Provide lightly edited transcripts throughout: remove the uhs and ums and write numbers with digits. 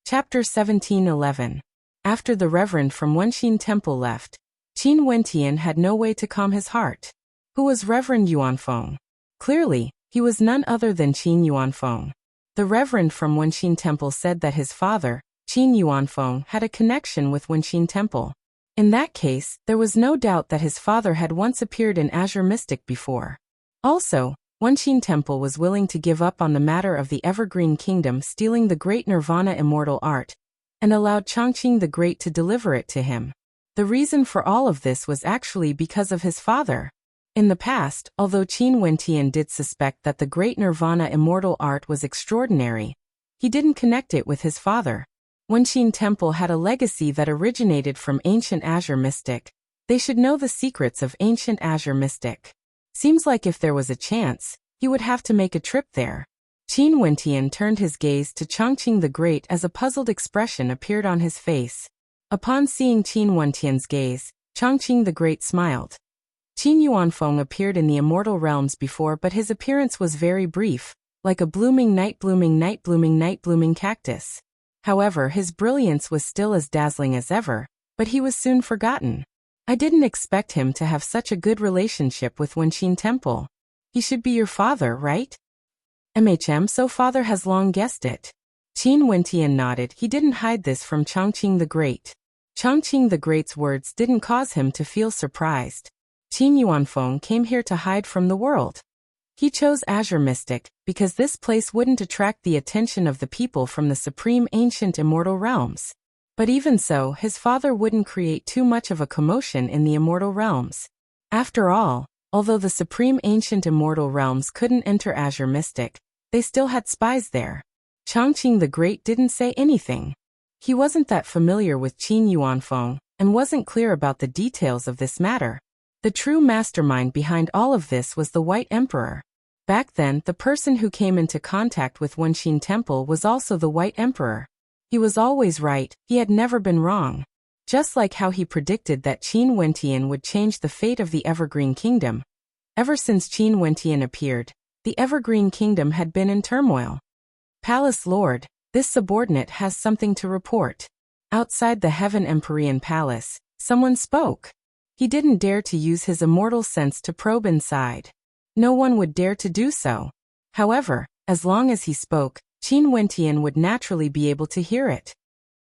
Chapter 1711. After the Reverend from Wenxin Temple left, Qin Wentian had no way to calm his heart. Who was Reverend Yuanfeng? Clearly, he was none other than Qin Yuanfeng. The Reverend from Wenxin Temple said that his father, Qin Yuanfeng, had a connection with Wenxin Temple. In that case, there was no doubt that his father had once appeared in Azure Mystic before. Also, Wenxin Temple was willing to give up on the matter of the Evergreen Kingdom stealing the great Nirvana immortal art, and allowed Changqing the Great to deliver it to him. The reason for all of this was actually because of his father. In the past, although Qin Wentian did suspect that the great Nirvana immortal art was extraordinary, he didn't connect it with his father. Wenxin Temple had a legacy that originated from ancient Azure Mystic. They should know the secrets of ancient Azure Mystic. Seems like if there was a chance, he would have to make a trip there. Qin Wentian turned his gaze to Changqing the Great as a puzzled expression appeared on his face. Upon seeing Qin Wentian's gaze, Changqing the Great smiled. Qin Yuanfeng appeared in the immortal realms before, but his appearance was very brief, like a blooming night-blooming cactus. However, his brilliance was still as dazzling as ever, but he was soon forgotten. I didn't expect him to have such a good relationship with Wenxin Temple. He should be your father, right? So father has long guessed it. Qin Wentian nodded. He didn't hide this from Changqing the Great. Changqing the Great's words didn't cause him to feel surprised. Qin Yuanfeng came here to hide from the world. He chose Azure Mystic because this place wouldn't attract the attention of the people from the supreme ancient immortal realms. But even so, his father wouldn't create too much of a commotion in the immortal realms. After all, although the supreme ancient immortal realms couldn't enter Azure Mystic, they still had spies there. Changqing the Great didn't say anything. He wasn't that familiar with Qin Yuanfeng and wasn't clear about the details of this matter. The true mastermind behind all of this was the White Emperor. Back then, the person who came into contact with Wenxin Temple was also the White Emperor. He was always right, he had never been wrong. Just like how he predicted that Qin Wentian would change the fate of the Evergreen Kingdom. Ever since Qin Wentian appeared, the Evergreen Kingdom had been in turmoil. Palace Lord, this subordinate has something to report. Outside the Heaven Empyrean Palace, someone spoke. He didn't dare to use his immortal sense to probe inside. No one would dare to do so. However, as long as he spoke, Qin Wentian would naturally be able to hear it.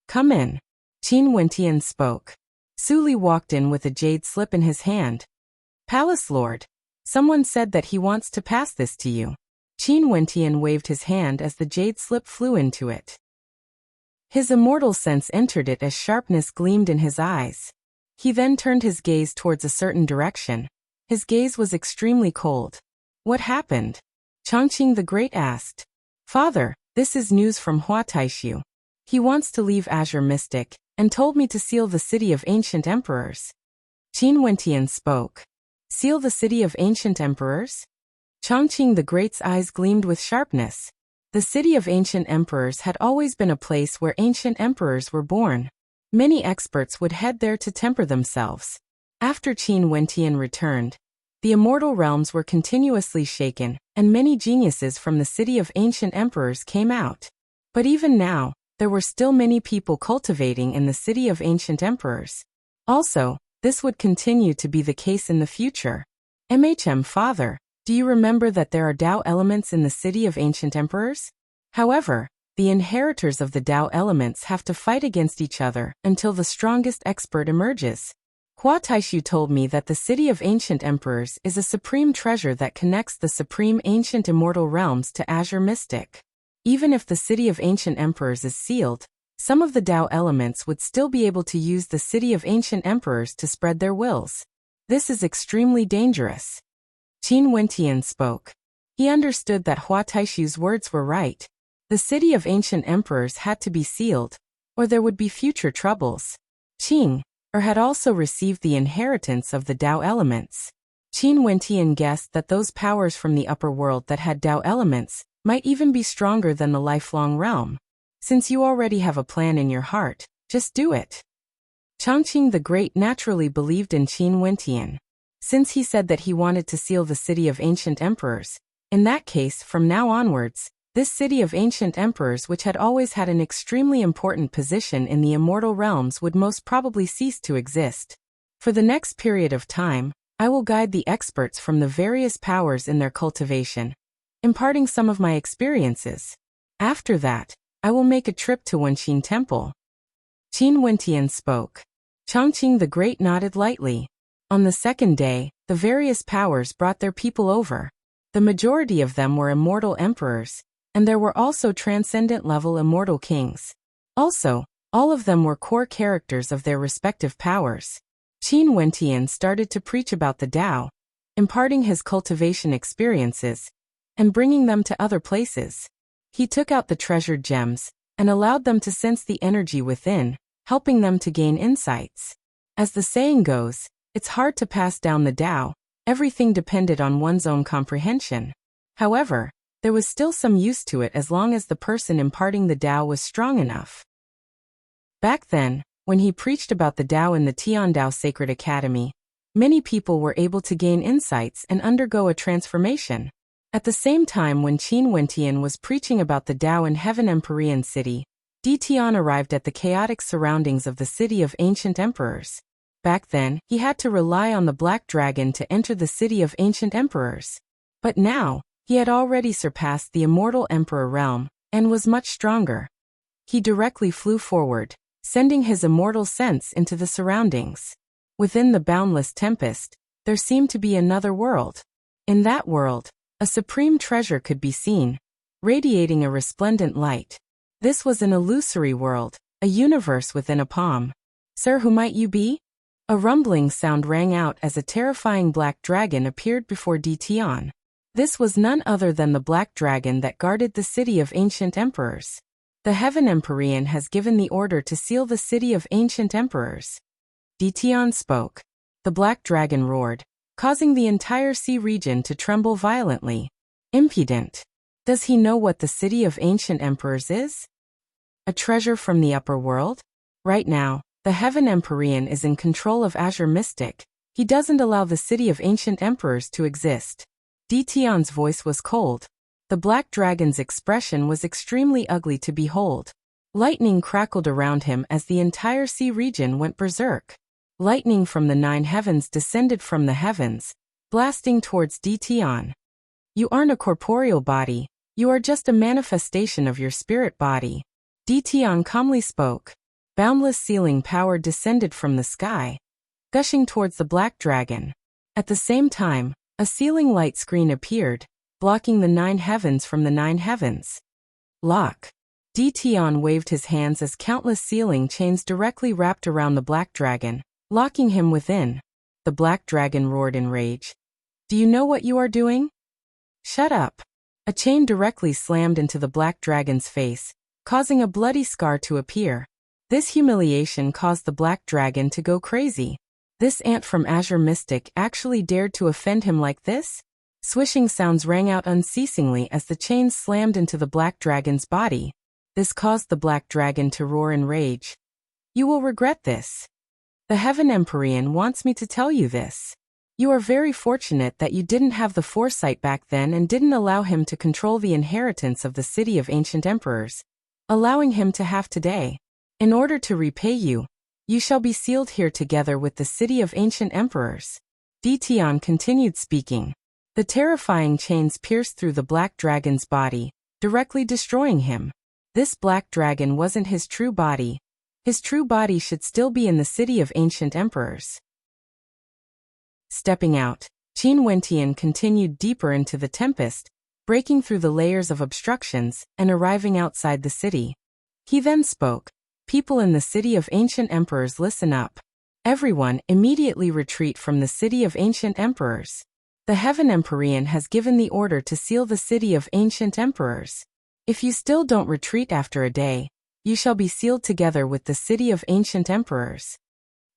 Come in. Qin Wentian spoke. Su Li walked in with a jade slip in his hand. Palace Lord, someone said that he wants to pass this to you. Qin Wentian waved his hand as the jade slip flew into it. His immortal sense entered it as sharpness gleamed in his eyes. He then turned his gaze towards a certain direction. His gaze was extremely cold. What happened? Changqing the Great asked. Father, this is news from Hua Taishu. He wants to leave Azure Mystic, and told me to seal the city of ancient emperors. Qin Wentian spoke. Seal the city of ancient emperors? Changqing the Great's eyes gleamed with sharpness. The city of ancient emperors had always been a place where ancient emperors were born. Many experts would head there to temper themselves. After Qin Wentian returned, the immortal realms were continuously shaken, and many geniuses from the city of ancient emperors came out. But even now, there were still many people cultivating in the city of ancient emperors. Also, this would continue to be the case in the future. Father, do you remember that there are Tao elements in the city of ancient emperors? However, the inheritors of the Tao elements have to fight against each other until the strongest expert emerges. Hua Taishu told me that the city of ancient emperors is a supreme treasure that connects the supreme ancient immortal realms to Azure Mystic. Even if the city of ancient emperors is sealed, some of the Tao elements would still be able to use the city of ancient emperors to spread their wills. This is extremely dangerous. Qin Wentian spoke. He understood that Hua Taishu's words were right. The city of ancient emperors had to be sealed, or there would be future troubles. Qing had also received the inheritance of the Tao elements. Qin Wentian guessed that those powers from the upper world that had Tao elements might even be stronger than the lifelong realm. Since you already have a plan in your heart, just do it. Changqing the Great naturally believed in Qin Wentian. Since he said that he wanted to seal the city of ancient emperors, in that case, from now onwards, This city of ancient emperors, which had always had an extremely important position in the immortal realms, would most probably cease to exist. For the next period of time, I will guide the experts from the various powers in their cultivation, imparting some of my experiences. After that, I will make a trip to Wenqin Temple. Qin Wentian spoke. Chongqing the Great nodded lightly. On the second day, the various powers brought their people over. The majority of them were immortal emperors, and there were also transcendent-level immortal kings. Also, all of them were core characters of their respective powers. Qin Wentian started to preach about the Tao, imparting his cultivation experiences, and bringing them to other places. He took out the treasured gems, and allowed them to sense the energy within, helping them to gain insights. As the saying goes, it's hard to pass down the Tao, everything depended on one's own comprehension. However, there was still some use to it as long as the person imparting the Tao was strong enough. Back then, when he preached about the Tao in the Tiandao Sacred Academy, many people were able to gain insights and undergo a transformation. At the same time when Qin Wentian was preaching about the Tao in Heaven Empyrean City, Di Tian arrived at the chaotic surroundings of the city of ancient emperors. Back then, he had to rely on the Black Dragon to enter the city of ancient emperors. But now, he had already surpassed the immortal emperor realm, and was much stronger. He directly flew forward, sending his immortal sense into the surroundings. Within the boundless tempest, there seemed to be another world. In that world, a supreme treasure could be seen, radiating a resplendent light. This was an illusory world, a universe within a palm. "Sir, who might you be?" A rumbling sound rang out as a terrifying black dragon appeared before Di Tian. This was none other than the black dragon that guarded the city of ancient emperors. The Heaven Empyrean has given the order to seal the city of ancient emperors. Di Tian spoke. The black dragon roared, causing the entire sea region to tremble violently. Impudent! Does he know what the city of ancient emperors is? A treasure from the upper world? Right now, the Heaven Empyrean is in control of Azure Mystic. He doesn't allow the city of ancient emperors to exist. Di Tian's voice was cold. The black dragon's expression was extremely ugly to behold. Lightning crackled around him as the entire sea region went berserk. Lightning from the 9 heavens descended from the heavens, blasting towards Di Tian. You aren't a corporeal body, you are just a manifestation of your spirit body. Di Tian calmly spoke. Boundless sealing power descended from the sky, gushing towards the black dragon. At the same time, a sealing light screen appeared, blocking the 9 heavens from the 9 heavens. Lock. Di Tian waved his hands as countless sealing chains directly wrapped around the black dragon, locking him within. The black dragon roared in rage. "Do you know what you are doing?" "Shut up." A chain directly slammed into the black dragon's face, causing a bloody scar to appear. This humiliation caused the black dragon to go crazy. This ant from Azure Mystic actually dared to offend him like this? Swishing sounds rang out unceasingly as the chains slammed into the black dragon's body. This caused the black dragon to roar in rage. "You will regret this. The Heaven Empyrean wants me to tell you this. You are very fortunate that you didn't have the foresight back then and didn't allow him to control the inheritance of the city of ancient emperors, allowing him to have today. In order to repay you, you shall be sealed here together with the city of ancient emperors." Di Tian continued speaking. The terrifying chains pierced through the black dragon's body, directly destroying him. This black dragon wasn't his true body. His true body should still be in the city of ancient emperors. Stepping out, Qin Wentian continued deeper into the tempest, breaking through the layers of obstructions and arriving outside the city. He then spoke. "People in the city of ancient emperors, listen up. Everyone, immediately retreat from the city of ancient emperors. The Heaven Empyrean has given the order to seal the city of ancient emperors. If you still don't retreat after a day, you shall be sealed together with the city of ancient emperors."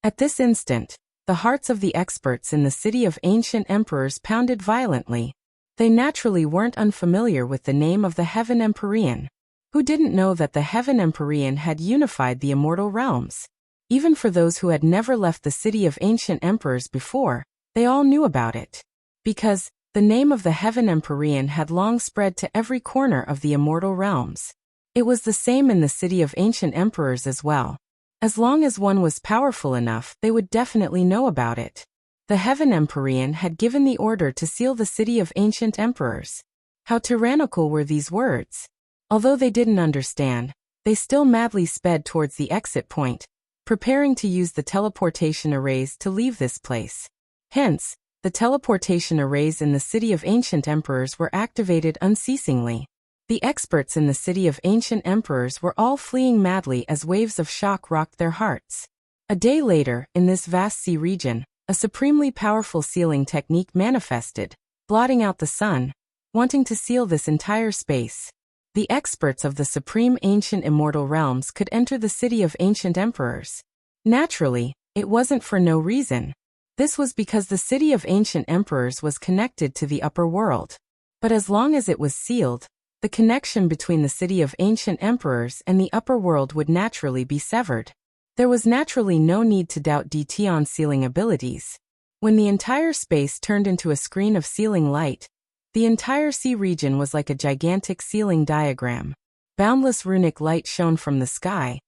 At this instant, the hearts of the experts in the city of ancient emperors pounded violently. They naturally weren't unfamiliar with the name of the Heaven Empyrean. Who didn't know that the Heaven Empyrean had unified the immortal realms? Even for those who had never left the city of ancient emperors before, they all knew about it. Because, The name of the Heaven Empyrean had long spread to every corner of the immortal realms. It was the same in the city of ancient emperors as well. As long as one was powerful enough, they would definitely know about it. The Heaven Empyrean had given the order to seal the city of ancient emperors. How tyrannical were these words? Although they didn't understand, they still madly sped towards the exit point, preparing to use the teleportation arrays to leave this place. Hence, the teleportation arrays in the city of ancient emperors were activated unceasingly. The experts in the city of ancient emperors were all fleeing madly as waves of shock rocked their hearts. A day later, in this vast sea region, a supremely powerful sealing technique manifested, blotting out the sun, wanting to seal this entire space. The experts of the supreme ancient immortal realms could enter the city of ancient emperors. Naturally, it wasn't for no reason. This was because the city of ancient emperors was connected to the upper world. But as long as it was sealed, the connection between the city of ancient emperors and the upper world would naturally be severed. There was naturally no need to doubt Dtion's sealing abilities. When the entire space turned into a screen of sealing light, the entire sea region was like a gigantic sealing diagram. Boundless runic light shone from the sky,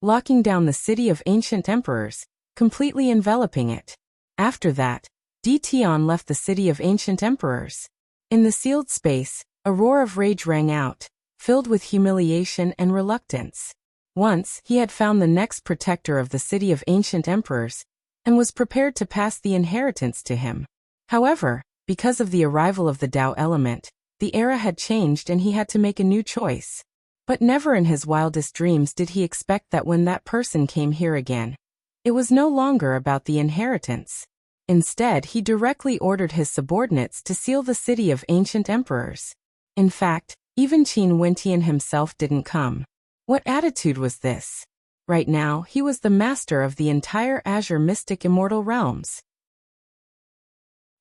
locking down the city of ancient emperors, completely enveloping it. After that, Dtion left the city of ancient emperors. In the sealed space, a roar of rage rang out, filled with humiliation and reluctance. Once, he had found the next protector of the city of ancient emperors, and was prepared to pass the inheritance to him. However, because of the arrival of the Tao element, the era had changed and he had to make a new choice. But never in his wildest dreams did he expect that when that person came here again, it was no longer about the inheritance. Instead, he directly ordered his subordinates to seal the city of ancient emperors. In fact, even Qin Wentian himself didn't come. What attitude was this? Right now, he was the master of the entire Azure Mystic Immortal Realms.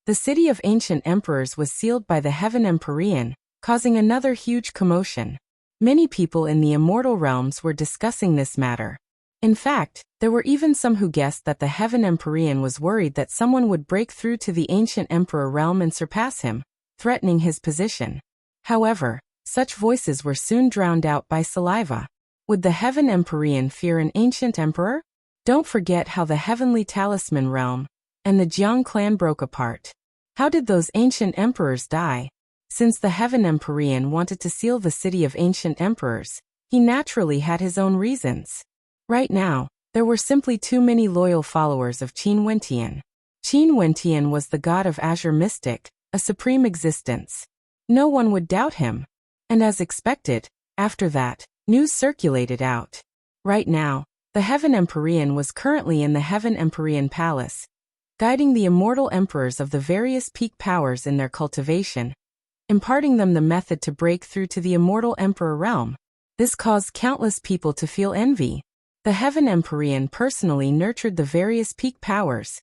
The city of ancient emperors was sealed by the Heaven Empyrean, causing another huge commotion. Many people in the immortal realms were discussing this matter. In fact, there were even some who guessed that the Heaven Empyrean was worried that someone would break through to the ancient emperor realm and surpass him, threatening his position. However, such voices were soon drowned out by saliva. Would the Heaven Empyrean fear an ancient emperor? Don't forget how the Heavenly Talisman realm and the Jiang clan broke apart. How did those ancient emperors die? Since the Heaven Empyrean wanted to seal the city of ancient emperors, he naturally had his own reasons. Right now, there were simply too many loyal followers of Qin Wentian. Qin Wentian was the god of Azure Mystic, a supreme existence. No one would doubt him. And as expected, after that, news circulated out. Right now, the Heaven Empyrean was currently in the Heaven Empyrean Palace, guiding the immortal emperors of the various peak powers in their cultivation, imparting them the method to break through to the immortal emperor realm. This caused countless people to feel envy. The Heaven Empyrean personally nurtured the various peak powers,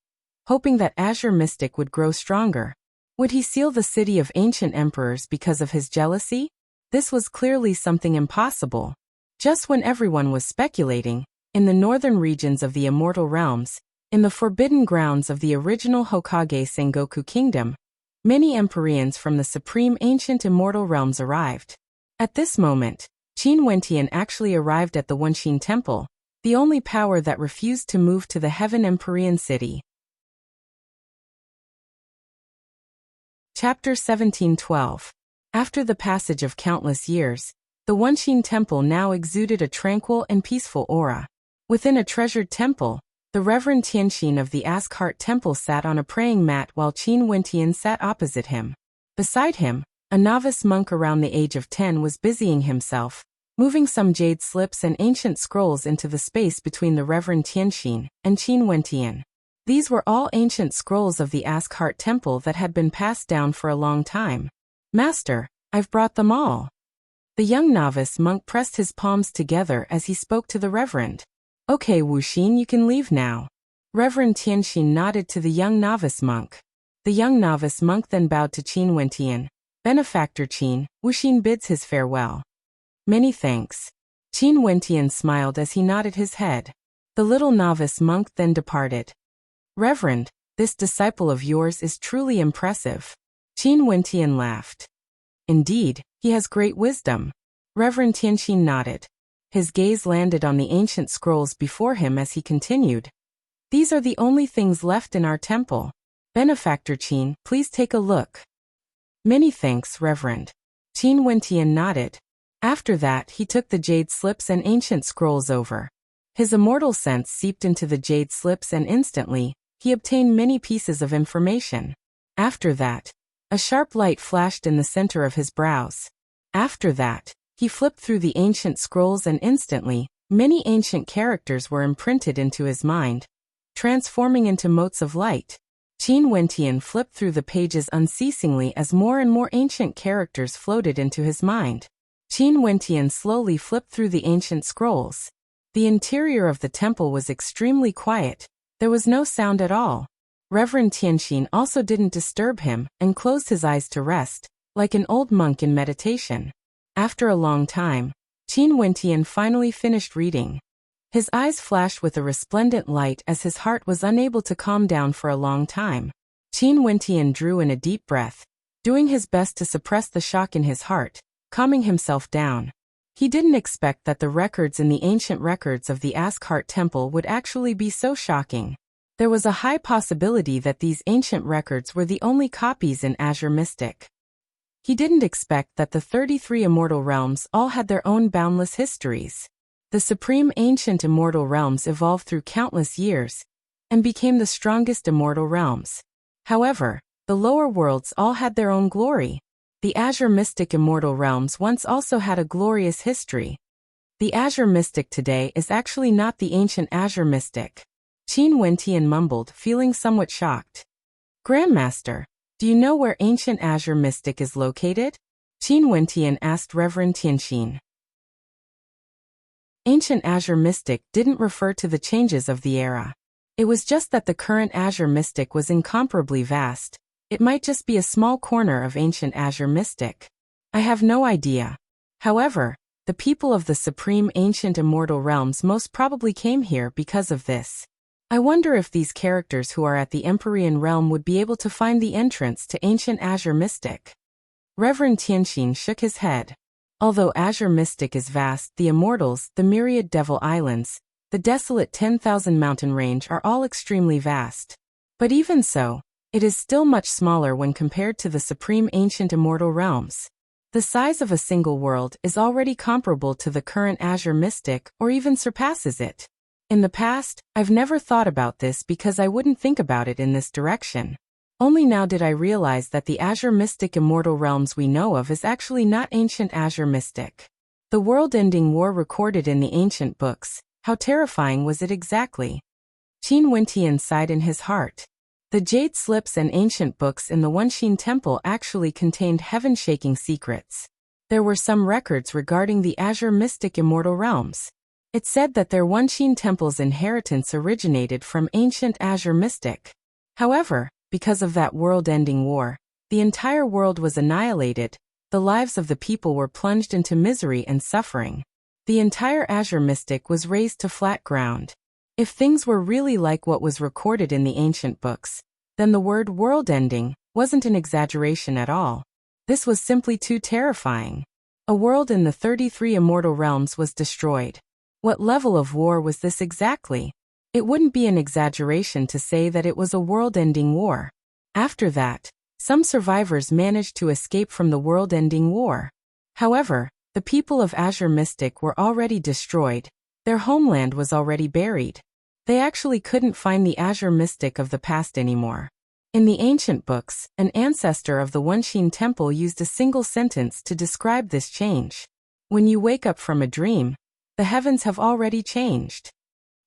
hoping that Azure Mystic would grow stronger. Would he seal the city of ancient emperors because of his jealousy? This was clearly something impossible. Just when everyone was speculating, in the northern regions of the immortal realms, in the forbidden grounds of the original Hokage Sengoku Kingdom, many Empyreans from the supreme ancient immortal realms arrived. At this moment, Qin Wentian actually arrived at the Wuxia Temple, the only power that refused to move to the Heaven Empyrean city. Chapter 1712. After the passage of countless years, the Wuxia Temple now exuded a tranquil and peaceful aura. Within a treasured temple, the Reverend Tianxin of the Askheart Temple sat on a praying mat while Qin Wentian sat opposite him. Beside him, a novice monk around the age of 10 was busying himself, moving some jade slips and ancient scrolls into the space between the Reverend Tianxin and Qin Wentian. These were all ancient scrolls of the Askheart Temple that had been passed down for a long time. Master, I've brought them all. The young novice monk pressed his palms together as he spoke to the Reverend. Okay, Wuxin, you can leave now. Reverend Tianxin nodded to the young novice monk. The young novice monk then bowed to Qin Wentian. Benefactor Qin, Wuxin bids his farewell. Many thanks. Qin Wentian smiled as he nodded his head. The little novice monk then departed. Reverend, this disciple of yours is truly impressive. Qin Wentian laughed. Indeed, he has great wisdom. Reverend Tianqin nodded. His gaze landed on the ancient scrolls before him as he continued. These are the only things left in our temple. Benefactor Qin, please take a look. Many thanks, Reverend. Qin Wentian nodded. After that, he took the jade slips and ancient scrolls over. His immortal sense seeped into the jade slips and instantly, he obtained many pieces of information. After that, a sharp light flashed in the center of his brows. After that, he flipped through the ancient scrolls and instantly, many ancient characters were imprinted into his mind, transforming into motes of light. Qin Wentian flipped through the pages unceasingly as more and more ancient characters floated into his mind. Qin Wentian slowly flipped through the ancient scrolls. The interior of the temple was extremely quiet. There was no sound at all. Reverend Tianqin also didn't disturb him and closed his eyes to rest, like an old monk in meditation. After a long time, Qin Wentian finally finished reading. His eyes flashed with a resplendent light as his heart was unable to calm down for a long time. Qin Wentian drew in a deep breath, doing his best to suppress the shock in his heart, calming himself down. He didn't expect that the records in the ancient records of the Askhart Temple would actually be so shocking. There was a high possibility that these ancient records were the only copies in Azure Mystic. He didn't expect that the 33 immortal realms all had their own boundless histories. The supreme ancient immortal realms evolved through countless years and became the strongest immortal realms. However, the lower worlds all had their own glory. The Azure Mystic immortal realms once also had a glorious history. The Azure Mystic today is actually not the ancient Azure Mystic. Qin Wentian mumbled, feeling somewhat shocked. Grandmaster, do you know where ancient Azure Mystic is located? Qin Wentian asked Reverend Tianqin. Ancient Azure Mystic didn't refer to the changes of the era. It was just that the current Azure Mystic was incomparably vast. It might just be a small corner of ancient Azure Mystic. I have no idea. However, the people of the supreme ancient immortal realms most probably came here because of this. I wonder if these characters who are at the Empyrean realm would be able to find the entrance to ancient Azure Mystic. Reverend Tianqin shook his head. Although Azure Mystic is vast, the Immortals, the myriad Devil Islands, the desolate 10,000 mountain range are all extremely vast. But even so, it is still much smaller when compared to the supreme ancient immortal realms. The size of a single world is already comparable to the current Azure Mystic or even surpasses it. In the past, I've never thought about this because I wouldn't think about it in this direction. Only now did I realize that the Azure Mystic immortal realms we know of is actually not ancient Azure Mystic. The world-ending war recorded in the ancient books, how terrifying was it exactly? Qin Wentian sighed in his heart. The jade slips and ancient books in the Wuxia Temple actually contained heaven-shaking secrets. There were some records regarding the Azure Mystic immortal realms. It said that their Wuxia Temple's inheritance originated from ancient Azure Mystic. However, because of that world-ending war, the entire world was annihilated, the lives of the people were plunged into misery and suffering. The entire Azure Mystic was razed to flat ground. If things were really like what was recorded in the ancient books, then the word world-ending wasn't an exaggeration at all. This was simply too terrifying. A world in the 33 immortal realms was destroyed. What level of war was this exactly? It wouldn't be an exaggeration to say that it was a world-ending war. After that, some survivors managed to escape from the world-ending war. However, the people of Azure Mystic were already destroyed. Their homeland was already buried. They actually couldn't find the Azure Mystic of the past anymore. In the ancient books, an ancestor of the Wuxia Temple used a single sentence to describe this change. When you wake up from a dream, the heavens have already changed.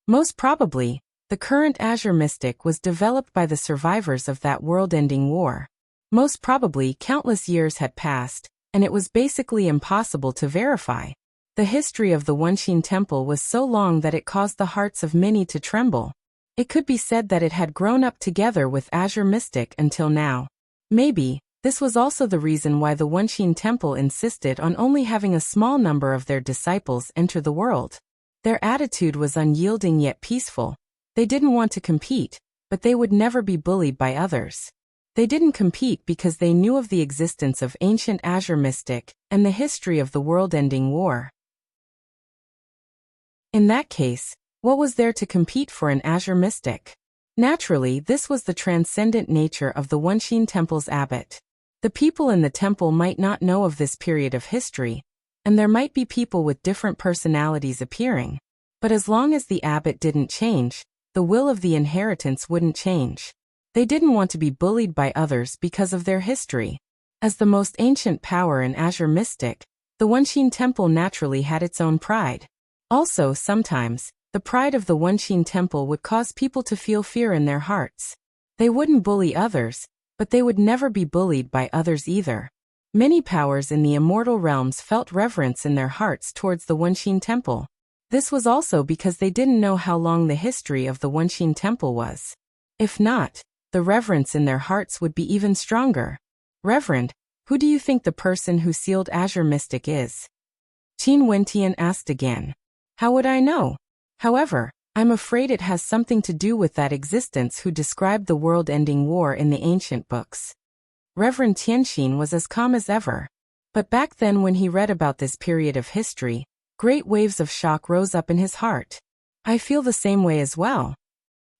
Most probably, the current Azure Mystic was developed by the survivors of that world-ending war. Most probably, countless years had passed, and it was basically impossible to verify. The history of the Wuxia Temple was so long that it caused the hearts of many to tremble. It could be said that it had grown up together with Azure Mystic until now. Maybe, this was also the reason why the Wuxia Temple insisted on only having a small number of their disciples enter the world. Their attitude was unyielding yet peaceful. They didn't want to compete, but they would never be bullied by others. They didn't compete because they knew of the existence of ancient Azure mystic and the history of the world-ending war. In that case, what was there to compete for an Azure mystic? Naturally, this was the transcendent nature of the Wuxia Temple's abbot. The people in the temple might not know of this period of history, and there might be people with different personalities appearing. But as long as the abbot didn't change, the will of the inheritance wouldn't change. They didn't want to be bullied by others because of their history. As the most ancient power in Azure mystic, the Wuxia Temple naturally had its own pride. Also, sometimes, the pride of the Wuxia Temple would cause people to feel fear in their hearts. They wouldn't bully others, but they would never be bullied by others either. Many powers in the immortal realms felt reverence in their hearts towards the Wuxia Temple. This was also because they didn't know how long the history of the Wuxia Temple was. If not, the reverence in their hearts would be even stronger. Reverend, who do you think the person who sealed Azure Mystic is? Qin Wentian asked again. How would I know? However, I'm afraid it has something to do with that existence who described the world-ending war in the ancient books. Reverend Tianxin was as calm as ever. But back then when he read about this period of history, great waves of shock rose up in his heart. I feel the same way as well.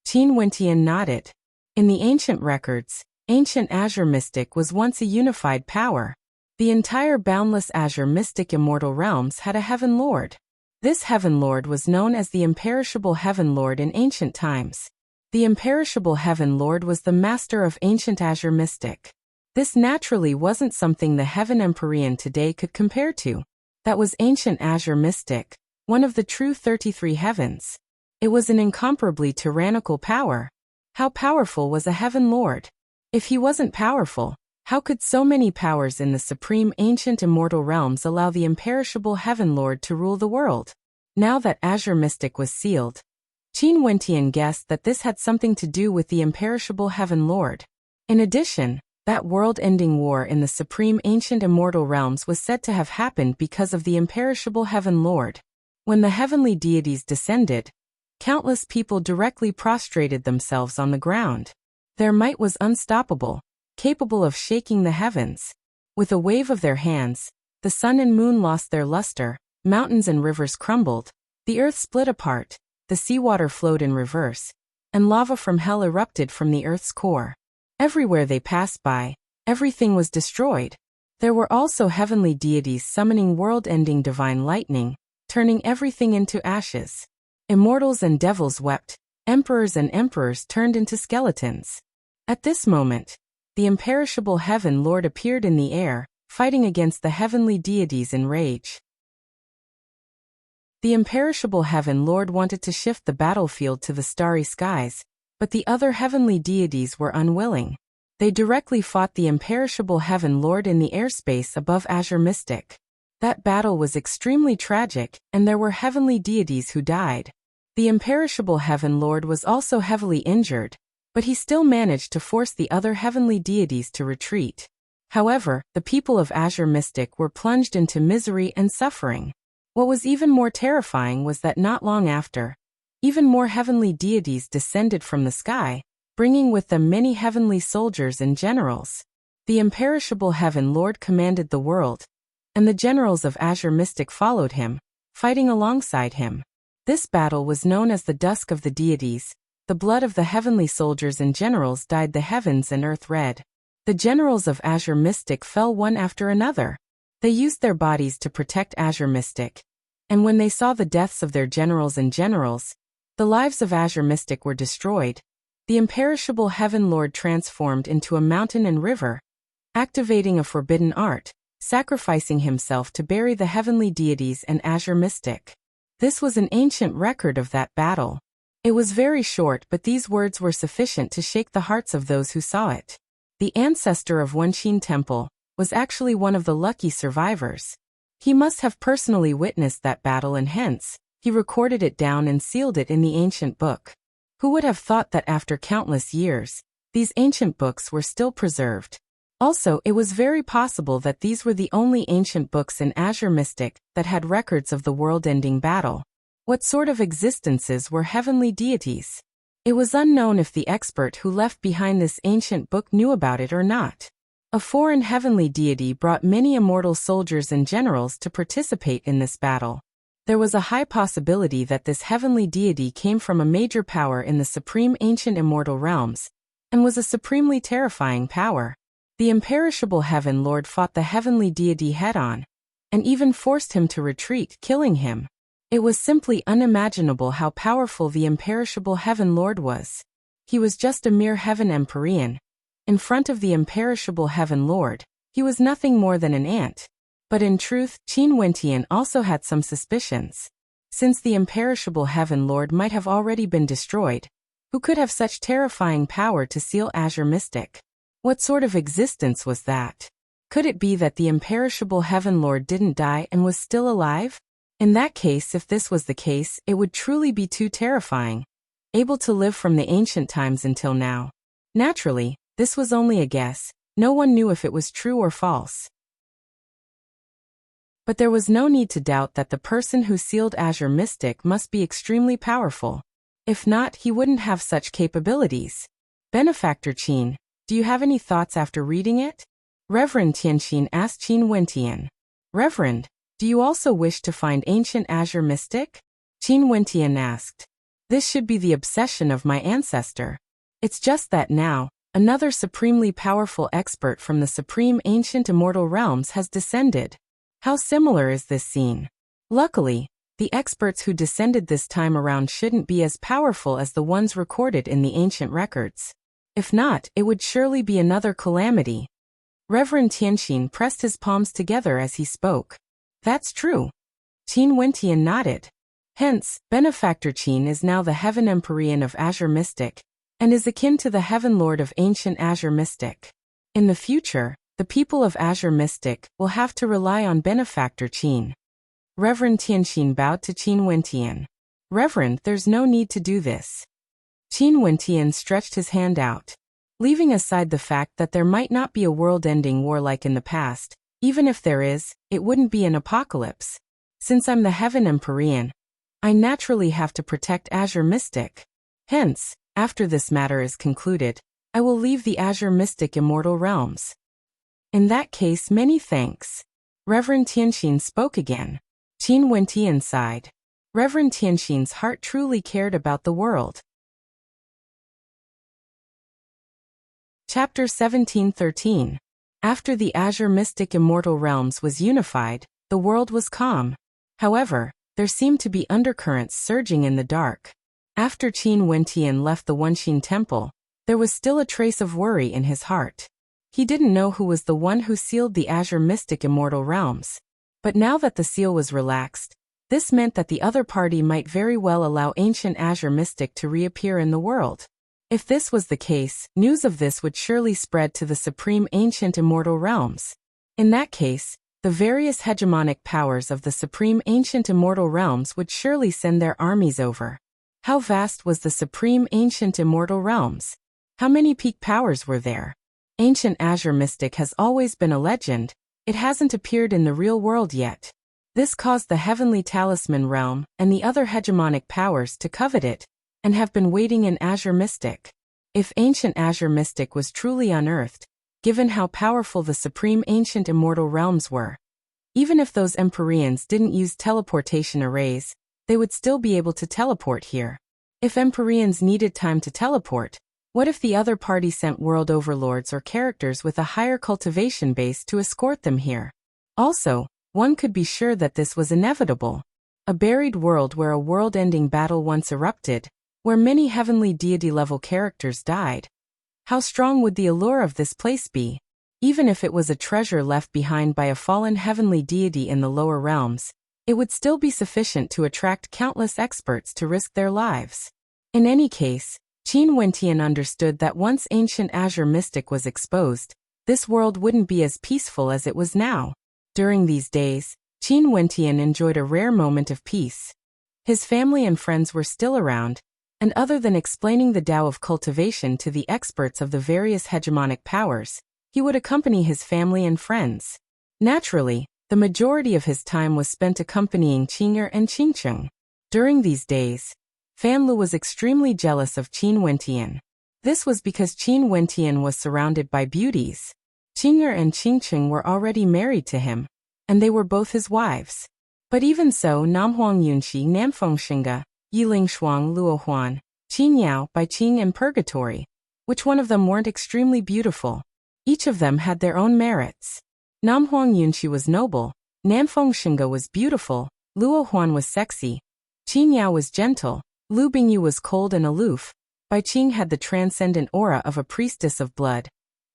Qin Wentian nodded. In the ancient records, ancient Azure Mystic was once a unified power. The entire boundless Azure Mystic immortal realms had a Heaven Lord. This Heaven Lord was known as the Imperishable Heaven Lord in ancient times. The Imperishable Heaven Lord was the master of ancient Azure Mystic. This naturally wasn't something the Heaven Empyrean today could compare to. That was ancient Azure Mystic, one of the true 33 heavens. It was an incomparably tyrannical power. How powerful was a Heaven Lord? If he wasn't powerful, how could so many powers in the supreme ancient immortal realms allow the imperishable Heaven Lord to rule the world? Now that Azure Mystic was sealed, Qin Wentian guessed that this had something to do with the imperishable Heaven Lord. In addition, that world-ending war in the supreme ancient immortal realms was said to have happened because of the imperishable Heaven Lord. When the heavenly deities descended, countless people directly prostrated themselves on the ground. Their might was unstoppable, capable of shaking the heavens. With a wave of their hands, the sun and moon lost their luster, mountains and rivers crumbled, the earth split apart, the seawater flowed in reverse, and lava from hell erupted from the earth's core. Everywhere they passed by, everything was destroyed. There were also heavenly deities summoning world-ending divine lightning, turning everything into ashes. Immortals and devils wept, emperors and emperors turned into skeletons. At this moment, the imperishable Heaven Lord appeared in the air, fighting against the heavenly deities in rage. The imperishable Heaven Lord wanted to shift the battlefield to the starry skies, but the other heavenly deities were unwilling. They directly fought the imperishable Heaven Lord in the airspace above Azure Mystic. That battle was extremely tragic, and there were heavenly deities who died. The imperishable Heaven Lord was also heavily injured, but he still managed to force the other heavenly deities to retreat. However, the people of Azure Mystic were plunged into misery and suffering. What was even more terrifying was that not long after, even more heavenly deities descended from the sky, bringing with them many heavenly soldiers and generals. The imperishable Heaven Lord commanded the world, and the generals of Azure Mystic followed him, fighting alongside him. This battle was known as the Dusk of the Deities. The blood of the heavenly soldiers and generals dyed the heavens and earth red. The generals of Azure Mystic fell one after another. They used their bodies to protect Azure Mystic, and when they saw the deaths of their generals and generals, the lives of Azure Mystic were destroyed. The imperishable Heaven Lord transformed into a mountain and river, activating a forbidden art, sacrificing himself to bury the heavenly deities and Azure Mystic. This was an ancient record of that battle. It was very short, but these words were sufficient to shake the hearts of those who saw it. The ancestor of Wuxia Temple was actually one of the lucky survivors. He must have personally witnessed that battle and hence, he recorded it down and sealed it in the ancient book. Who would have thought that after countless years, these ancient books were still preserved? Also, it was very possible that these were the only ancient books in Azure Mystic that had records of the world-ending battle. What sort of existences were heavenly deities? It was unknown if the expert who left behind this ancient book knew about it or not. A foreign heavenly deity brought many immortal soldiers and generals to participate in this battle. There was a high possibility that this heavenly deity came from a major power in the supreme ancient immortal realms, and was a supremely terrifying power. The imperishable Heaven Lord fought the heavenly deity head-on, and even forced him to retreat, killing him. It was simply unimaginable how powerful the imperishable Heaven Lord was. He was just a mere heaven empyrean. In front of the imperishable Heaven Lord, he was nothing more than an ant. But in truth, Qin Wentian also had some suspicions. Since the imperishable Heaven Lord might have already been destroyed, who could have such terrifying power to seal Azure Mystic? What sort of existence was that? Could it be that the imperishable Heaven Lord didn't die and was still alive? In that case, if this was the case, it would truly be too terrifying. Able to live from the ancient times until now. Naturally, this was only a guess. No one knew if it was true or false. But there was no need to doubt that the person who sealed Azure Mystic must be extremely powerful. If not, he wouldn't have such capabilities. Benefactor Qin, do you have any thoughts after reading it? Reverend Tianxin asked Qin Wentian. Reverend, do you also wish to find ancient Azure Mystic? Qin Wentian asked. This should be the obsession of my ancestor. It's just that now, another supremely powerful expert from the supreme ancient immortal realms has descended. How similar is this scene? Luckily, the experts who descended this time around shouldn't be as powerful as the ones recorded in the ancient records. If not, it would surely be another calamity. Reverend Tianxin pressed his palms together as he spoke. That's true. Qin Wentian nodded. Hence, Benefactor Qin is now the Heaven Empyrean of Azure Mystic, and is akin to the Heaven Lord of ancient Azure Mystic. In the future, the people of Azure Mystic will have to rely on Benefactor Qin. Reverend Tianxin bowed to Qin Wentian. Reverend, there's no need to do this. Qin Wentian stretched his hand out. Leaving aside the fact that there might not be a world-ending war like in the past, even if there is, it wouldn't be an apocalypse. Since I'm the Heaven Empyrean, I naturally have to protect Azure Mystic. Hence, after this matter is concluded, I will leave the Azure Mystic immortal realms. In that case, many thanks. Reverend Tianxin spoke again. Qin Wentian sighed. Reverend Tianxin's heart truly cared about the world. Chapter 1713. After the Azure Mystic Immortal Realms was unified, the world was calm. However, there seemed to be undercurrents surging in the dark. After Qin Wentian left the Wenxin Temple, there was still a trace of worry in his heart. He didn't know who was the one who sealed the Azure Mystic Immortal Realms. But now that the seal was relaxed, this meant that the other party might very well allow ancient Azure Mystic to reappear in the world. If this was the case, news of this would surely spread to the supreme ancient immortal realms. In that case, the various hegemonic powers of the supreme ancient immortal realms would surely send their armies over. How vast was the supreme ancient immortal realms? How many peak powers were there? Ancient Azure Mystic has always been a legend. It hasn't appeared in the real world yet. This caused the Heavenly Talisman realm and the other hegemonic powers to covet it, and have been waiting in Azure Mystic. If ancient Azure Mystic was truly unearthed, given how powerful the supreme ancient immortal realms were, even if those Empyreans didn't use teleportation arrays, they would still be able to teleport here. If Empyreans needed time to teleport, what if the other party sent world overlords or characters with a higher cultivation base to escort them here? Also, one could be sure that this was inevitable. A buried world where a world-ending battle once erupted, where many heavenly deity-level characters died. How strong would the allure of this place be? Even if it was a treasure left behind by a fallen heavenly deity in the lower realms, it would still be sufficient to attract countless experts to risk their lives. In any case, Qin Wentian understood that once ancient Azure Mystic was exposed, this world wouldn't be as peaceful as it was now. During these days, Qin Wentian enjoyed a rare moment of peace. His family and friends were still around, and other than explaining the Tao of cultivation to the experts of the various hegemonic powers, he would accompany his family and friends. Naturally, the majority of his time was spent accompanying Qing'er and Qingcheng. During these days, Fan Lu was extremely jealous of Qin Wentian. This was because Qin Wentian was surrounded by beauties. Qing'er and Qingqing were already married to him, and they were both his wives. But even so, Namhuang Yunxi, Namfeng Xinga, Yiling Shuang, Luo Huan, Qin Yao, Bai Qing and Purgatory. Which one of them weren't extremely beautiful? Each of them had their own merits. Namhuang Yunxi was noble, Namfeng Xinga was beautiful, Luo Huan was sexy, Qin Yao was gentle, Lu Bingyu was cold and aloof, Bai Qing had the transcendent aura of a priestess of blood.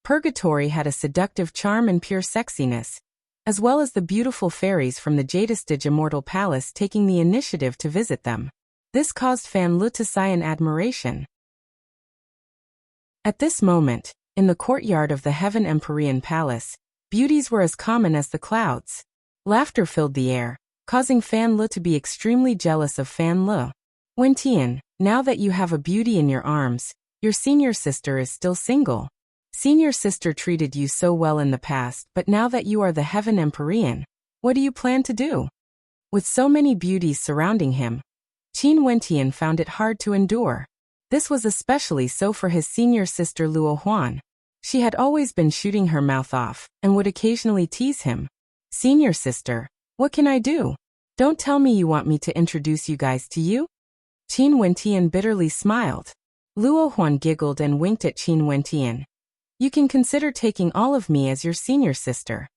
Purgatory had a seductive charm and pure sexiness, as well as the beautiful fairies from the Jadestige Immortal Palace taking the initiative to visit them. This caused Fan Lu to sigh in admiration. At this moment, in the courtyard of the Heaven Empyrean Palace, beauties were as common as the clouds. Laughter filled the air, causing Fan Lu to be extremely jealous of Fan Lu. Wentian, now that you have a beauty in your arms, your senior sister is still single. Senior sister treated you so well in the past, but now that you are the Heaven Empyrean, what do you plan to do? With so many beauties surrounding him, Qin Wentian found it hard to endure. This was especially so for his senior sister Luo Huan. She had always been shooting her mouth off, and would occasionally tease him. Senior sister, what can I do? Don't tell me you want me to introduce you guys to you? Qin Wentian bitterly smiled. Luo Huan giggled and winked at Qin Wentian. You can consider taking all of me as your senior sister.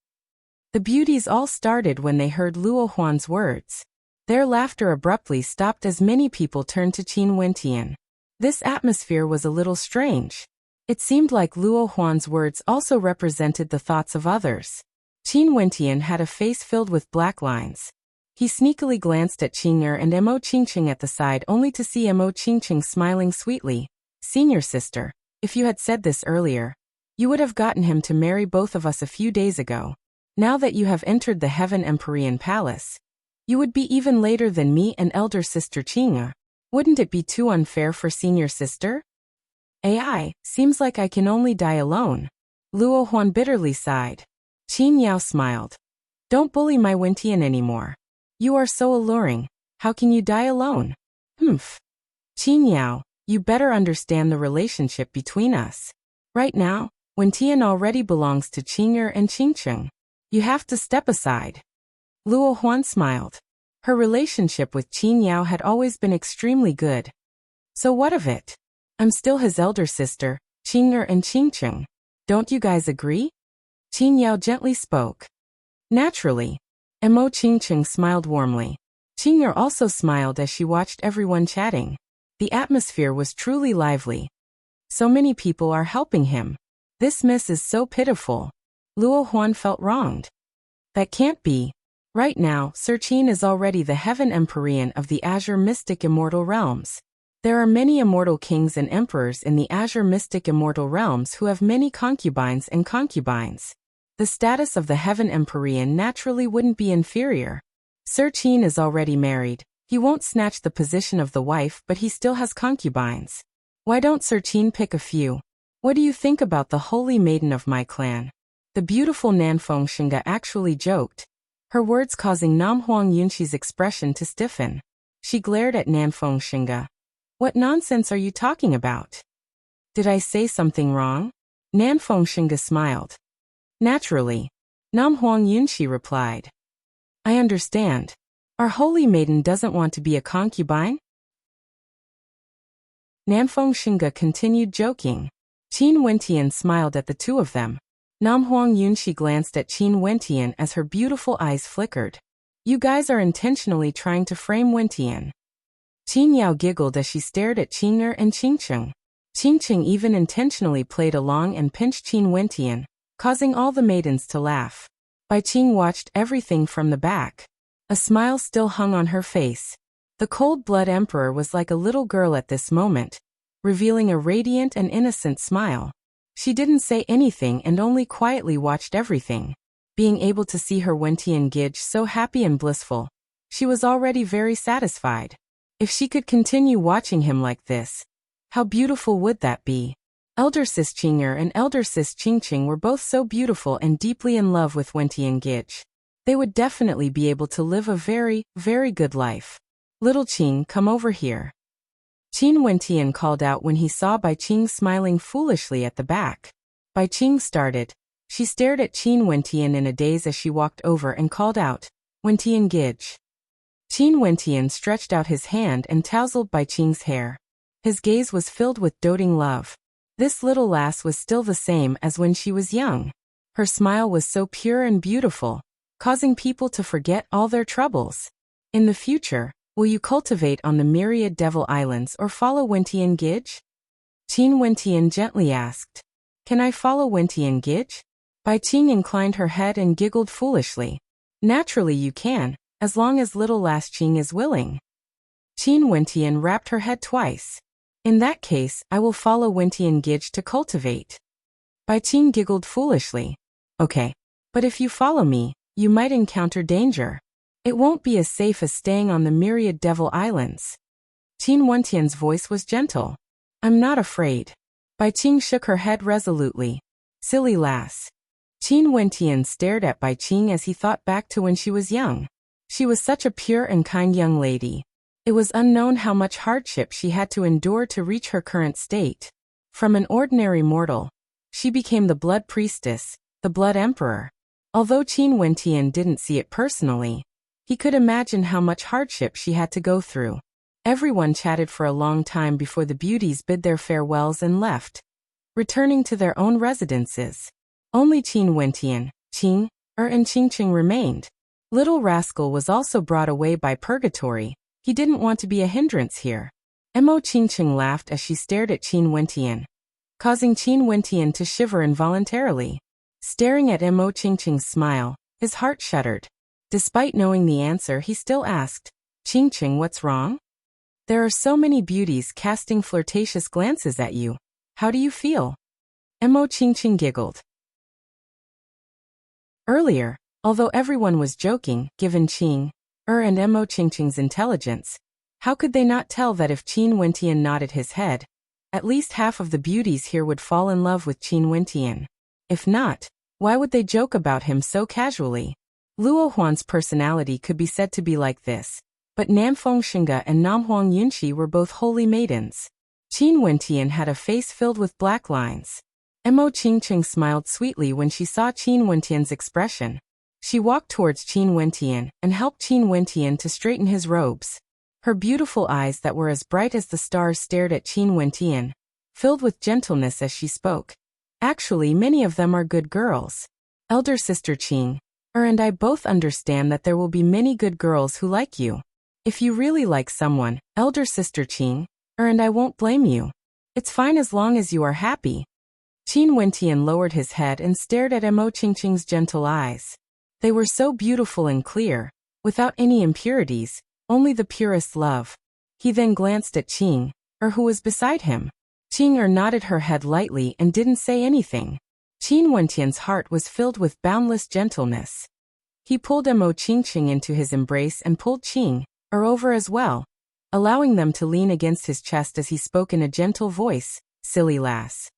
The beauties all started when they heard Luo Huan's words. Their laughter abruptly stopped as many people turned to Qin Wentian. This atmosphere was a little strange. It seemed like Luo Huan's words also represented the thoughts of others. Qin Wentian had a face filled with black lines. He sneakily glanced at Qing'er and Mo Qingqing at the side only to see Mo Qingqing smiling sweetly. Senior sister, if you had said this earlier, you would have gotten him to marry both of us a few days ago. Now that you have entered the Heaven Empyrean Palace, you would be even later than me and elder sister Qing'er. Wouldn't it be too unfair for senior sister? AI, seems like I can only die alone. Luo Huan bitterly sighed. Qin Yao smiled. Don't bully my Wentian anymore. You are so alluring. How can you die alone? Humph. Qin Yao, you better understand the relationship between us. Right now, Wentian already belongs to Qing'er and Qingqing. You have to step aside. Luo Huan smiled. Her relationship with Qin Yao had always been extremely good. So what of it? I'm still his elder sister, Qing'er and Qingqing. Don't you guys agree? Qin Yao gently spoke. Naturally. Mo Qingqing smiled warmly. Qing'er also smiled as she watched everyone chatting. The atmosphere was truly lively. So many people are helping him. This miss is so pitiful. Luo Huan felt wronged. That can't be. Right now, Sir Qin is already the Heaven Empyrean of the Azure Mystic Immortal Realms. There are many immortal kings and emperors in the Azure Mystic Immortal Realms who have many concubines and concubines. The status of the Heaven Empyrean naturally wouldn't be inferior. Sir Qin is already married. He won't snatch the position of the wife, but he still has concubines. Why don't Sir Qin pick a few? What do you think about the holy maiden of my clan? The beautiful Nanfeng Xinga actually joked, her words causing Namhuang Yunxi's expression to stiffen. She glared at Nanfeng Xinga. What nonsense are you talking about? Did I say something wrong? Nanfeng Xinga smiled. Naturally. Namhuang Yunxi replied. I understand. Our holy maiden doesn't want to be a concubine? Nanfeng Xinga continued joking. Qin Wentian smiled at the two of them. Namhuang Yunxi glanced at Qin Wentian as her beautiful eyes flickered. You guys are intentionally trying to frame Wentian. Qin Yao giggled as she stared at Qing'er and Qingqing. Qingqing even intentionally played along and pinched Qin Wentian, causing all the maidens to laugh. Bai Qing watched everything from the back. A smile still hung on her face. The cold-blood emperor was like a little girl at this moment, revealing a radiant and innocent smile. She didn't say anything and only quietly watched everything. Being able to see her Wentian Gidge so happy and blissful, she was already very satisfied. If she could continue watching him like this, how beautiful would that be? Elder Sis Qing'er and Elder Sis Qingqing were both so beautiful and deeply in love with Wentian Gidge. They would definitely be able to live a very, very good life. Little Qing, come over here. Qin Wentian called out when he saw Bai Qing smiling foolishly at the back. Bai Qing started. She stared at Qin Wentian in a daze as she walked over and called out, "Wentian Gij." Qin Wentian stretched out his hand and tousled Bai Qing's hair. His gaze was filled with doting love. This little lass was still the same as when she was young. Her smile was so pure and beautiful, causing people to forget all their troubles. In the future, will you cultivate on the myriad devil islands or follow Wentian Gij? Qin Wentian gently asked. Can I follow Wentian Gij? Bai Qing inclined her head and giggled foolishly. Naturally you can, as long as little lass Qing is willing. Qin Wentian rapped her head twice. In that case, I will follow Wentian Gij to cultivate. Bai Qing giggled foolishly. Okay. But if you follow me, you might encounter danger. It won't be as safe as staying on the myriad devil islands. Qin Wentian's voice was gentle. I'm not afraid. Bai Qing shook her head resolutely. Silly lass. Qin Wentian stared at Bai Qing as he thought back to when she was young. She was such a pure and kind young lady. It was unknown how much hardship she had to endure to reach her current state. From an ordinary mortal, she became the blood priestess, the blood emperor. Although Qin Wentian didn't see it personally, he could imagine how much hardship she had to go through. Everyone chatted for a long time before the beauties bid their farewells and left, returning to their own residences. Only Qin Wentian, Qing, and Qingqing remained. Little rascal was also brought away by purgatory. He didn't want to be a hindrance here. Mo Qingqing laughed as she stared at Qin Wentian, causing Qin Wentian to shiver involuntarily. Staring at Mo Qingqing's smile, his heart shuddered. Despite knowing the answer, he still asked, Qingqing, what's wrong? There are so many beauties casting flirtatious glances at you. How do you feel? Mo Qingqing giggled. Earlier, although everyone was joking, given Qing, and Mo Qingqing's intelligence, how could they not tell that if Qin Wentian nodded his head, at least half of the beauties here would fall in love with Qin Wentian? If not, why would they joke about him so casually? Luo Huan's personality could be said to be like this, but Namfeng Xinga and Namhuang Yunqi were both holy maidens. Qin Wentian had a face filled with black lines. Mo Qingqing smiled sweetly when she saw Qin Wentian's expression. She walked towards Qin Wentian and helped Qin Wentian to straighten his robes. Her beautiful eyes that were as bright as the stars stared at Qin Wentian, filled with gentleness as she spoke. Actually, many of them are good girls. Elder sister Qing, and I both understand that there will be many good girls who like you. If you really like someone, elder sister Qing, and I won't blame you. It's fine as long as you are happy. Qin Wentian lowered his head and stared at Mo Qingqing's gentle eyes. They were so beautiful and clear, without any impurities, only the purest love. He then glanced at Qing, who was beside him. Qing nodded her head lightly and didn't say anything. Qin Wentian's heart was filled with boundless gentleness. He pulled Mo Qingqing into his embrace and pulled Qing, over as well, allowing them to lean against his chest as he spoke in a gentle voice, silly lass.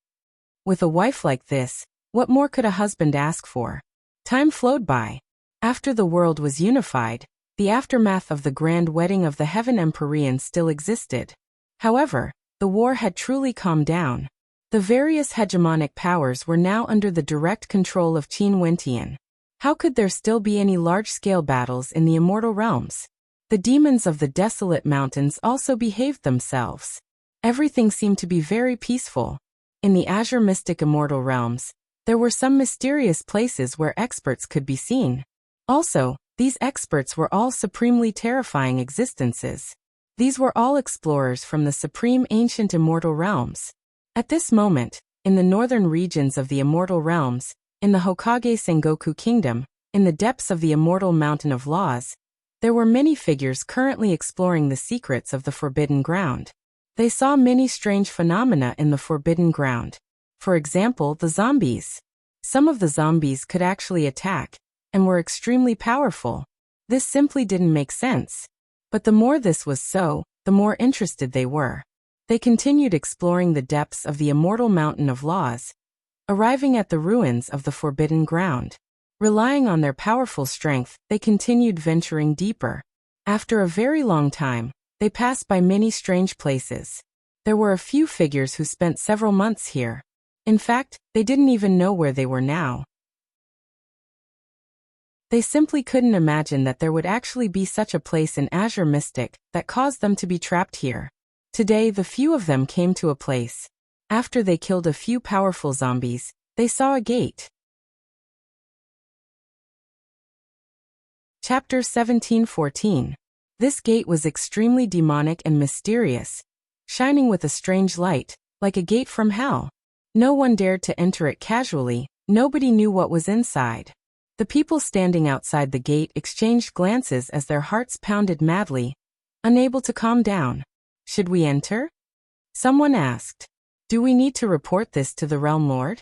With a wife like this, what more could a husband ask for? Time flowed by. After the world was unified, the aftermath of the grand wedding of the Heaven Empyrean still existed. However, the war had truly calmed down. The various hegemonic powers were now under the direct control of Qin Wentian. How could there still be any large-scale battles in the immortal realms? The demons of the desolate mountains also behaved themselves. Everything seemed to be very peaceful. In the Azure Mystic Immortal Realms, there were some mysterious places where experts could be seen. Also, these experts were all supremely terrifying existences. These were all explorers from the supreme ancient immortal realms. At this moment, in the northern regions of the immortal realms, in the Hokage Sengoku Kingdom, in the depths of the immortal Mountain of Laws, there were many figures currently exploring the secrets of the Forbidden Ground. They saw many strange phenomena in the Forbidden Ground. For example, the zombies. Some of the zombies could actually attack, and were extremely powerful. This simply didn't make sense. But the more this was so, the more interested they were. They continued exploring the depths of the immortal Mountain of Laws, arriving at the ruins of the Forbidden Ground. Relying on their powerful strength, they continued venturing deeper. After a very long time, They passed by many strange places. There were a few figures who spent several months here. In fact, they didn't even know where they were now. They simply couldn't imagine that there would actually be such a place in Azure Mystic that caused them to be trapped here. Today, the few of them came to a place. After they killed a few powerful zombies, they saw a gate. Chapter 17:14. This gate was extremely demonic and mysterious, shining with a strange light, like a gate from hell. No one dared to enter it casually, nobody knew what was inside. The people standing outside the gate exchanged glances as their hearts pounded madly, unable to calm down. Should we enter? Someone asked. Do we need to report this to the Realm Lord?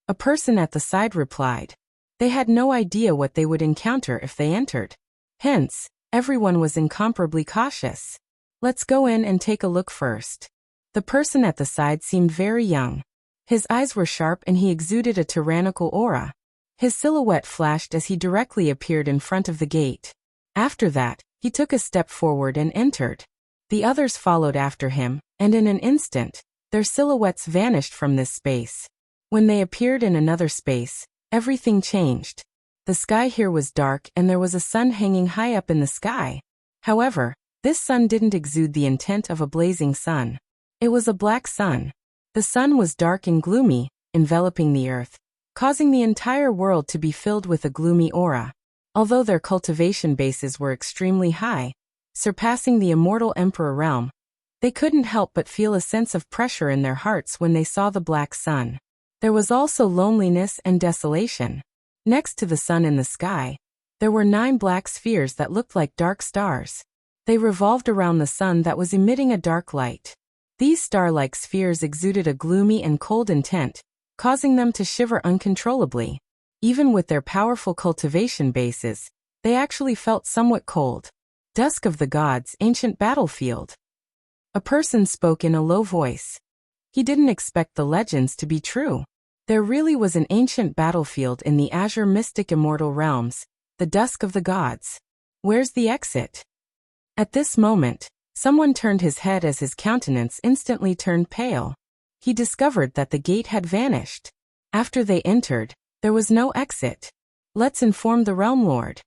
A person at the side replied. They had no idea what they would encounter if they entered. Hence, everyone was incomparably cautious. Let's go in and take a look first. The person at the side seemed very young. His eyes were sharp and he exuded a tyrannical aura. His silhouette flashed as he directly appeared in front of the gate. After that, he took a step forward and entered. The others followed after him, and in an instant, their silhouettes vanished from this space. When they appeared in another space, everything changed. The sky here was dark and there was a sun hanging high up in the sky. However, this sun didn't exude the intent of a blazing sun. It was a black sun. The sun was dark and gloomy, enveloping the earth, causing the entire world to be filled with a gloomy aura. Although their cultivation bases were extremely high, surpassing the immortal Emperor realm, they couldn't help but feel a sense of pressure in their hearts when they saw the black sun. There was also loneliness and desolation. Next to the sun in the sky, there were 9 black spheres that looked like dark stars. They revolved around the sun that was emitting a dark light. These star-like spheres exuded a gloomy and cold intent, causing them to shiver uncontrollably. Even with their powerful cultivation bases, they actually felt somewhat cold. Dusk of the Gods' ancient battlefield. A person spoke in a low voice. He didn't expect the legends to be true. There really was an ancient battlefield in the Azure Mystic Immortal Realms, the Dusk of the Gods. Where's the exit? At this moment, someone turned his head as his countenance instantly turned pale. He discovered that the gate had vanished. After they entered, there was no exit. Let's inform the Realm Lord.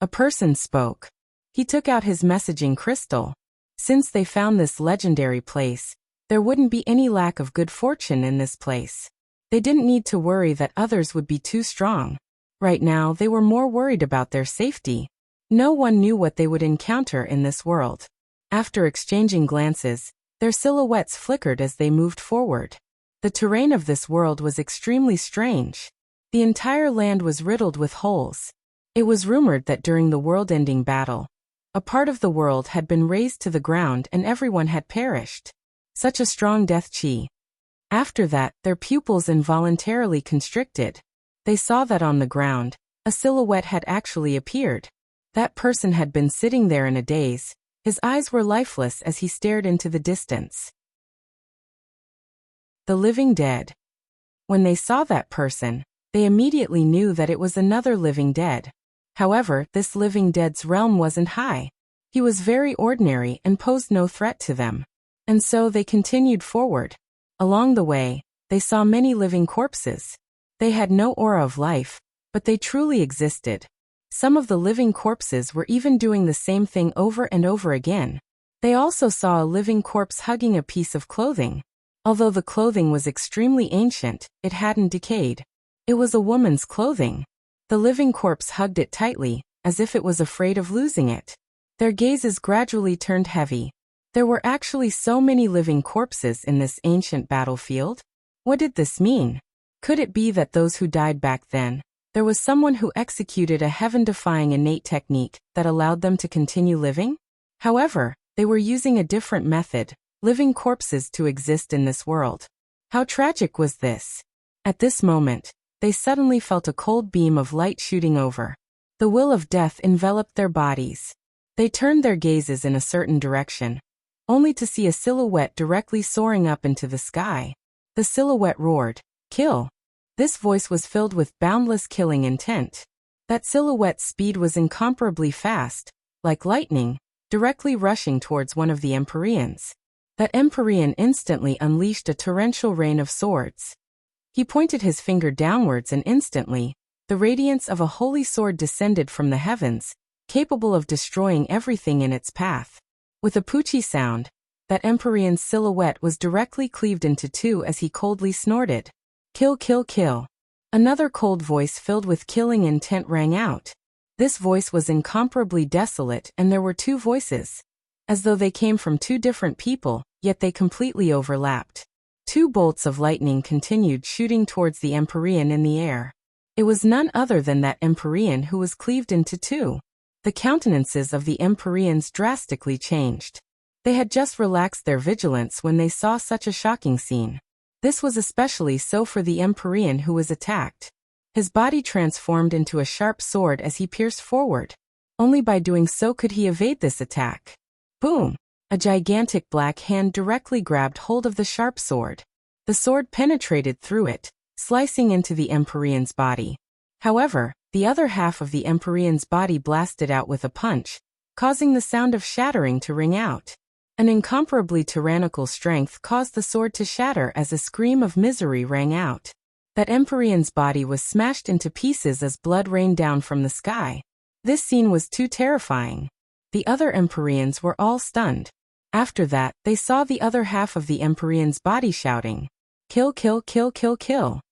A person spoke. He took out his messaging crystal. Since they found this legendary place, there wouldn't be any lack of good fortune in this place. They didn't need to worry that others would be too strong. Right now, they were more worried about their safety. No one knew what they would encounter in this world. After exchanging glances, their silhouettes flickered as they moved forward. The terrain of this world was extremely strange. The entire land was riddled with holes. It was rumored that during the world-ending battle, a part of the world had been razed to the ground and everyone had perished. Such a strong death chi. After that, their pupils involuntarily constricted. They saw that on the ground, a silhouette had actually appeared. That person had been sitting there in a daze. His eyes were lifeless as he stared into the distance. The living dead. When they saw that person, they immediately knew that it was another living dead. However, this living dead's realm wasn't high. He was very ordinary and posed no threat to them. And so they continued forward. Along the way, they saw many living corpses. They had no aura of life, but they truly existed. Some of the living corpses were even doing the same thing over and over again. They also saw a living corpse hugging a piece of clothing. Although the clothing was extremely ancient, it hadn't decayed. It was a woman's clothing. The living corpse hugged it tightly, as if it was afraid of losing it. Their gazes gradually turned heavy. There were actually so many living corpses in this ancient battlefield. What did this mean? Could it be that those who died back then, there was someone who executed a heaven-defying innate technique that allowed them to continue living? However, they were using a different method, living corpses to exist in this world. How tragic was this? At this moment, they suddenly felt a cold beam of light shooting over. The will of death enveloped their bodies. They turned their gazes in a certain direction, only to see a silhouette directly soaring up into the sky. The silhouette roared, "Kill!" This voice was filled with boundless killing intent. That silhouette's speed was incomparably fast, like lightning, directly rushing towards one of the Empyreans. That Empyrean instantly unleashed a torrential rain of swords. He pointed his finger downwards and instantly, the radiance of a holy sword descended from the heavens, capable of destroying everything in its path. With a poochie sound, that Empyrean's silhouette was directly cleaved into two as he coldly snorted. Kill, kill, kill. Another cold voice filled with killing intent rang out. This voice was incomparably desolate, and there were two voices. As though they came from two different people, yet they completely overlapped. Two bolts of lightning continued shooting towards the Empyrean in the air. It was none other than that Empyrean who was cleaved into two. The countenances of the Empyreans drastically changed. They had just relaxed their vigilance when they saw such a shocking scene. This was especially so for the Empyrean who was attacked. His body transformed into a sharp sword as he pierced forward. Only by doing so could he evade this attack. Boom! A gigantic black hand directly grabbed hold of the sharp sword. The sword penetrated through it, slicing into the Empyrean's body. However, the other half of the Empyrean's body blasted out with a punch, causing the sound of shattering to ring out. An incomparably tyrannical strength caused the sword to shatter as a scream of misery rang out. That Empyrean's body was smashed into pieces as blood rained down from the sky. This scene was too terrifying. The other Empyreans were all stunned. After that, they saw the other half of the Empyrean's body shouting, "Kill, kill, kill, kill, kill.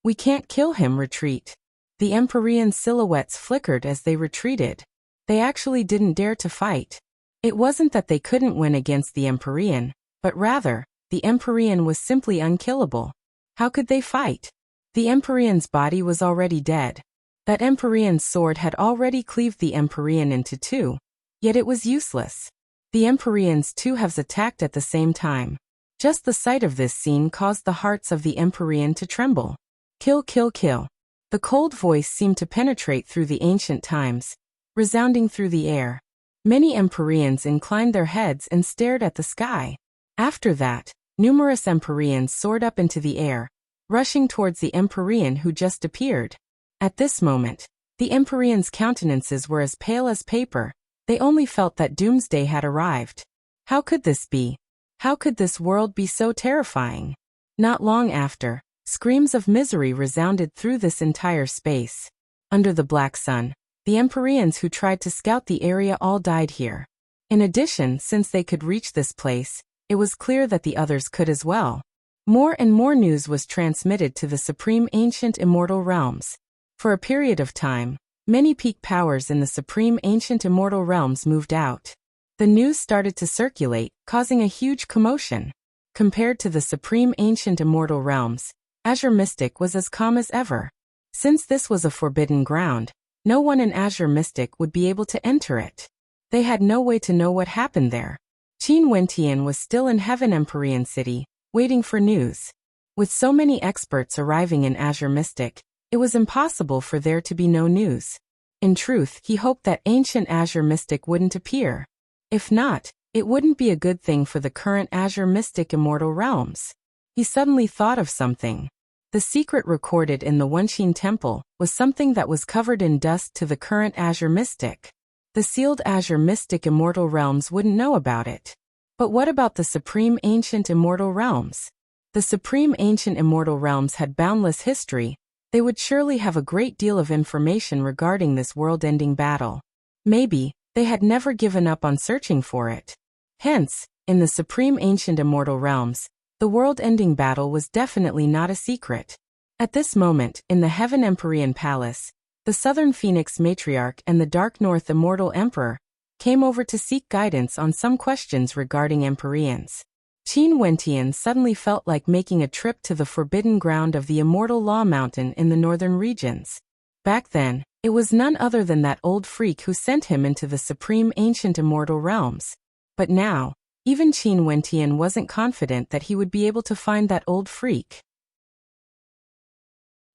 We can't kill him, retreat." The Empyrean silhouettes flickered as they retreated. They actually didn't dare to fight. It wasn't that they couldn't win against the Empyrean, but rather, the Empyrean was simply unkillable. How could they fight? The Empyrean's body was already dead. That Empyrean's sword had already cleaved the Empyrean into two, yet it was useless. The Empyrean's two halves attacked at the same time. Just the sight of this scene caused the hearts of the Empyrean to tremble. Kill, kill, kill. The cold voice seemed to penetrate through the ancient times, resounding through the air. Many Empyreans inclined their heads and stared at the sky. After that, numerous Empyreans soared up into the air, rushing towards the Empyrean who just appeared. At this moment, the Empyreans' countenances were as pale as paper. They only felt that doomsday had arrived. How could this be? How could this world be so terrifying? Not long after, screams of misery resounded through this entire space. Under the black sun, the Empyreans who tried to scout the area all died here. In addition, since they could reach this place, it was clear that the others could as well. More and more news was transmitted to the supreme ancient immortal realms. For a period of time, many peak powers in the supreme ancient immortal realms moved out. The news started to circulate, causing a huge commotion. Compared to the supreme ancient immortal realms, Azure Mystic was as calm as ever. Since this was a forbidden ground, no one in Azure Mystic would be able to enter it. They had no way to know what happened there. Qin Wentian was still in Heaven Empyrean City, waiting for news. With so many experts arriving in Azure Mystic, it was impossible for there to be no news. In truth, he hoped that ancient Azure Mystic wouldn't appear. If not, it wouldn't be a good thing for the current Azure Mystic immortal realms. He suddenly thought of something. The secret recorded in the Wuxia Temple was something that was covered in dust to the current Azure Mystic. The sealed Azure Mystic immortal realms wouldn't know about it. But what about the supreme ancient immortal realms? The supreme ancient immortal realms had boundless history. They would surely have a great deal of information regarding this world-ending battle. Maybe, they had never given up on searching for it. Hence, in the supreme ancient immortal realms, the world-ending battle was definitely not a secret. At this moment, in the Heaven Empyrean Palace, the Southern Phoenix Matriarch and the Dark North Immortal Emperor came over to seek guidance on some questions regarding Empyreans. Qin Wentian suddenly felt like making a trip to the forbidden ground of the Immortal Law Mountain in the northern regions. Back then, it was none other than that old freak who sent him into the supreme ancient immortal realms. But now, even Qin Wentian wasn't confident that he would be able to find that old freak.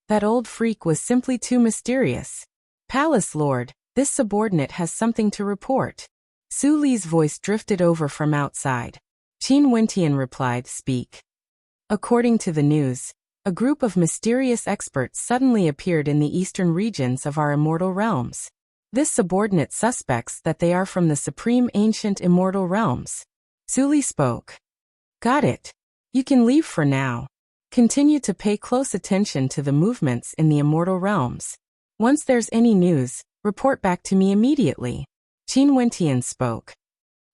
That old freak was simply too mysterious. Palace Lord, this subordinate has something to report. Su Li's voice drifted over from outside. Qin Wentian replied, "Speak." According to the news, a group of mysterious experts suddenly appeared in the eastern regions of our immortal realms. This subordinate suspects that they are from the supreme ancient immortal realms. Suli spoke. Got it. You can leave for now. Continue to pay close attention to the movements in the immortal realms. Once there's any news, report back to me immediately. Qin Wentian spoke.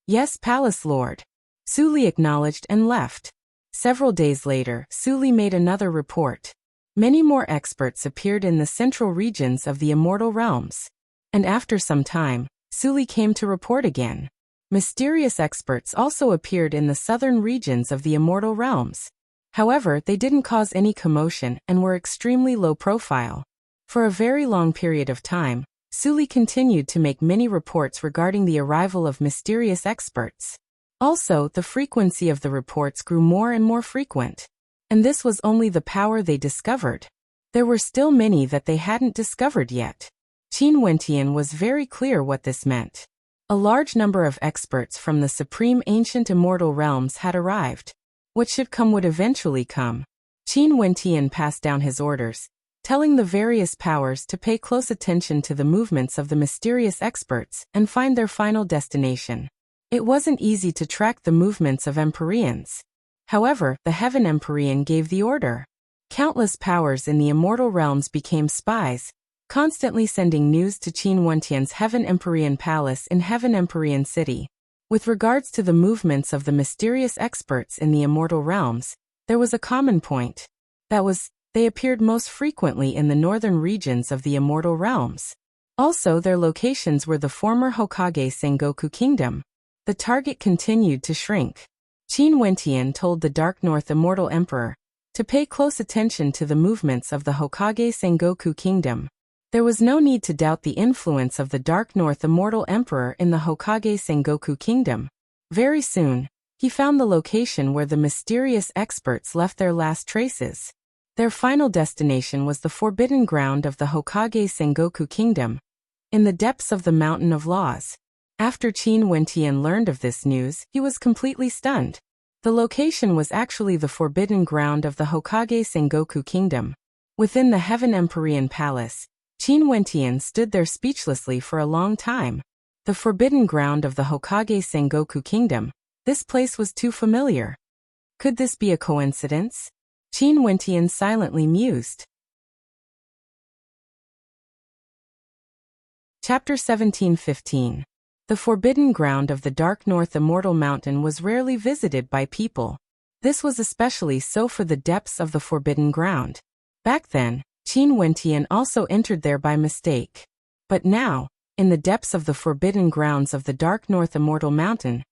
Yes, Palace Lord. Suli acknowledged and left. Several days later, Suli made another report. Many more experts appeared in the central regions of the immortal realms. And after some time, Suli came to report again. Mysterious experts also appeared in the southern regions of the immortal realms. However, they didn't cause any commotion and were extremely low profile. For a very long period of time, Suli continued to make many reports regarding the arrival of mysterious experts. Also, the frequency of the reports grew more and more frequent. And this was only the power they discovered. There were still many that they hadn't discovered yet. Qin Wentian was very clear what this meant. A large number of experts from the supreme ancient immortal realms had arrived. What should come would eventually come. Qin Wentian passed down his orders, telling the various powers to pay close attention to the movements of the mysterious experts and find their final destination. It wasn't easy to track the movements of Empyreans. However, the Heaven Empyrean gave the order. Countless powers in the immortal realms became spies, constantly sending news to Qin Wentian's Heaven Empyrean Palace in Heaven Empyrean City. With regards to the movements of the mysterious experts in the immortal realms, there was a common point. That was, they appeared most frequently in the northern regions of the immortal realms. Also, their locations were the former Hokage Sengoku Kingdom. The target continued to shrink. Qin Wentian told the Dark North Immortal Emperor to pay close attention to the movements of the Hokage Sengoku Kingdom. There was no need to doubt the influence of the Dark North Immortal Emperor in the Hokage Sengoku Kingdom. Very soon, he found the location where the mysterious experts left their last traces. Their final destination was the forbidden ground of the Hokage Sengoku Kingdom, in the depths of the Mountain of Laws. After Qin Wentian learned of this news, he was completely stunned. The location was actually the forbidden ground of the Hokage Sengoku Kingdom. Within the Heaven Empyrean Palace, Qin Wentian stood there speechlessly for a long time. The forbidden ground of the Hokage Sengoku Kingdom. This place was too familiar. Could this be a coincidence? Qin Wentian silently mused. Chapter 17:15. The forbidden ground of the Dark North Immortal Mountain was rarely visited by people. This was especially so for the depths of the forbidden ground. Back then, Qin Wentian also entered there by mistake. But now, in the depths of the forbidden grounds of the Dark North Immortal Mountain,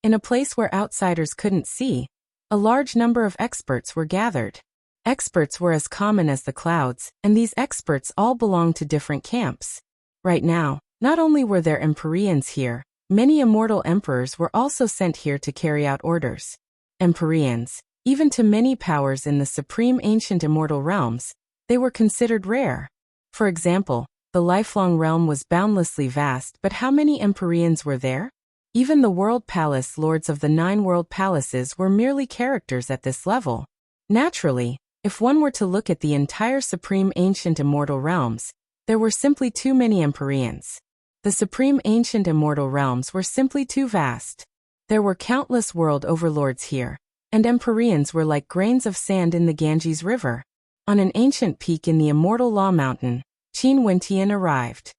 in a place where outsiders couldn't see, a large number of experts were gathered. Experts were as common as the clouds, and these experts all belonged to different camps. Right now, not only were there Empyreans here, many immortal emperors were also sent here to carry out orders. Empyreans, even to many powers in the supreme ancient immortal realms, they were considered rare. For example, the lifelong realm was boundlessly vast, but how many Empyreans were there? Even the World Palace lords of the 9 world palaces were merely characters at this level. Naturally, if one were to look at the entire supreme ancient immortal realms, there were simply too many Empyreans. The supreme ancient immortal realms were simply too vast. There were countless world overlords here, and Empyreans were like grains of sand in the Ganges River. On an ancient peak in the Immortal Law Mountain, Qin Wentian arrived.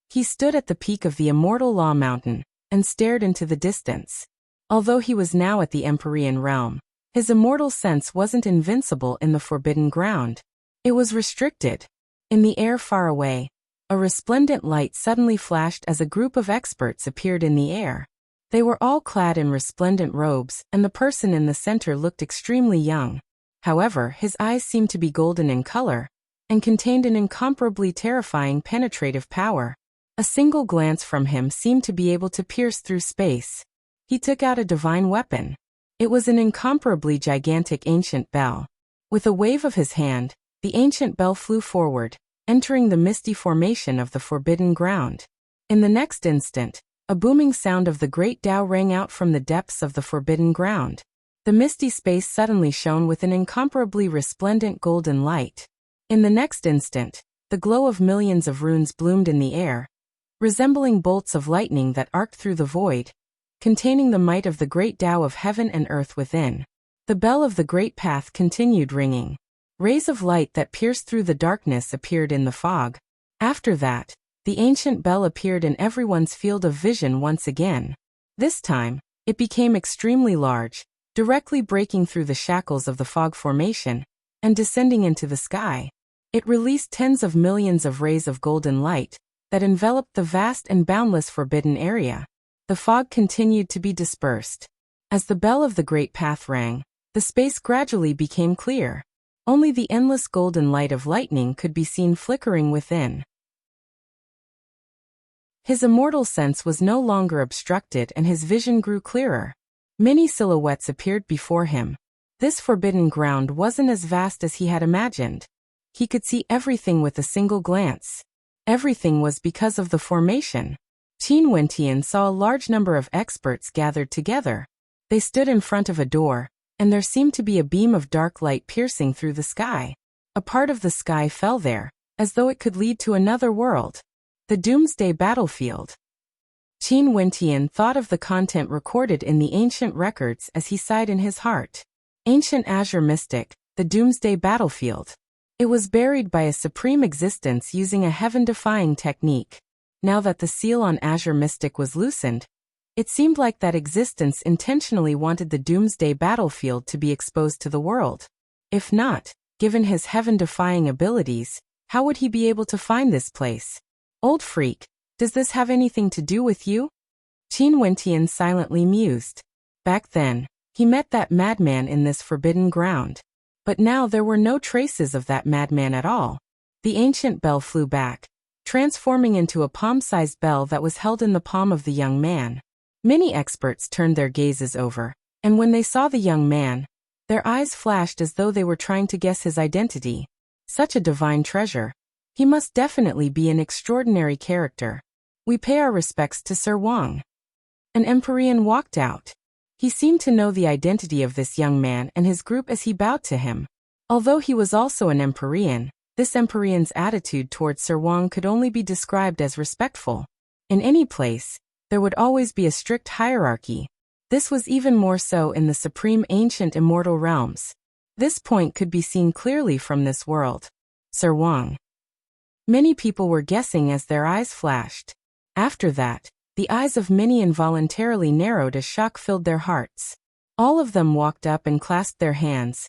He stood at the peak of the Immortal Law Mountain and stared into the distance. Although he was now at the Empyrean realm, his immortal sense wasn't invincible in the forbidden ground. It was restricted. In the air far away, a resplendent light suddenly flashed as a group of experts appeared in the air. They were all clad in resplendent robes, and the person in the center looked extremely young. However, his eyes seemed to be golden in color, and contained an incomparably terrifying penetrative power. A single glance from him seemed to be able to pierce through space. He took out a divine weapon. It was an incomparably gigantic ancient bell. With a wave of his hand, the ancient bell flew forward, entering the misty formation of the forbidden ground. In the next instant, a booming sound of the great Tao rang out from the depths of the forbidden ground. The misty space suddenly shone with an incomparably resplendent golden light. In the next instant, the glow of millions of runes bloomed in the air, resembling bolts of lightning that arced through the void, containing the might of the great Tao of heaven and earth within. The bell of the great path continued ringing. Rays of light that pierced through the darkness appeared in the fog. After that, the ancient bell appeared in everyone's field of vision once again. This time, it became extremely large, directly breaking through the shackles of the fog formation, and descending into the sky. It released tens of millions of rays of golden light that enveloped the vast and boundless forbidden area. The fog continued to be dispersed. As the bell of the great path rang, the space gradually became clear. Only the endless golden light of lightning could be seen flickering within. His immortal sense was no longer obstructed and his vision grew clearer. Many silhouettes appeared before him. This forbidden ground wasn't as vast as he had imagined. He could see everything with a single glance. Everything was because of the formation. Qin Wentian saw a large number of experts gathered together. They stood in front of a door, and there seemed to be a beam of dark light piercing through the sky. A part of the sky fell there, as though it could lead to another world. The Doomsday Battlefield. Qin Wentian thought of the content recorded in the ancient records as he sighed in his heart. Ancient Azure Mystic, the Doomsday Battlefield. It was buried by a supreme existence using a heaven-defying technique. Now that the seal on Azure Mystic was loosened, it seemed like that existence intentionally wanted the Doomsday Battlefield to be exposed to the world. If not, given his heaven-defying abilities, how would he be able to find this place? Old freak, does this have anything to do with you? Qin Wentian silently mused. Back then, he met that madman in this forbidden ground. But now there were no traces of that madman at all. The ancient bell flew back, transforming into a palm-sized bell that was held in the palm of the young man. Many experts turned their gazes over, and when they saw the young man, their eyes flashed as though they were trying to guess his identity. Such a divine treasure. He must definitely be an extraordinary character. We pay our respects to Sir Wang. An Empyrean walked out. He seemed to know the identity of this young man and his group as he bowed to him. Although he was also an Empyrean, this Empyrean's attitude towards Sir Wang could only be described as respectful. In any place, there would always be a strict hierarchy. This was even more so in the supreme ancient immortal realms. This point could be seen clearly from this world. Sir Wang. Many people were guessing as their eyes flashed. After that, the eyes of many involuntarily narrowed as shock filled their hearts. All of them walked up and clasped their hands.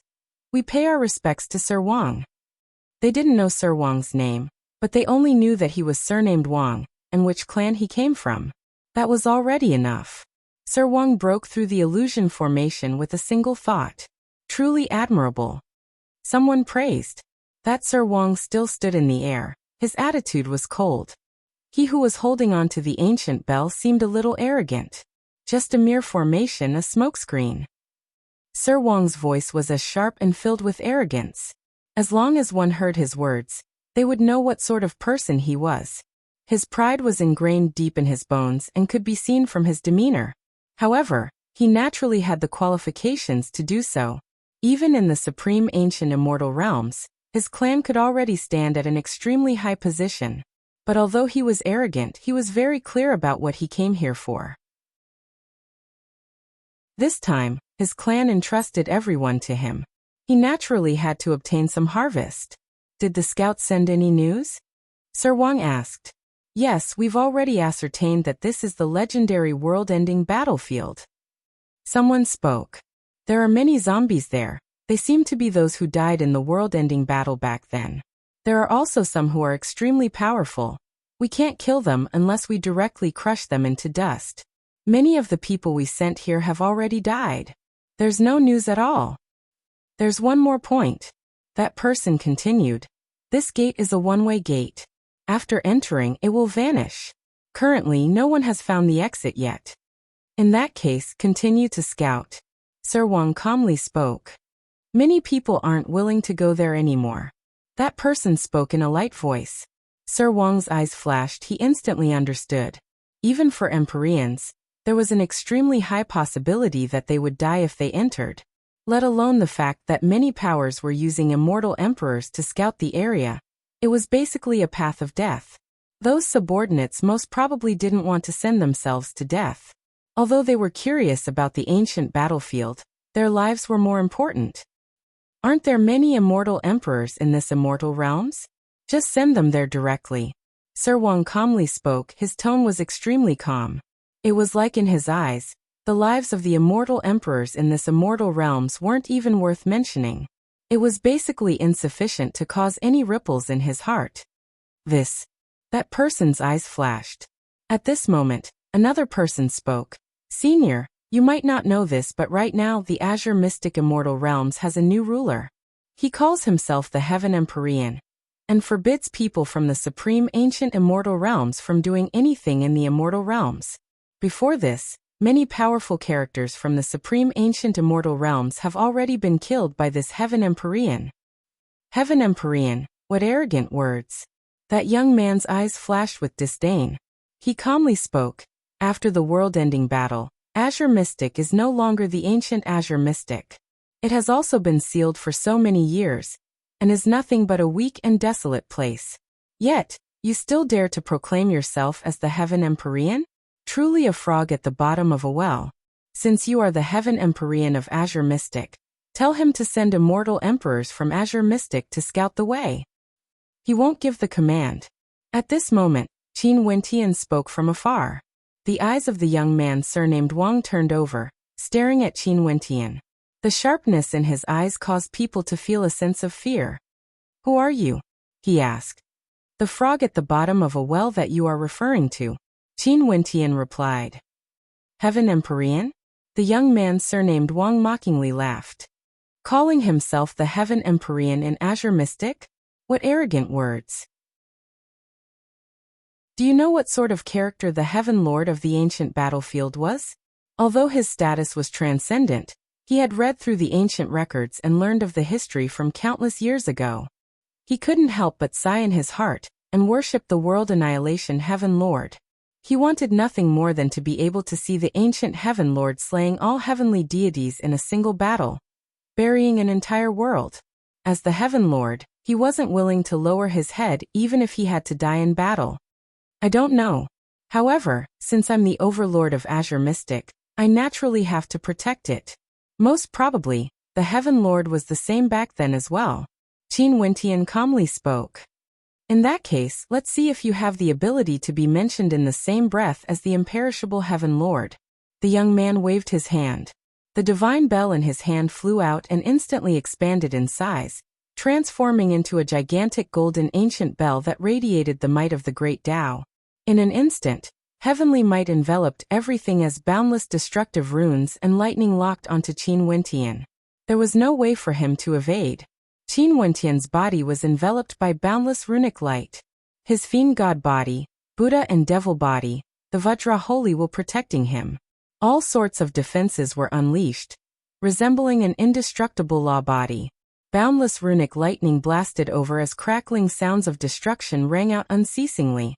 We pay our respects to Sir Wang. They didn't know Sir Wang's name, but they only knew that he was surnamed Wang, and which clan he came from. That was already enough. Sir Wang broke through the illusion formation with a single thought. Truly admirable. Someone praised. That Sir Wang still stood in the air. His attitude was cold. He who was holding on to the ancient bell seemed a little arrogant. Just a mere formation, a smokescreen. Sir Wang's voice was as sharp and filled with arrogance. As long as one heard his words, they would know what sort of person he was. His pride was ingrained deep in his bones and could be seen from his demeanor. However, he naturally had the qualifications to do so. Even in the supreme ancient immortal realms, his clan could already stand at an extremely high position. But although he was arrogant, he was very clear about what he came here for. This time, his clan entrusted everyone to him. He naturally had to obtain some harvest. Did the scouts send any news? Sir Wang asked. Yes, we've already ascertained that this is the legendary world-ending battlefield. Someone spoke. There are many zombies there. They seem to be those who died in the world-ending battle back then. There are also some who are extremely powerful. We can't kill them unless we directly crush them into dust. Many of the people we sent here have already died. There's no news at all. There's one more point. That person continued. This gate is a one-way gate. After entering, it will vanish. Currently, no one has found the exit yet. In that case, continue to scout. Sir Wang calmly spoke. Many people aren't willing to go there anymore. That person spoke in a light voice. Sir Wang's eyes flashed. He instantly understood. Even for Empyreans, there was an extremely high possibility that they would die if they entered. Let alone the fact that many powers were using immortal emperors to scout the area. It was basically a path of death. Those subordinates most probably didn't want to send themselves to death. Although they were curious about the ancient battlefield, their lives were more important. Aren't there many immortal emperors in this immortal realms? Just send them there directly. Sir Wang calmly spoke, his tone was extremely calm. It was like in his eyes, the lives of the immortal emperors in this immortal realms weren't even worth mentioning. It was basically insufficient to cause any ripples in his heart. That person's eyes flashed. At this moment, another person spoke. Senior, you might not know this, but right now the Azure Mystic Immortal Realms has a new ruler. He calls himself the Heaven Empyrean, and forbids people from the Supreme Ancient Immortal Realms from doing anything in the Immortal Realms. Before this, many powerful characters from the Supreme Ancient Immortal Realms have already been killed by this Heaven Empyrean. Heaven Empyrean, what arrogant words. That young man's eyes flashed with disdain. He calmly spoke, after the world-ending battle, Azure Mystic is no longer the ancient Azure Mystic. It has also been sealed for so many years, and is nothing but a weak and desolate place. Yet, you still dare to proclaim yourself as the Heaven Empyrean? Truly a frog at the bottom of a well. Since you are the Heaven Empyrean of Azure Mystic, tell him to send immortal emperors from Azure Mystic to scout the way. He won't give the command. At this moment, Qin Wentian spoke from afar. The eyes of the young man surnamed Wang turned over, staring at Qin Wentian. The sharpness in his eyes caused people to feel a sense of fear. Who are you? He asked. The frog at the bottom of a well that you are referring to, Qin Wentian replied. Heaven Empyrean? The young man surnamed Wang mockingly laughed. Calling himself the Heaven Empyrean in Azure Mystic? What arrogant words. Do you know what sort of character the Heaven Lord of the ancient battlefield was? Although his status was transcendent, he had read through the ancient records and learned of the history from countless years ago. He couldn't help but sigh in his heart and worship the world annihilation Heaven Lord. He wanted nothing more than to be able to see the ancient Heaven Lord slaying all heavenly deities in a single battle, burying an entire world. As the Heaven Lord, he wasn't willing to lower his head even if he had to die in battle. I don't know. However, since I'm the Overlord of Azure Mystic, I naturally have to protect it. Most probably, the Heaven Lord was the same back then as well. Qin Wentian calmly spoke. In that case, let's see if you have the ability to be mentioned in the same breath as the imperishable Heaven Lord. The young man waved his hand. The divine bell in his hand flew out and instantly expanded in size, transforming into a gigantic golden ancient bell that radiated the might of the great Tao. In an instant, heavenly might enveloped everything as boundless destructive runes and lightning locked onto Qin Wentian. There was no way for him to evade. Qin Wentian's body was enveloped by boundless runic light. His fiend god body, Buddha and devil body, the Vajra holy will protecting him. All sorts of defenses were unleashed, resembling an indestructible law body. Boundless runic lightning blasted over as crackling sounds of destruction rang out unceasingly,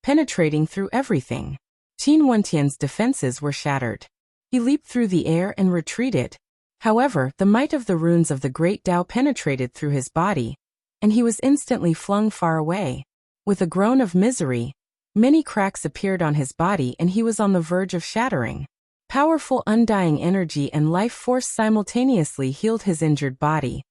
penetrating through everything. Qin Wentian's defenses were shattered. He leaped through the air and retreated. However, the might of the runes of the great Tao penetrated through his body, and he was instantly flung far away. With a groan of misery, many cracks appeared on his body and he was on the verge of shattering. Powerful undying energy and life force simultaneously healed his injured body.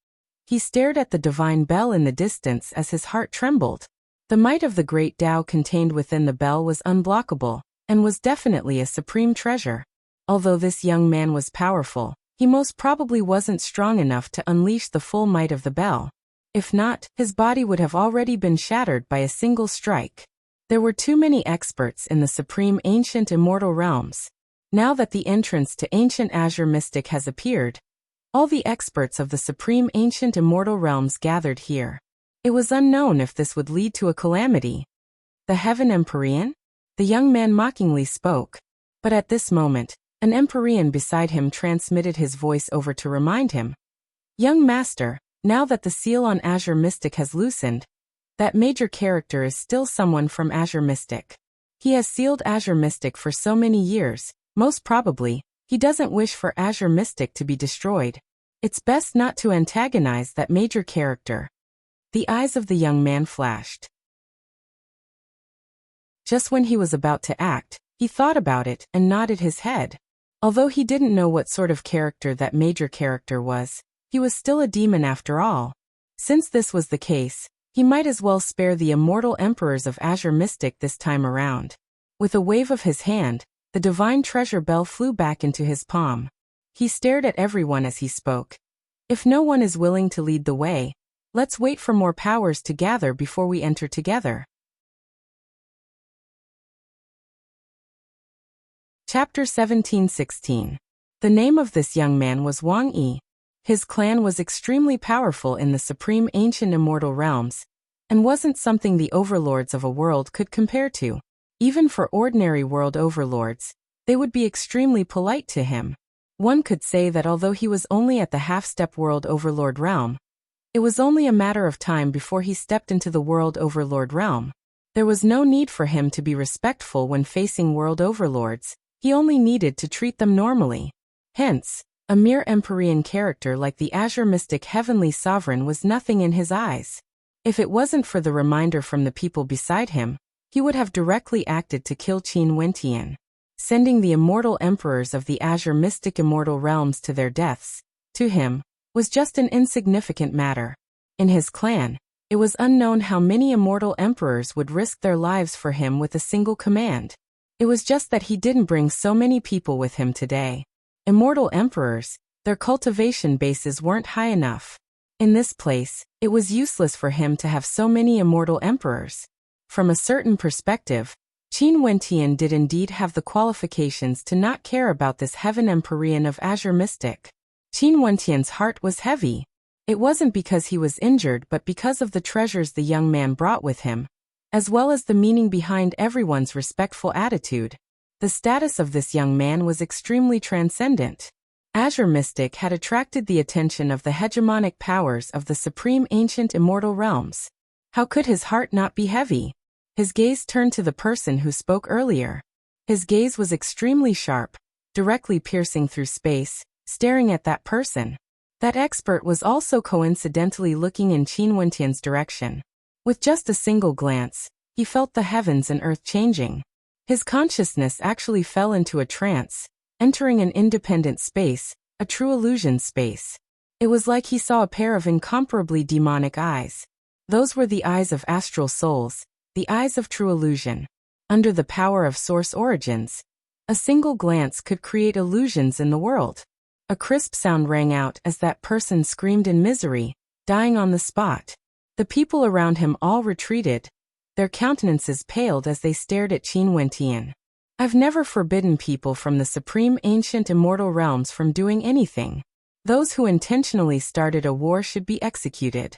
He stared at the divine bell in the distance as his heart trembled. The might of the great Tao contained within the bell was unblockable, and was definitely a supreme treasure. Although this young man was powerful, he most probably wasn't strong enough to unleash the full might of the bell. If not, his body would have already been shattered by a single strike. There were too many experts in the supreme ancient immortal realms. Now that the entrance to ancient Azure Mystic has appeared, all the experts of the supreme ancient immortal realms gathered here. It was unknown if this would lead to a calamity. The Heaven Empyrean? The young man mockingly spoke. But at this moment, an Empyrean beside him transmitted his voice over to remind him. Young master, now that the seal on Azure Mystic has loosened, that major character is still someone from Azure Mystic. He has sealed Azure Mystic for so many years, most probably, he doesn't wish for Azure Mystic to be destroyed. It's best not to antagonize that major character. The eyes of the young man flashed. Just when he was about to act, he thought about it and nodded his head. Although he didn't know what sort of character that major character was, he was still a demon after all. Since this was the case, he might as well spare the immortal emperors of Azure Mystic this time around. With a wave of his hand, the divine treasure bell flew back into his palm. He stared at everyone as he spoke. If no one is willing to lead the way, let's wait for more powers to gather before we enter together. Chapter 17-16. The name of this young man was Wang Yi. His clan was extremely powerful in the supreme ancient immortal realms, and wasn't something the overlords of a world could compare to. Even for ordinary world overlords, they would be extremely polite to him. One could say that although he was only at the half-step world overlord realm, it was only a matter of time before he stepped into the world overlord realm. There was no need for him to be respectful when facing world overlords, he only needed to treat them normally. Hence, a mere Empyrean character like the Azure Mystic Heavenly Sovereign was nothing in his eyes. If it wasn't for the reminder from the people beside him, he would have directly acted to kill Qin Wentian. Sending the immortal emperors of the Azure Mystic immortal realms to their deaths, to him, was just an insignificant matter. In his clan, it was unknown how many immortal emperors would risk their lives for him with a single command. It was just that he didn't bring so many people with him today. Immortal emperors, their cultivation bases weren't high enough. In this place, it was useless for him to have so many immortal emperors. From a certain perspective, Qin Wentian did indeed have the qualifications to not care about this heaven Empyrean of Azure Mystic. Qin Wentian's heart was heavy. It wasn't because he was injured but because of the treasures the young man brought with him, as well as the meaning behind everyone's respectful attitude. The status of this young man was extremely transcendent. Azure Mystic had attracted the attention of the hegemonic powers of the supreme ancient immortal realms. How could his heart not be heavy? His gaze turned to the person who spoke earlier. His gaze was extremely sharp, directly piercing through space, staring at that person. That expert was also coincidentally looking in Qin Wentian's direction. With just a single glance, he felt the heavens and earth changing. His consciousness actually fell into a trance, entering an independent space, a true illusion space. It was like he saw a pair of incomparably demonic eyes. Those were the eyes of astral souls, the eyes of true illusion. Under the power of source origins, a single glance could create illusions in the world. A crisp sound rang out as that person screamed in misery, dying on the spot. The people around him all retreated. Their countenances paled as they stared at Qin Wentian. I've never forbidden people from the supreme ancient immortal realms from doing anything. Those who intentionally started a war should be executed.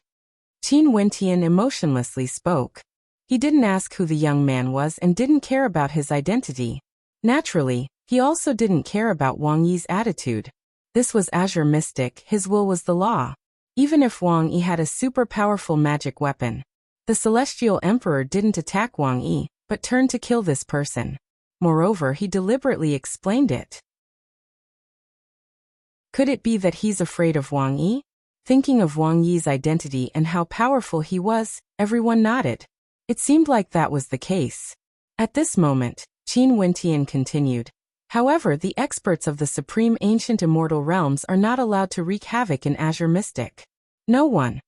Qin Wentian emotionlessly spoke. He didn't ask who the young man was and didn't care about his identity. Naturally, he also didn't care about Wang Yi's attitude. This was Azure Mystic, his will was the law. Even if Wang Yi had a super powerful magic weapon, the Celestial Emperor didn't attack Wang Yi, but turned to kill this person. Moreover, he deliberately explained it. Could it be that he's afraid of Wang Yi? Thinking of Wang Yi's identity and how powerful he was, everyone nodded. It seemed like that was the case. At this moment, Qin Wentian continued. However, the experts of the supreme ancient immortal realms are not allowed to wreak havoc in Azure Mystic. No one.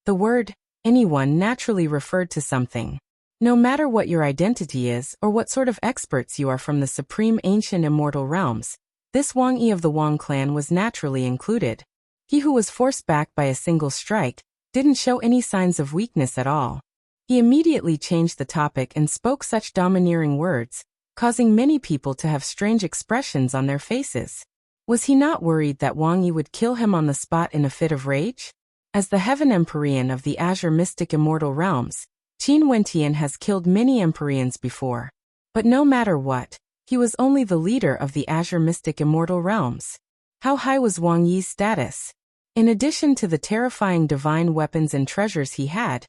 The word, anyone, naturally referred to something. No matter what your identity is or what sort of experts you are from the supreme ancient immortal realms, this Wang Yi of the Wang clan was naturally included. He who was forced back by a single strike didn't show any signs of weakness at all. He immediately changed the topic and spoke such domineering words, causing many people to have strange expressions on their faces. Was he not worried that Wang Yi would kill him on the spot in a fit of rage? As the Heaven Empyrean of the Azure Mystic Immortal Realms, Qin Wentian has killed many Empyreans before. But no matter what, he was only the leader of the Azure Mystic Immortal Realms. How high was Wang Yi's status? In addition to the terrifying divine weapons and treasures he had,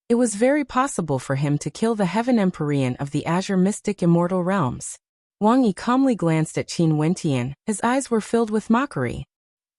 it was very possible for him to kill the Heaven Empyrean of the Azure Mystic Immortal Realms. Wang Yi calmly glanced at Qin Wentian, his eyes were filled with mockery.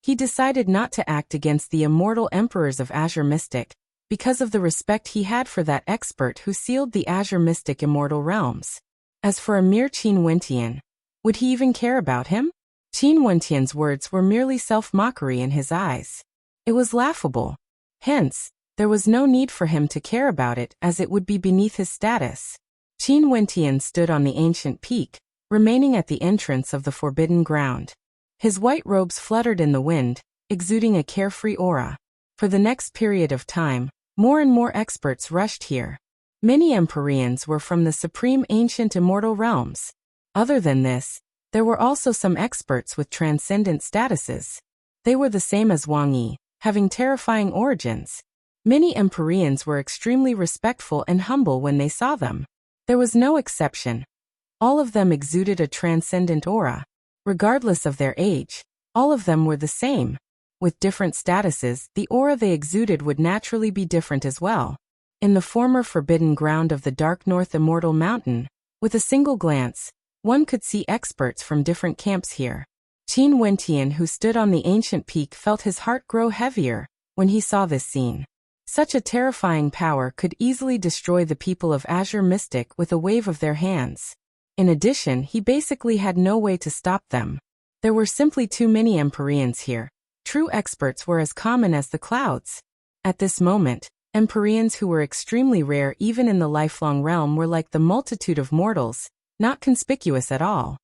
He decided not to act against the immortal emperors of Azure Mystic, because of the respect he had for that expert who sealed the Azure Mystic Immortal Realms. As for a mere Qin Wentian, would he even care about him? Qin Wentian's words were merely self-mockery in his eyes. It was laughable. Hence, there was no need for him to care about it, as it would be beneath his status. Qin Wentian stood on the ancient peak, remaining at the entrance of the forbidden ground. His white robes fluttered in the wind, exuding a carefree aura. For the next period of time, more and more experts rushed here. Many Empyreans were from the supreme ancient immortal realms. Other than this, there were also some experts with transcendent statuses. They were the same as Wang Yi, having terrifying origins. Many Empyreans were extremely respectful and humble when they saw them. There was no exception. All of them exuded a transcendent aura. Regardless of their age, all of them were the same. With different statuses, the aura they exuded would naturally be different as well. In the former forbidden ground of the Dark North Immortal Mountain, with a single glance, one could see experts from different camps here. Qin Wentian, who stood on the ancient peak, felt his heart grow heavier when he saw this scene. Such a terrifying power could easily destroy the people of Azure Mystic with a wave of their hands. In addition, he basically had no way to stop them. There were simply too many Empyreans here. True experts were as common as the clouds. At this moment, Empyreans who were extremely rare even in the lifelong realm were like the multitude of mortals, not conspicuous at all.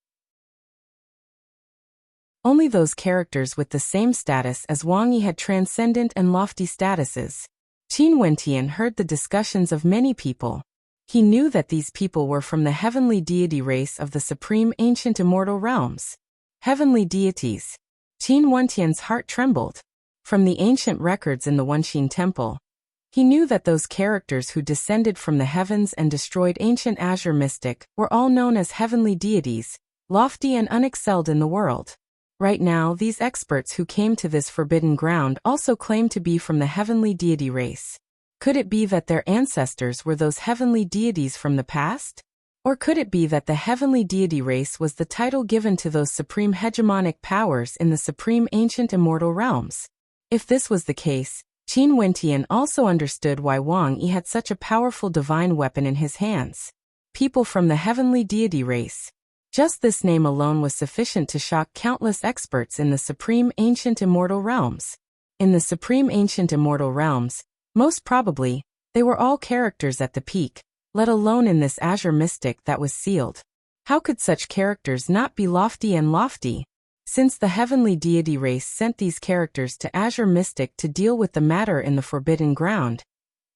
Only those characters with the same status as Wang Yi had transcendent and lofty statuses. Qin Wentian heard the discussions of many people. He knew that these people were from the heavenly deity race of the supreme ancient immortal realms. Heavenly deities. Qin Wentian's heart trembled. From the ancient records in the Wuxia temple, he knew that those characters who descended from the heavens and destroyed ancient Azure Mystic were all known as heavenly deities, lofty and unexcelled in the world. Right now, these experts who came to this forbidden ground also claimed to be from the heavenly deity race. Could it be that their ancestors were those heavenly deities from the past? Or could it be that the heavenly deity race was the title given to those supreme hegemonic powers in the supreme ancient immortal realms? If this was the case, Qin Wentian also understood why Wang Yi had such a powerful divine weapon in his hands. People from the heavenly deity race. Just this name alone was sufficient to shock countless experts in the supreme ancient immortal realms. In the supreme ancient immortal realms, most probably, they were all characters at the peak, let alone in this Azure Mystic that was sealed. How could such characters not be lofty and lofty? Since the heavenly deity race sent these characters to Azure Mystic to deal with the matter in the forbidden ground,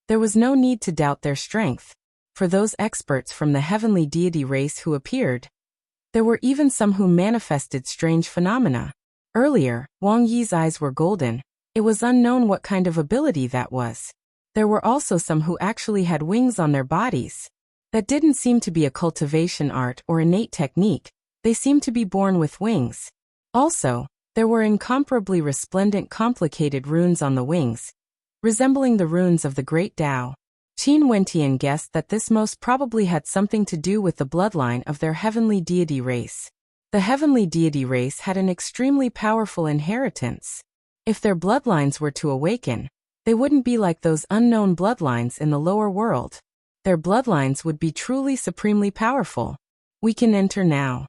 there was no need to doubt their strength. For those experts from the heavenly deity race who appeared, there were even some who manifested strange phenomena. Earlier, Wang Yi's eyes were golden. It was unknown what kind of ability that was. There were also some who actually had wings on their bodies. That didn't seem to be a cultivation art or innate technique. They seemed to be born with wings. Also, there were incomparably resplendent complicated runes on the wings, resembling the runes of the Great Tao. Qin Wentian guessed that this most probably had something to do with the bloodline of their heavenly deity race. The heavenly deity race had an extremely powerful inheritance. If their bloodlines were to awaken, they wouldn't be like those unknown bloodlines in the lower world. Their bloodlines would be truly supremely powerful. We can enter now.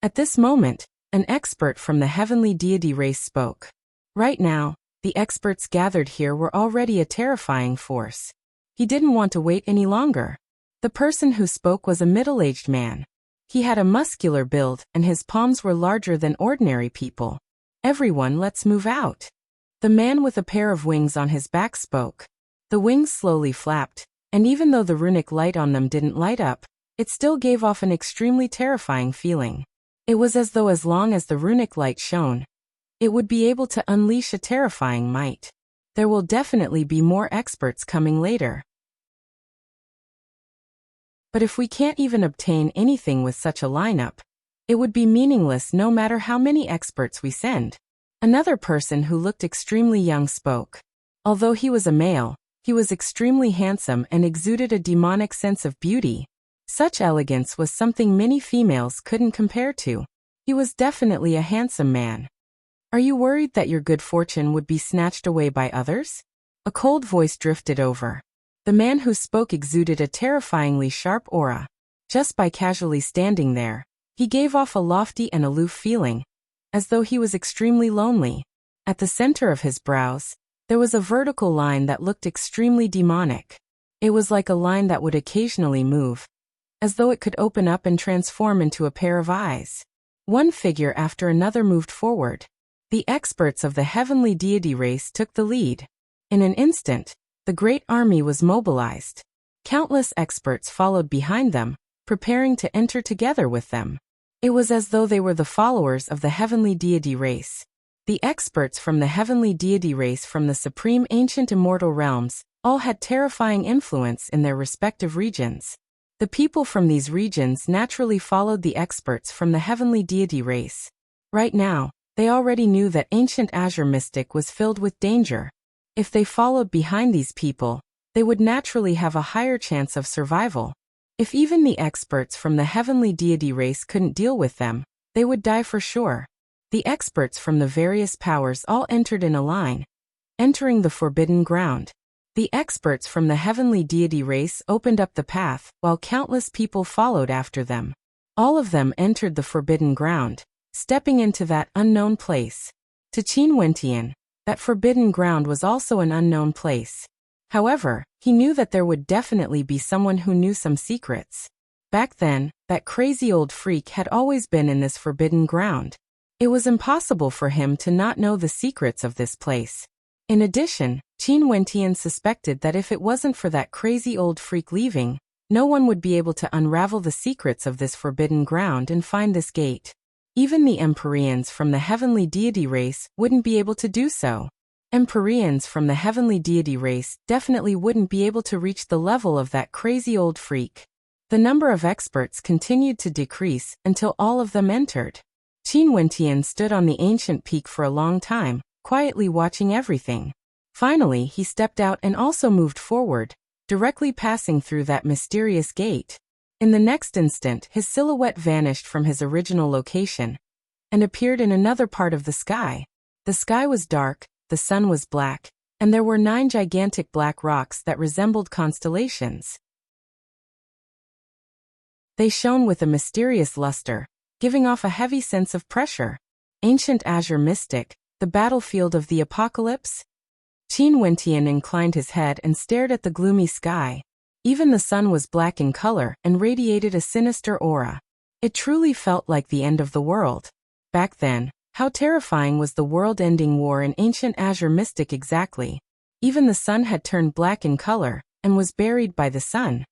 At this moment, an expert from the heavenly deity race spoke. Right now, the experts gathered here were already a terrifying force. He didn't want to wait any longer. The person who spoke was a middle-aged man. He had a muscular build and his palms were larger than ordinary people. Everyone, let's move out. The man with a pair of wings on his back spoke. The wings slowly flapped, and even though the runic light on them didn't light up, it still gave off an extremely terrifying feeling. It was as though as long as the runic light shone, it would be able to unleash a terrifying might. There will definitely be more experts coming later. But if we can't even obtain anything with such a lineup, it would be meaningless no matter how many experts we send. Another person who looked extremely young spoke. Although he was a male, he was extremely handsome and exuded a demonic sense of beauty. Such elegance was something many females couldn't compare to. He was definitely a handsome man. Are you worried that your good fortune would be snatched away by others? A cold voice drifted over. The man who spoke exuded a terrifyingly sharp aura. Just by casually standing there, he gave off a lofty and aloof feeling, as though he was extremely lonely. At the center of his brows, there was a vertical line that looked extremely demonic. It was like a line that would occasionally move, as though it could open up and transform into a pair of eyes. One figure after another moved forward. The experts of the heavenly deity race took the lead. In an instant, the great army was mobilized. Countless experts followed behind them, preparing to enter together with them. It was as though they were the followers of the heavenly deity race. The experts from the heavenly deity race from the supreme ancient immortal realms all had terrifying influence in their respective regions. The people from these regions naturally followed the experts from the heavenly deity race. Right now, they already knew that ancient Azure Mystic was filled with danger. If they followed behind these people, they would naturally have a higher chance of survival. If even the experts from the heavenly deity race couldn't deal with them, they would die for sure. The experts from the various powers all entered in a line, entering the forbidden ground. The experts from the heavenly deity race opened up the path, while countless people followed after them. All of them entered the forbidden ground, stepping into that unknown place. To Qin Wentian, that forbidden ground was also an unknown place. However, he knew that there would definitely be someone who knew some secrets. Back then, that crazy old freak had always been in this forbidden ground. It was impossible for him to not know the secrets of this place. In addition, Qin Wentian suspected that if it wasn't for that crazy old freak leaving, no one would be able to unravel the secrets of this forbidden ground and find this gate. Even the Empyreans from the heavenly deity race wouldn't be able to do so. Empyreans from the heavenly deity race definitely wouldn't be able to reach the level of that crazy old freak. The number of experts continued to decrease until all of them entered. Qin Wentian stood on the ancient peak for a long time, quietly watching everything. Finally, he stepped out and also moved forward, directly passing through that mysterious gate. In the next instant, his silhouette vanished from his original location and appeared in another part of the sky. The sky was dark, the sun was black, and there were 9 gigantic black rocks that resembled constellations. They shone with a mysterious luster, giving off a heavy sense of pressure. Ancient Azure Mystic, the battlefield of the apocalypse? Qin Wentian inclined his head and stared at the gloomy sky. Even the sun was black in color and radiated a sinister aura. It truly felt like the end of the world. Back then, how terrifying was the world-ending war in ancient Azure Mystic exactly? Even the sun had turned black in color and was buried by the sun.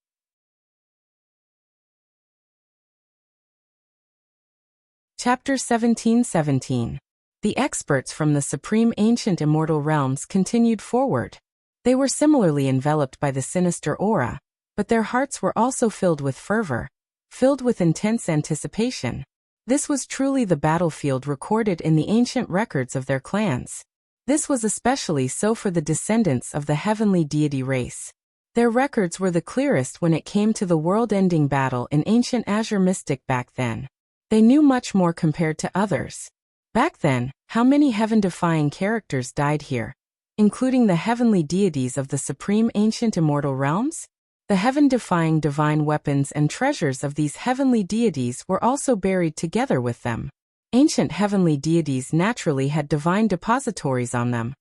Chapter 17:17. The experts from the supreme ancient immortal realms continued forward. They were similarly enveloped by the sinister aura, but their hearts were also filled with fervor, filled with intense anticipation. This was truly the battlefield recorded in the ancient records of their clans. This was especially so for the descendants of the heavenly deity race. Their records were the clearest when it came to the world-ending battle in ancient Azure Mystic back then. They knew much more compared to others. Back then, how many heaven-defying characters died here, including the heavenly deities of the supreme ancient immortal realms? The heaven-defying divine weapons and treasures of these heavenly deities were also buried together with them. Ancient heavenly deities naturally had divine depositories on them.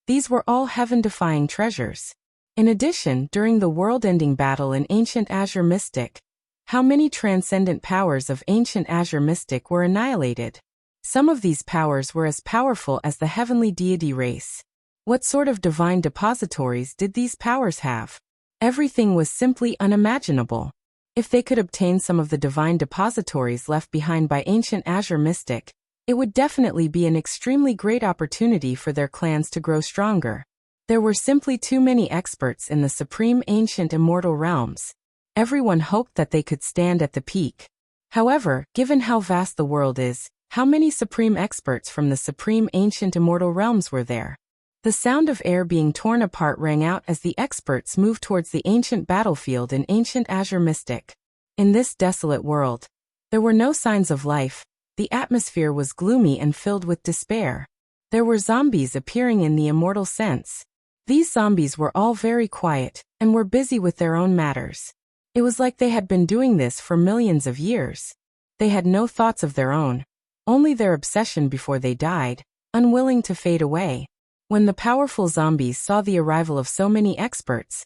These were all heaven-defying treasures. In addition, during the world-ending battle in ancient Azure Mystic, how many transcendent powers of ancient Azure Mystic were annihilated? Some of these powers were as powerful as the heavenly deity race. What sort of divine depositories did these powers have? Everything was simply unimaginable. If they could obtain some of the divine depositories left behind by ancient Azure Mystic, it would definitely be an extremely great opportunity for their clans to grow stronger. There were simply too many experts in the supreme ancient immortal realms. Everyone hoped that they could stand at the peak. However, given how vast the world is, how many supreme experts from the supreme ancient immortal realms were there? The sound of air being torn apart rang out as the experts moved towards the ancient battlefield in ancient Azure Mystic. In this desolate world, there were no signs of life. The atmosphere was gloomy and filled with despair. There were zombies appearing in the immortal sense. These zombies were all very quiet, and were busy with their own matters. It was like they had been doing this for millions of years. They had no thoughts of their own, only their obsession before they died, unwilling to fade away. When the powerful zombies saw the arrival of so many experts,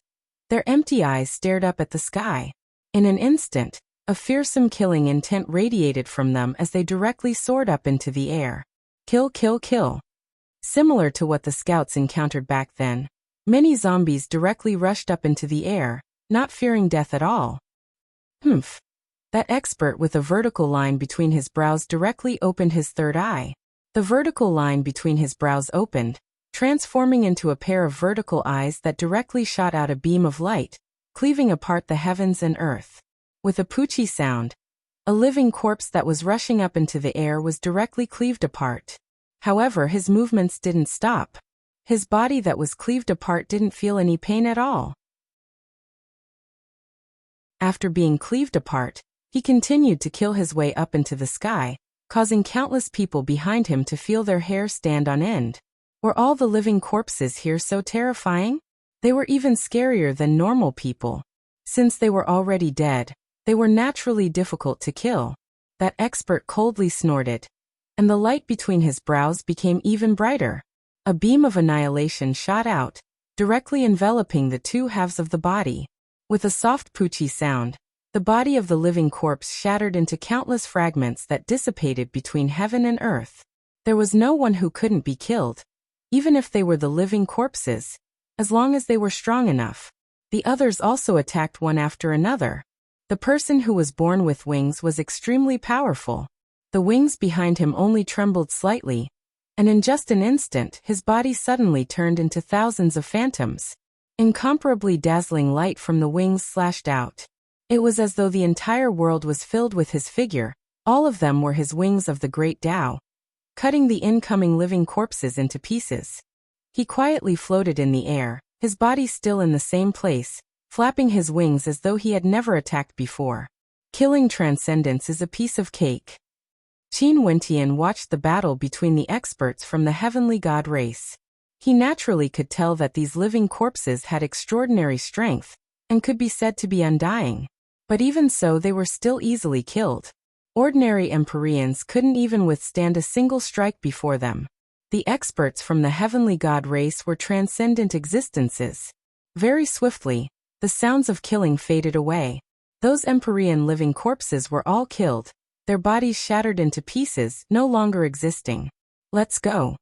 their empty eyes stared up at the sky. In an instant, a fearsome killing intent radiated from them as they directly soared up into the air. Kill, kill, kill. Similar to what the scouts encountered back then, many zombies directly rushed up into the air, not fearing death at all. Humph. That expert with a vertical line between his brows directly opened his third eye. The vertical line between his brows opened, transforming into a pair of vertical eyes that directly shot out a beam of light, cleaving apart the heavens and earth. With a poochie sound, a living corpse that was rushing up into the air was directly cleaved apart. However, his movements didn't stop. His body that was cleaved apart didn't feel any pain at all. After being cleaved apart, he continued to kill his way up into the sky, causing countless people behind him to feel their hair stand on end. Were all the living corpses here so terrifying? They were even scarier than normal people. Since they were already dead, they were naturally difficult to kill. That expert coldly snorted, and the light between his brows became even brighter. A beam of annihilation shot out, directly enveloping the two halves of the body. With a soft poochie sound, the body of the living corpse shattered into countless fragments that dissipated between heaven and earth. There was no one who couldn't be killed, even if they were the living corpses, as long as they were strong enough. The others also attacked one after another. The person who was born with wings was extremely powerful. The wings behind him only trembled slightly, and in just an instant his body suddenly turned into thousands of phantoms. Incomparably dazzling light from the wings slashed out. It was as though the entire world was filled with his figure. All of them were his wings of the great Tao, cutting the incoming living corpses into pieces. He quietly floated in the air, his body still in the same place, flapping his wings as though he had never attacked before. Killing transcendence is a piece of cake. Qin Wentian watched the battle between the experts from the heavenly god race. He naturally could tell that these living corpses had extraordinary strength, and could be said to be undying. But even so, they were still easily killed. Ordinary Empyreans couldn't even withstand a single strike before them. The experts from the heavenly god race were transcendent existences. Very swiftly, the sounds of killing faded away. Those Empyrean living corpses were all killed, their bodies shattered into pieces, no longer existing. Let's go.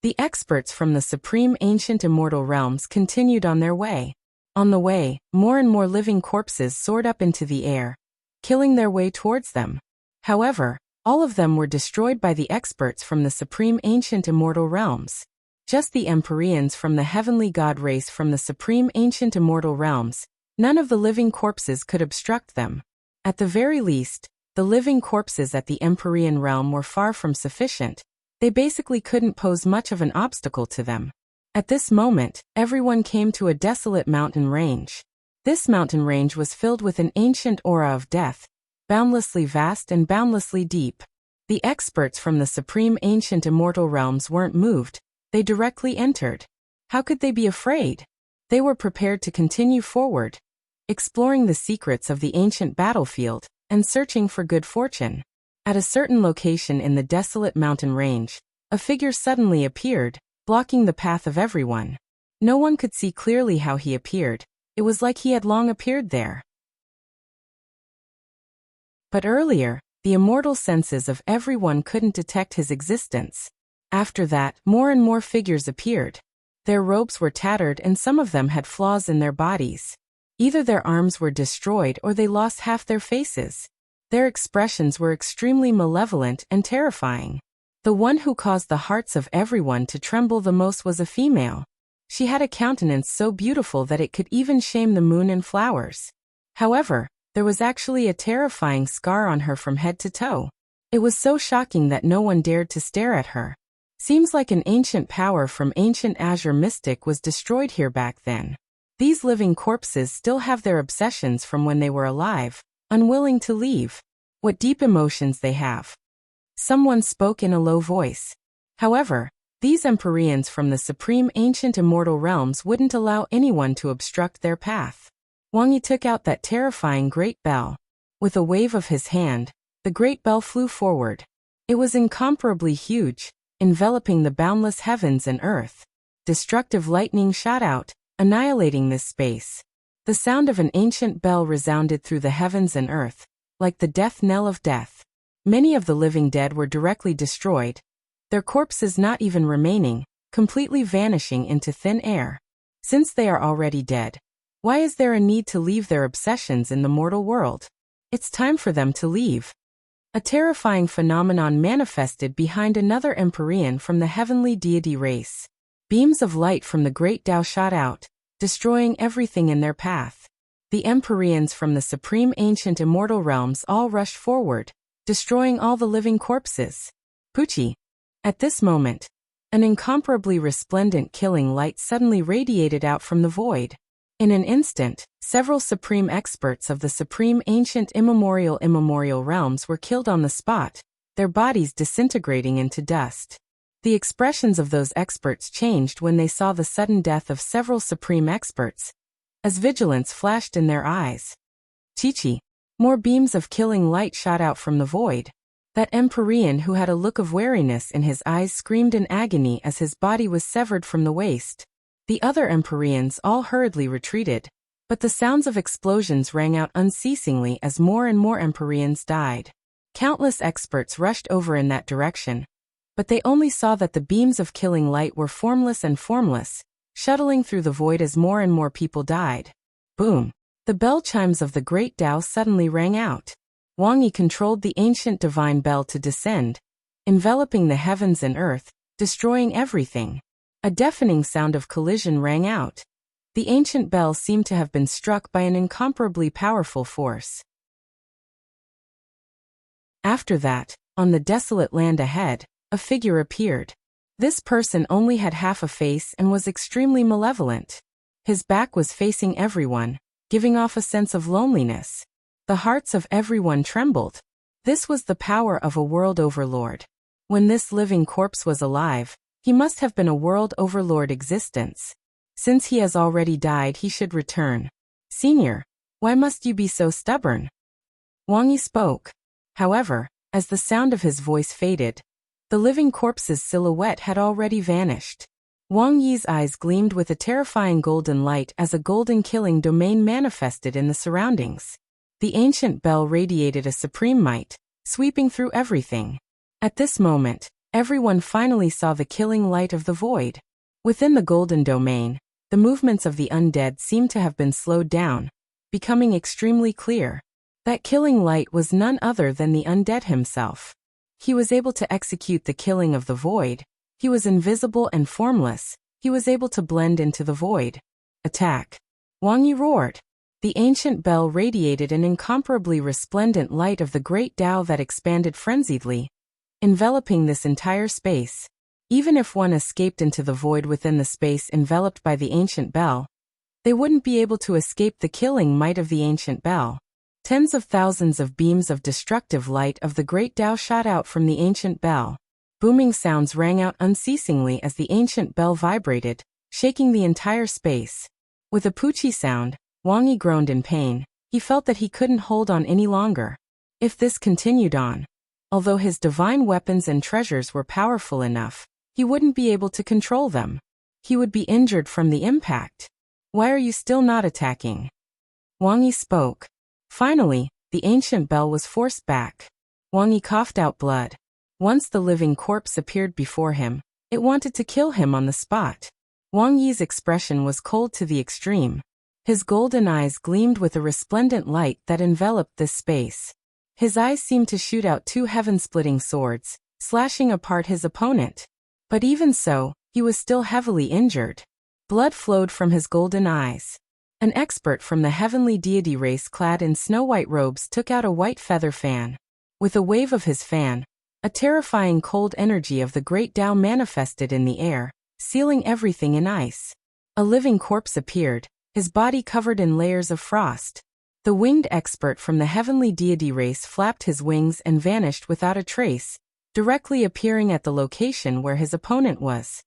The experts from the supreme ancient immortal realms continued on their way. On the way, more and more living corpses soared up into the air, killing their way towards them. However, all of them were destroyed by the experts from the supreme ancient immortal realms. Just the Empyreans from the heavenly god race from the supreme ancient immortal realms, none of the living corpses could obstruct them. At the very least, the living corpses at the Empyrean realm were far from sufficient. They basically couldn't pose much of an obstacle to them. At this moment, everyone came to a desolate mountain range. This mountain range was filled with an ancient aura of death, boundlessly vast and boundlessly deep. The experts from the supreme ancient immortal realms weren't moved, they directly entered. How could they be afraid? They were prepared to continue forward, exploring the secrets of the ancient battlefield, and searching for good fortune. At a certain location in the desolate mountain range, a figure suddenly appeared, blocking the path of everyone. No one could see clearly how he appeared. It was like he had long appeared there. But earlier, the immortal senses of everyone couldn't detect his existence. After that, more and more figures appeared. Their robes were tattered and some of them had flaws in their bodies. Either their arms were destroyed or they lost half their faces. Their expressions were extremely malevolent and terrifying. The one who caused the hearts of everyone to tremble the most was a female. She had a countenance so beautiful that it could even shame the moon and flowers. However, there was actually a terrifying scar on her from head to toe. It was so shocking that no one dared to stare at her. Seems like an ancient power from ancient Azure mystic was destroyed here back then. These living corpses still have their obsessions from when they were alive, unwilling to leave. What deep emotions they have. Someone spoke in a low voice. However, These Empyreans from the supreme ancient immortal realms wouldn't allow anyone to obstruct their path. Wang Yi took out that terrifying great bell. With a wave of his hand, the great bell flew forward. It was incomparably huge, enveloping the boundless heavens and earth. Destructive lightning shot out, annihilating this space. The sound of an ancient bell resounded through the heavens and earth, like the death knell of death. Many of the living dead were directly destroyed, their corpses not even remaining, completely vanishing into thin air. Since they are already dead, why is there a need to leave their obsessions in the mortal world? It's time for them to leave. A terrifying phenomenon manifested behind another Empyrean from the heavenly deity race. Beams of light from the great Tao shot out, destroying everything in their path. The Empyreans from the supreme ancient immortal realms all rushed forward, destroying all the living corpses. Pucci. At this moment, an incomparably resplendent killing light suddenly radiated out from the void. In an instant, several supreme experts of the supreme ancient immemorial realms were killed on the spot, their bodies disintegrating into dust. The expressions of those experts changed when they saw the sudden death of several supreme experts, as vigilance flashed in their eyes. Chi-Chi. More beams of killing light shot out from the void. That Empyrean who had a look of wariness in his eyes screamed in agony as his body was severed from the waist. The other Empyreans all hurriedly retreated, but the sounds of explosions rang out unceasingly as more and more Empyreans died. Countless experts rushed over in that direction, but they only saw that the beams of killing light were formless and formless, shuttling through the void as more and more people died. Boom! The bell chimes of the great Tao suddenly rang out. Wang Yi controlled the ancient divine bell to descend, enveloping the heavens and earth, destroying everything. A deafening sound of collision rang out. The ancient bell seemed to have been struck by an incomparably powerful force. After that, on the desolate land ahead, a figure appeared. This person only had half a face and was extremely malevolent. His back was facing everyone, giving off a sense of loneliness. The hearts of everyone trembled. This was the power of a world overlord. When this living corpse was alive, he must have been a world overlord existence. Since he has already died, he should return. Senior, why must you be so stubborn? Wang Yi spoke. However, as the sound of his voice faded, the living corpse's silhouette had already vanished. Wang Yi's eyes gleamed with a terrifying golden light as a golden killing domain manifested in the surroundings. The ancient bell radiated a supreme might, sweeping through everything. At this moment, everyone finally saw the killing light of the void. Within the golden domain, the movements of the undead seemed to have been slowed down, becoming extremely clear. That killing light was none other than the undead himself. He was able to execute the killing of the void. He was invisible and formless. He was able to blend into the void. Attack! Wang Yi roared. The ancient bell radiated an incomparably resplendent light of the great Tao that expanded frenziedly, enveloping this entire space. Even if one escaped into the void within the space enveloped by the ancient bell, they wouldn't be able to escape the killing might of the ancient bell. Tens of thousands of beams of destructive light of the great Tao shot out from the ancient bell. Booming sounds rang out unceasingly as the ancient bell vibrated, shaking the entire space. With a poochie sound, Wang Yi groaned in pain. He felt that he couldn't hold on any longer. If this continued on, although his divine weapons and treasures were powerful enough, he wouldn't be able to control them. He would be injured from the impact. Why are you still not attacking? Wang Yi spoke. Finally, the ancient bell was forced back. Wang Yi coughed out blood. Once the living corpse appeared before him, it wanted to kill him on the spot. Wang Yi's expression was cold to the extreme. His golden eyes gleamed with a resplendent light that enveloped this space. His eyes seemed to shoot out two heaven-splitting swords, slashing apart his opponent. But even so, he was still heavily injured. Blood flowed from his golden eyes. An expert from the heavenly deity race clad in snow-white robes took out a white feather fan. With a wave of his fan, a terrifying cold energy of the great Tao manifested in the air, sealing everything in ice. A living corpse appeared, his body covered in layers of frost. The winged expert from the heavenly deity race flapped his wings and vanished without a trace, directly appearing at the location where his opponent was.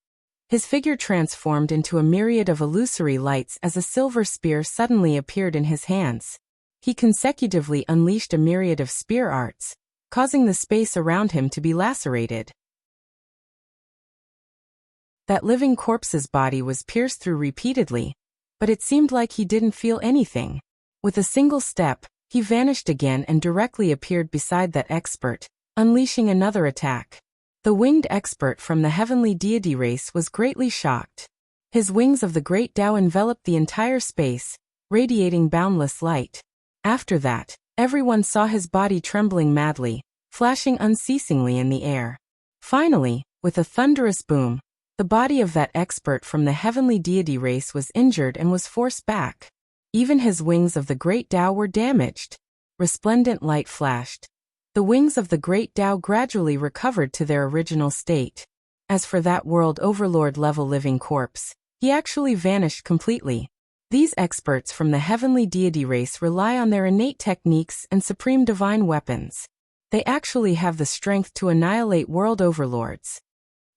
His figure transformed into a myriad of illusory lights as a silver spear suddenly appeared in his hands. He consecutively unleashed a myriad of spear arts, causing the space around him to be lacerated. That living corpse's body was pierced through repeatedly, but it seemed like he didn't feel anything. With a single step, he vanished again and directly appeared beside that expert, unleashing another attack. The winged expert from the heavenly deity race was greatly shocked. His wings of the great Tao enveloped the entire space, radiating boundless light. After that, everyone saw his body trembling madly, flashing unceasingly in the air. Finally, with a thunderous boom, the body of that expert from the heavenly deity race was injured and was forced back. Even his wings of the great Tao were damaged. Resplendent light flashed. The wings of the great Tao gradually recovered to their original state. As for that world overlord level living corpse, he actually vanished completely. These experts from the heavenly deity race rely on their innate techniques and supreme divine weapons. They actually have the strength to annihilate world overlords.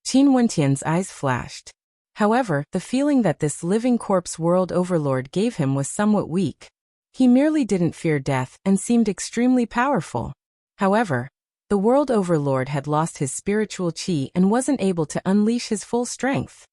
Qin Wentian's eyes flashed. However, the feeling that this living corpse world overlord gave him was somewhat weak. He merely didn't fear death and seemed extremely powerful. However, the world overlord had lost his spiritual qi and wasn't able to unleash his full strength.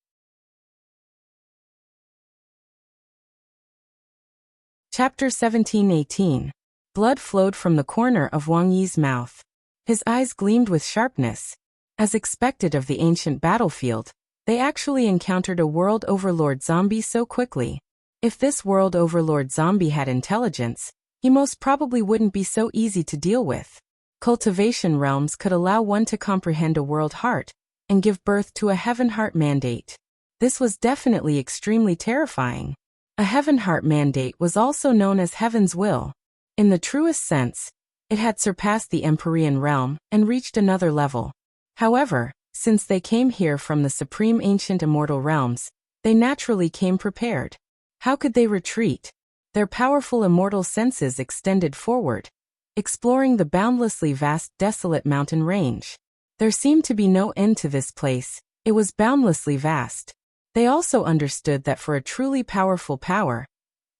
Chapter 17-18. Blood flowed from the corner of Wang Yi's mouth. His eyes gleamed with sharpness. As expected of the ancient battlefield, they actually encountered a world overlord zombie so quickly. If this world overlord zombie had intelligence, he most probably wouldn't be so easy to deal with. Cultivation realms could allow one to comprehend a world heart and give birth to a heaven heart mandate. This was definitely extremely terrifying. A heaven heart mandate was also known as heaven's will. In the truest sense, it had surpassed the Empyrean realm and reached another level. However, since they came here from the supreme ancient immortal realms, they naturally came prepared. How could they retreat? Their powerful immortal senses extended forward, exploring the boundlessly vast desolate mountain range. There seemed to be no end to this place, it was boundlessly vast. They also understood that for a truly powerful power,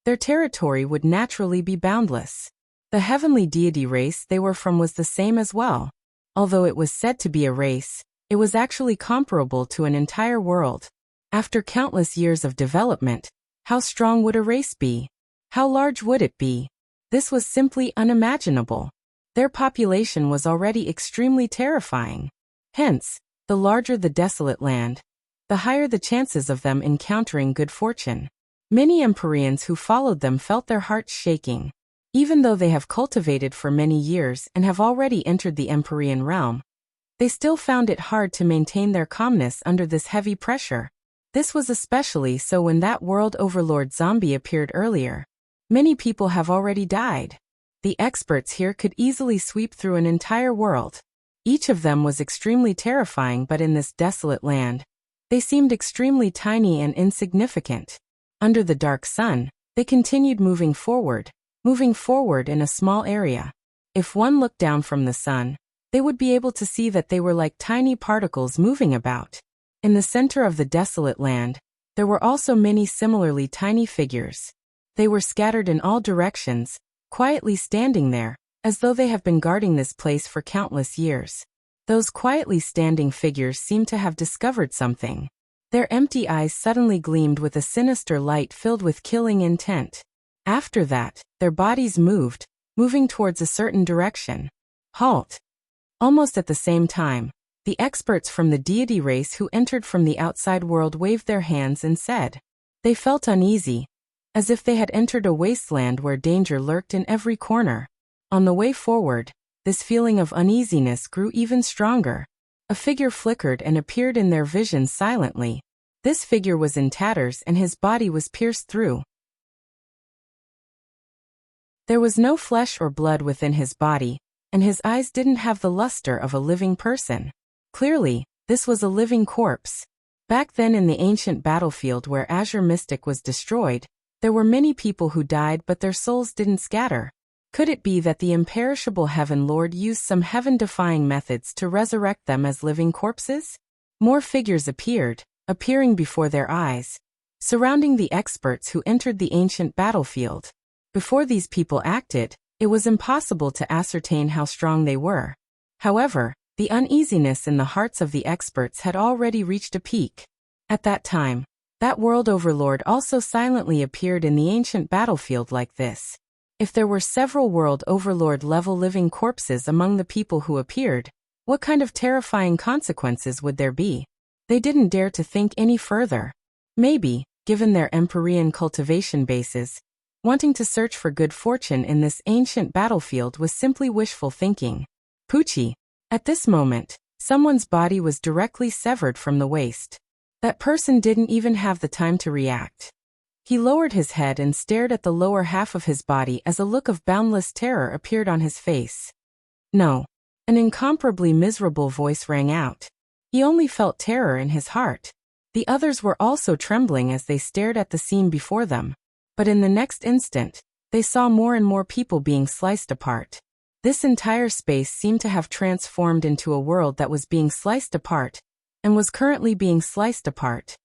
their territory would naturally be boundless. The heavenly deity race they were from was the same as well. Although it was said to be a race, it was actually comparable to an entire world. After countless years of development, how strong would a race be? How large would it be? This was simply unimaginable. Their population was already extremely terrifying. Hence, the larger the desolate land, the higher the chances of them encountering good fortune. Many Empyreans who followed them felt their hearts shaking. Even though they have cultivated for many years and have already entered the Empyrean realm, they still found it hard to maintain their calmness under this heavy pressure. This was especially so when that world overlord zombie appeared earlier. Many people have already died. The experts here could easily sweep through an entire world. Each of them was extremely terrifying, but in this desolate land, they seemed extremely tiny and insignificant. Under the dark sun, they continued moving forward in a small area. If one looked down from the sun, they would be able to see that they were like tiny particles moving about. In the center of the desolate land, there were also many similarly tiny figures. They were scattered in all directions, quietly standing there, as though they have been guarding this place for countless years. Those quietly standing figures seemed to have discovered something. Their empty eyes suddenly gleamed with a sinister light filled with killing intent. After that, their bodies moving towards a certain direction. Halt! Almost at the same time, the experts from the deity race who entered from the outside world waved their hands and said. They felt uneasy, as if they had entered a wasteland where danger lurked in every corner. On the way forward, this feeling of uneasiness grew even stronger. A figure flickered and appeared in their vision silently. This figure was in tatters and his body was pierced through. There was no flesh or blood within his body, and his eyes didn't have the luster of a living person. Clearly, this was a living corpse. Back then in the ancient battlefield where Azure Mystic was destroyed, there were many people who died but their souls didn't scatter. Could it be that the imperishable Heaven Lord used some heaven-defying methods to resurrect them as living corpses? More figures appearing before their eyes, surrounding the experts who entered the ancient battlefield. Before these people acted, it was impossible to ascertain how strong they were. However, the uneasiness in the hearts of the experts had already reached a peak. At that time, that world overlord also silently appeared in the ancient battlefield like this. If there were several world overlord-level living corpses among the people who appeared, what kind of terrifying consequences would there be? They didn't dare to think any further. Maybe, given their Empyrean cultivation bases, wanting to search for good fortune in this ancient battlefield was simply wishful thinking. Poochie. At this moment, someone's body was directly severed from the waist. That person didn't even have the time to react. He lowered his head and stared at the lower half of his body as a look of boundless terror appeared on his face. No. An incomparably miserable voice rang out. He only felt terror in his heart. The others were also trembling as they stared at the scene before them. But in the next instant, they saw more and more people being sliced apart. This entire space seemed to have transformed into a world that was being sliced apart, and was currently being sliced apart.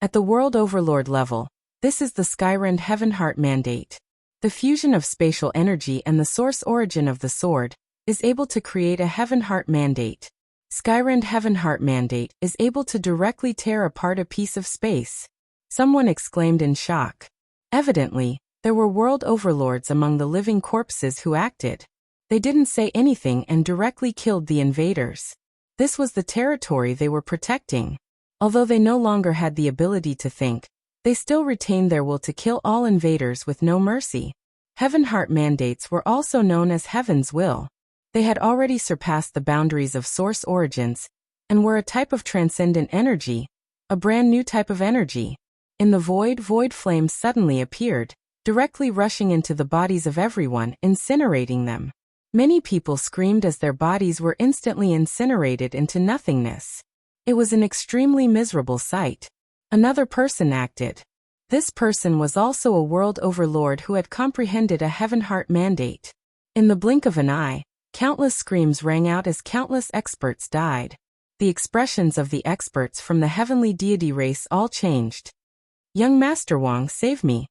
At the world overlord level, this is the Skyrend Heavenheart Mandate. The fusion of spatial energy and the source origin of the sword is able to create a Heavenheart Mandate. Skyrend Heavenheart Mandate is able to directly tear apart a piece of space. Someone exclaimed in shock. Evidently, there were world overlords among the living corpses who acted. They didn't say anything and directly killed the invaders. This was the territory they were protecting. Although they no longer had the ability to think, they still retained their will to kill all invaders with no mercy. Heavenheart Mandates were also known as Heaven's Will. They had already surpassed the boundaries of source origins, and were a type of transcendent energy, a brand new type of energy. In the void flames suddenly appeared, directly rushing into the bodies of everyone, incinerating them. Many people screamed as their bodies were instantly incinerated into nothingness. It was an extremely miserable sight. Another person acted. This person was also a world overlord who had comprehended a Heavenheart Mandate. In the blink of an eye, countless screams rang out as countless experts died. The expressions of the experts from the heavenly deity race all changed. "Young Master Wang, save me!"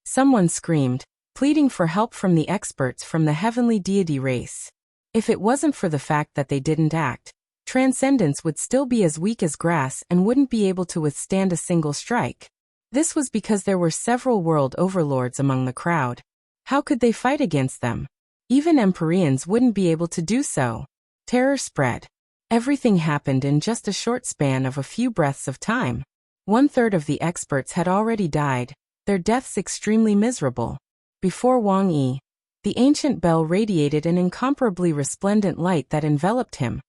Someone screamed, pleading for help from the experts from the heavenly deity race. If it wasn't for the fact that they didn't act, Transcendence would still be as weak as grass and wouldn't be able to withstand a single strike. This was because there were several world overlords among the crowd. How could they fight against them? Even Empyreans wouldn't be able to do so. Terror spread. Everything happened in just a short span of a few breaths of time. 1/3 of the experts had already died, their deaths extremely miserable. Before Wang Yi, the ancient bell radiated an incomparably resplendent light that enveloped him,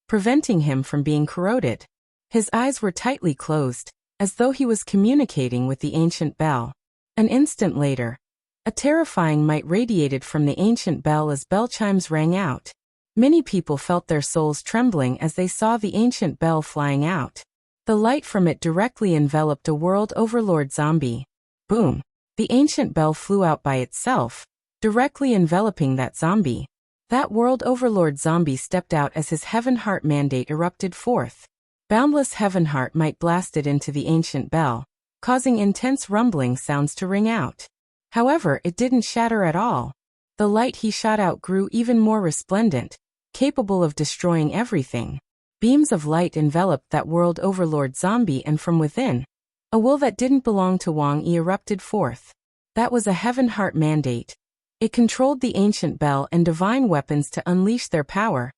preventing him from being corroded. His eyes were tightly closed, as though he was communicating with the ancient bell. An instant later, a terrifying might radiated from the ancient bell as bell chimes rang out. Many people felt their souls trembling as they saw the ancient bell flying out. The light from it directly enveloped a world overlord zombie. Boom! The ancient bell flew out by itself, directly enveloping that zombie. That world overlord zombie stepped out as his Heavenheart Mandate erupted forth. Boundless Heavenheart might blasted into the ancient bell, causing intense rumbling sounds to ring out. However, it didn't shatter at all. The light he shot out grew even more resplendent, capable of destroying everything. Beams of light enveloped that world overlord zombie, and from within, a will that didn't belong to Wang Yi erupted forth. That was a Heavenheart Mandate. It controlled the ancient bell and divine weapons to unleash their power,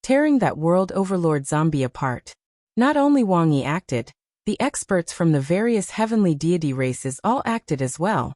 tearing that world overlord zombie apart. Not only Wang Yi acted, the experts from the various heavenly deity races all acted as well,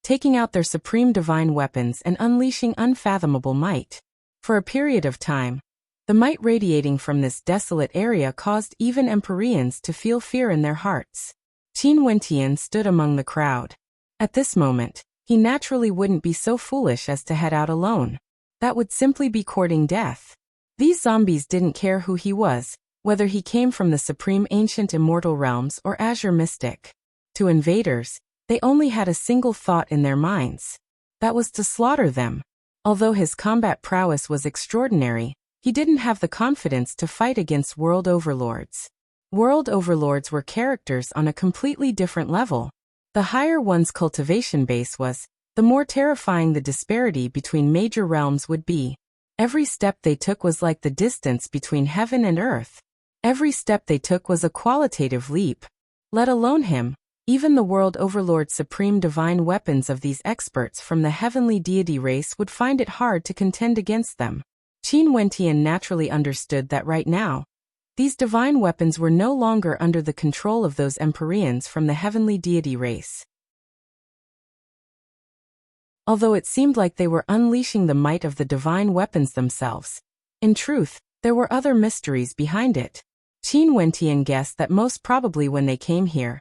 taking out their supreme divine weapons and unleashing unfathomable might. For a period of time, the might radiating from this desolate area caused even Empyreans to feel fear in their hearts. Qin Wentian stood among the crowd. At this moment, he naturally wouldn't be so foolish as to head out alone. That would simply be courting death. These zombies didn't care who he was, whether he came from the supreme ancient immortal realms or azure mystic. To invaders, They only had a single thought in their minds. That was to slaughter them. Although his combat prowess was extraordinary, he didn't have the confidence to fight against world overlords. World overlords were characters on a completely different level. The higher one's cultivation base was, the more terrifying the disparity between major realms would be. Every step they took was like the distance between heaven and earth. Every step they took was a qualitative leap. Let alone him, even the world overlord's supreme divine weapons of these experts from the heavenly deity race would find it hard to contend against them. Qin Wentian naturally understood that right now, these divine weapons were no longer under the control of those Empyreans from the heavenly deity race. Although it seemed like they were unleashing the might of the divine weapons themselves, in truth, there were other mysteries behind it. Qin Wentian guessed that most probably when they came here,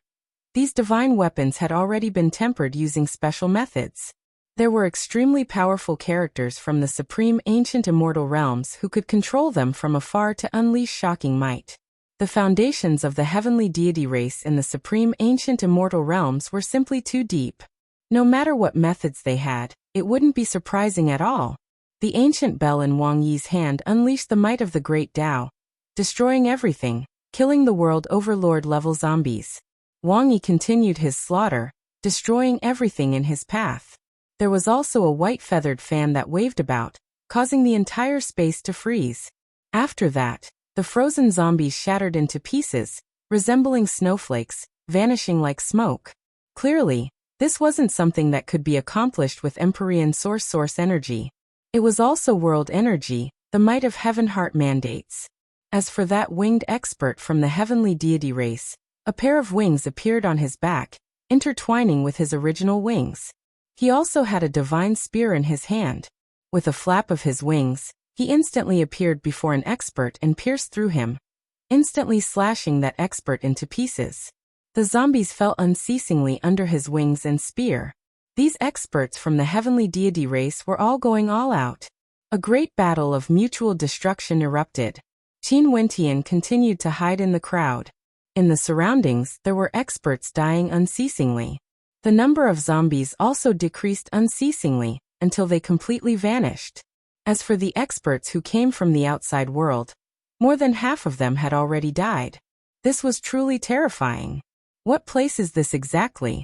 these divine weapons had already been tempered using special methods. There were extremely powerful characters from the supreme ancient immortal realms who could control them from afar to unleash shocking might. The foundations of the heavenly deity race in the supreme ancient immortal realms were simply too deep. No matter what methods they had, it wouldn't be surprising at all. The ancient bell in Wang Yi's hand unleashed the might of the great Tao, destroying everything, killing the world overlord level zombies. Wang Yi continued his slaughter, destroying everything in his path. There was also a white feathered fan that waved about, causing the entire space to freeze. After that, the frozen zombies shattered into pieces, resembling snowflakes, vanishing like smoke. Clearly, this wasn't something that could be accomplished with Empyrean source energy. It was also world energy, the might of heaven heart mandates. As for that winged expert from the heavenly deity race, a pair of wings appeared on his back, intertwining with his original wings. He also had a divine spear in his hand. With a flap of his wings, he instantly appeared before an expert and pierced through him, instantly slashing that expert into pieces. The zombies fell unceasingly under his wings and spear. These experts from the heavenly deity race were all going all out. A great battle of mutual destruction erupted. Qin Wentian continued to hide in the crowd. In the surroundings, there were experts dying unceasingly. The number of zombies also decreased unceasingly, until they completely vanished. As for the experts who came from the outside world, more than half of them had already died. This was truly terrifying. What place is this exactly?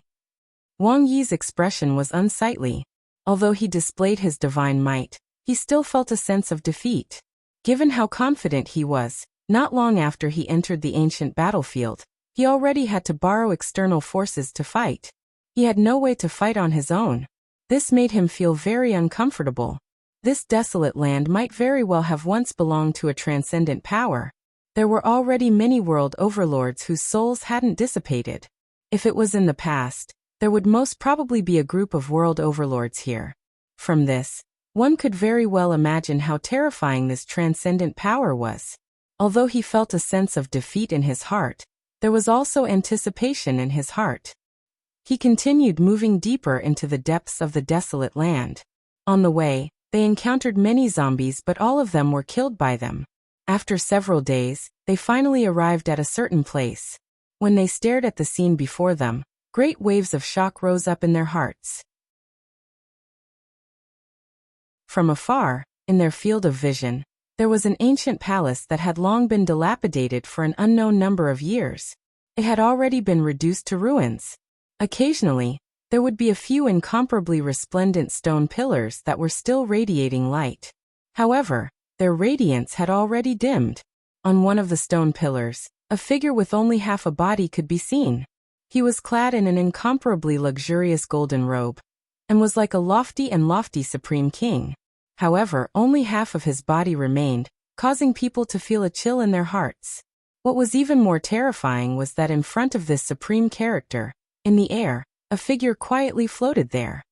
Wang Yi's expression was unsightly. Although he displayed his divine might, he still felt a sense of defeat. Given how confident he was, not long after he entered the ancient battlefield, he already had to borrow external forces to fight. He had no way to fight on his own. This made him feel very uncomfortable. This desolate land might very well have once belonged to a transcendent power. There were already many world overlords whose souls hadn't dissipated. If it was in the past, there would most probably be a group of world overlords here. From this, one could very well imagine how terrifying this transcendent power was. Although he felt a sense of defeat in his heart, there was also anticipation in his heart. He continued moving deeper into the depths of the desolate land. On the way, they encountered many zombies, but all of them were killed by them. After several days, they finally arrived at a certain place. When they stared at the scene before them, great waves of shock rose up in their hearts. From afar, in their field of vision, there was an ancient palace that had long been dilapidated for an unknown number of years. It had already been reduced to ruins. Occasionally, there would be a few incomparably resplendent stone pillars that were still radiating light. However, their radiance had already dimmed. On one of the stone pillars, a figure with only half a body could be seen. He was clad in an incomparably luxurious golden robe, and was like a lofty supreme king. However, only half of his body remained, causing people to feel a chill in their hearts. What was even more terrifying was that in front of this supreme character, in the air, a figure quietly floated there.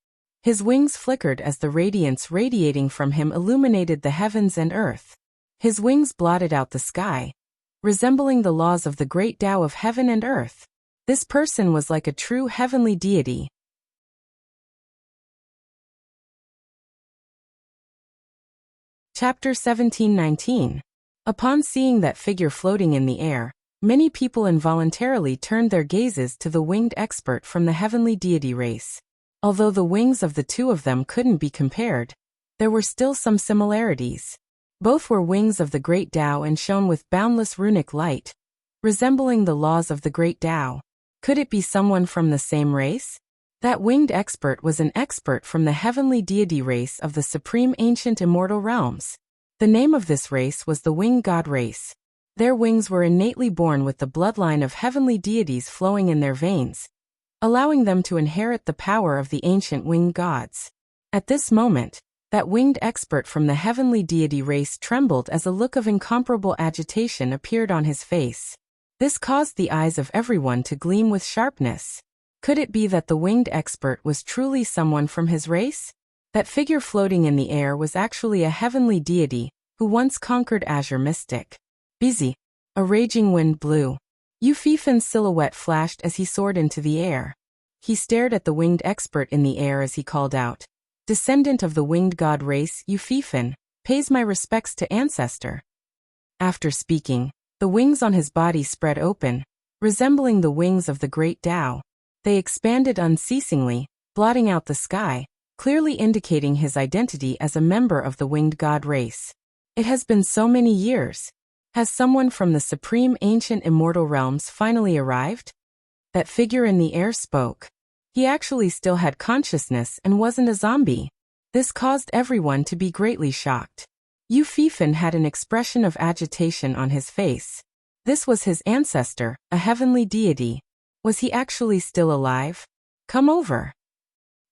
His wings flickered as the radiance radiating from him illuminated the heavens and earth. His wings blotted out the sky, resembling the laws of the great Tao of heaven and earth. This person was like a true heavenly deity. Chapter 1719. Upon seeing that figure floating in the air, Many people involuntarily turned their gazes to the winged expert from the heavenly deity race. Although the wings of the two of them couldn't be compared, there were still some similarities. Both were wings of the great Tao and shone with boundless runic light, resembling the laws of the great Tao. Could it be someone from the same race? That winged expert was an expert from the heavenly deity race of the supreme ancient immortal realms. The name of this race was the winged god race. Their wings were innately born with the bloodline of heavenly deities flowing in their veins, allowing them to inherit the power of the ancient winged gods. At this moment, that winged expert from the heavenly deity race trembled as a look of incomparable agitation appeared on his face. This caused the eyes of everyone to gleam with sharpness. Could it be that the winged expert was truly someone from his race? That figure floating in the air was actually a heavenly deity who once conquered Azure Mystic. Busy. A raging wind blew. Yu Fifan's silhouette flashed as he soared into the air. He stared at the winged expert in the air as he called out, "Descendant of the winged god race, Yu Fifan, pays my respects to ancestor." After speaking, the wings on his body spread open, resembling the wings of the great Tao. They expanded unceasingly, blotting out the sky, clearly indicating his identity as a member of the winged god race. It has been so many years. Has someone from the supreme ancient immortal realms finally arrived? That figure in the air spoke. He actually still had consciousness and wasn't a zombie. This caused everyone to be greatly shocked. Yu Fifan had an expression of agitation on his face. This was his ancestor, a heavenly deity. Was he actually still alive? Come over.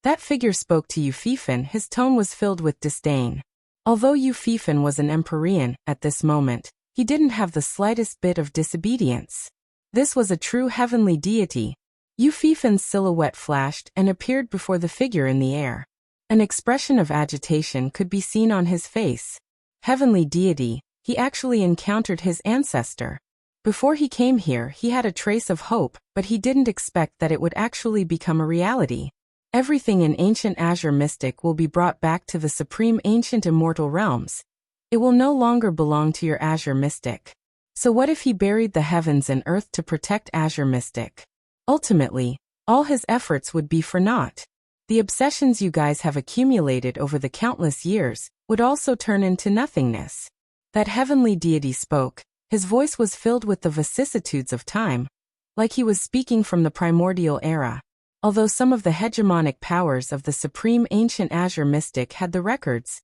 That figure spoke to Yu Fifan. His tone was filled with disdain. Although Yu Fifan was an Empyrean at this moment, he didn't have the slightest bit of disobedience. This was a true heavenly deity. Yu Fifan's silhouette flashed and appeared before the figure in the air. An expression of agitation could be seen on his face. Heavenly deity, he actually encountered his ancestor. Before he came here, he had a trace of hope, but he didn't expect that it would actually become a reality. Everything in ancient Azure Mystic will be brought back to the supreme ancient immortal realms. It will no longer belong to your Azure Mystic. So what if he buried the heavens and earth to protect Azure Mystic? Ultimately, all his efforts would be for naught. The obsessions you guys have accumulated over the countless years would also turn into nothingness. That heavenly deity spoke. His voice was filled with the vicissitudes of time, like he was speaking from the primordial era. Although some of the hegemonic powers of the supreme ancient Azure Mystic had the records,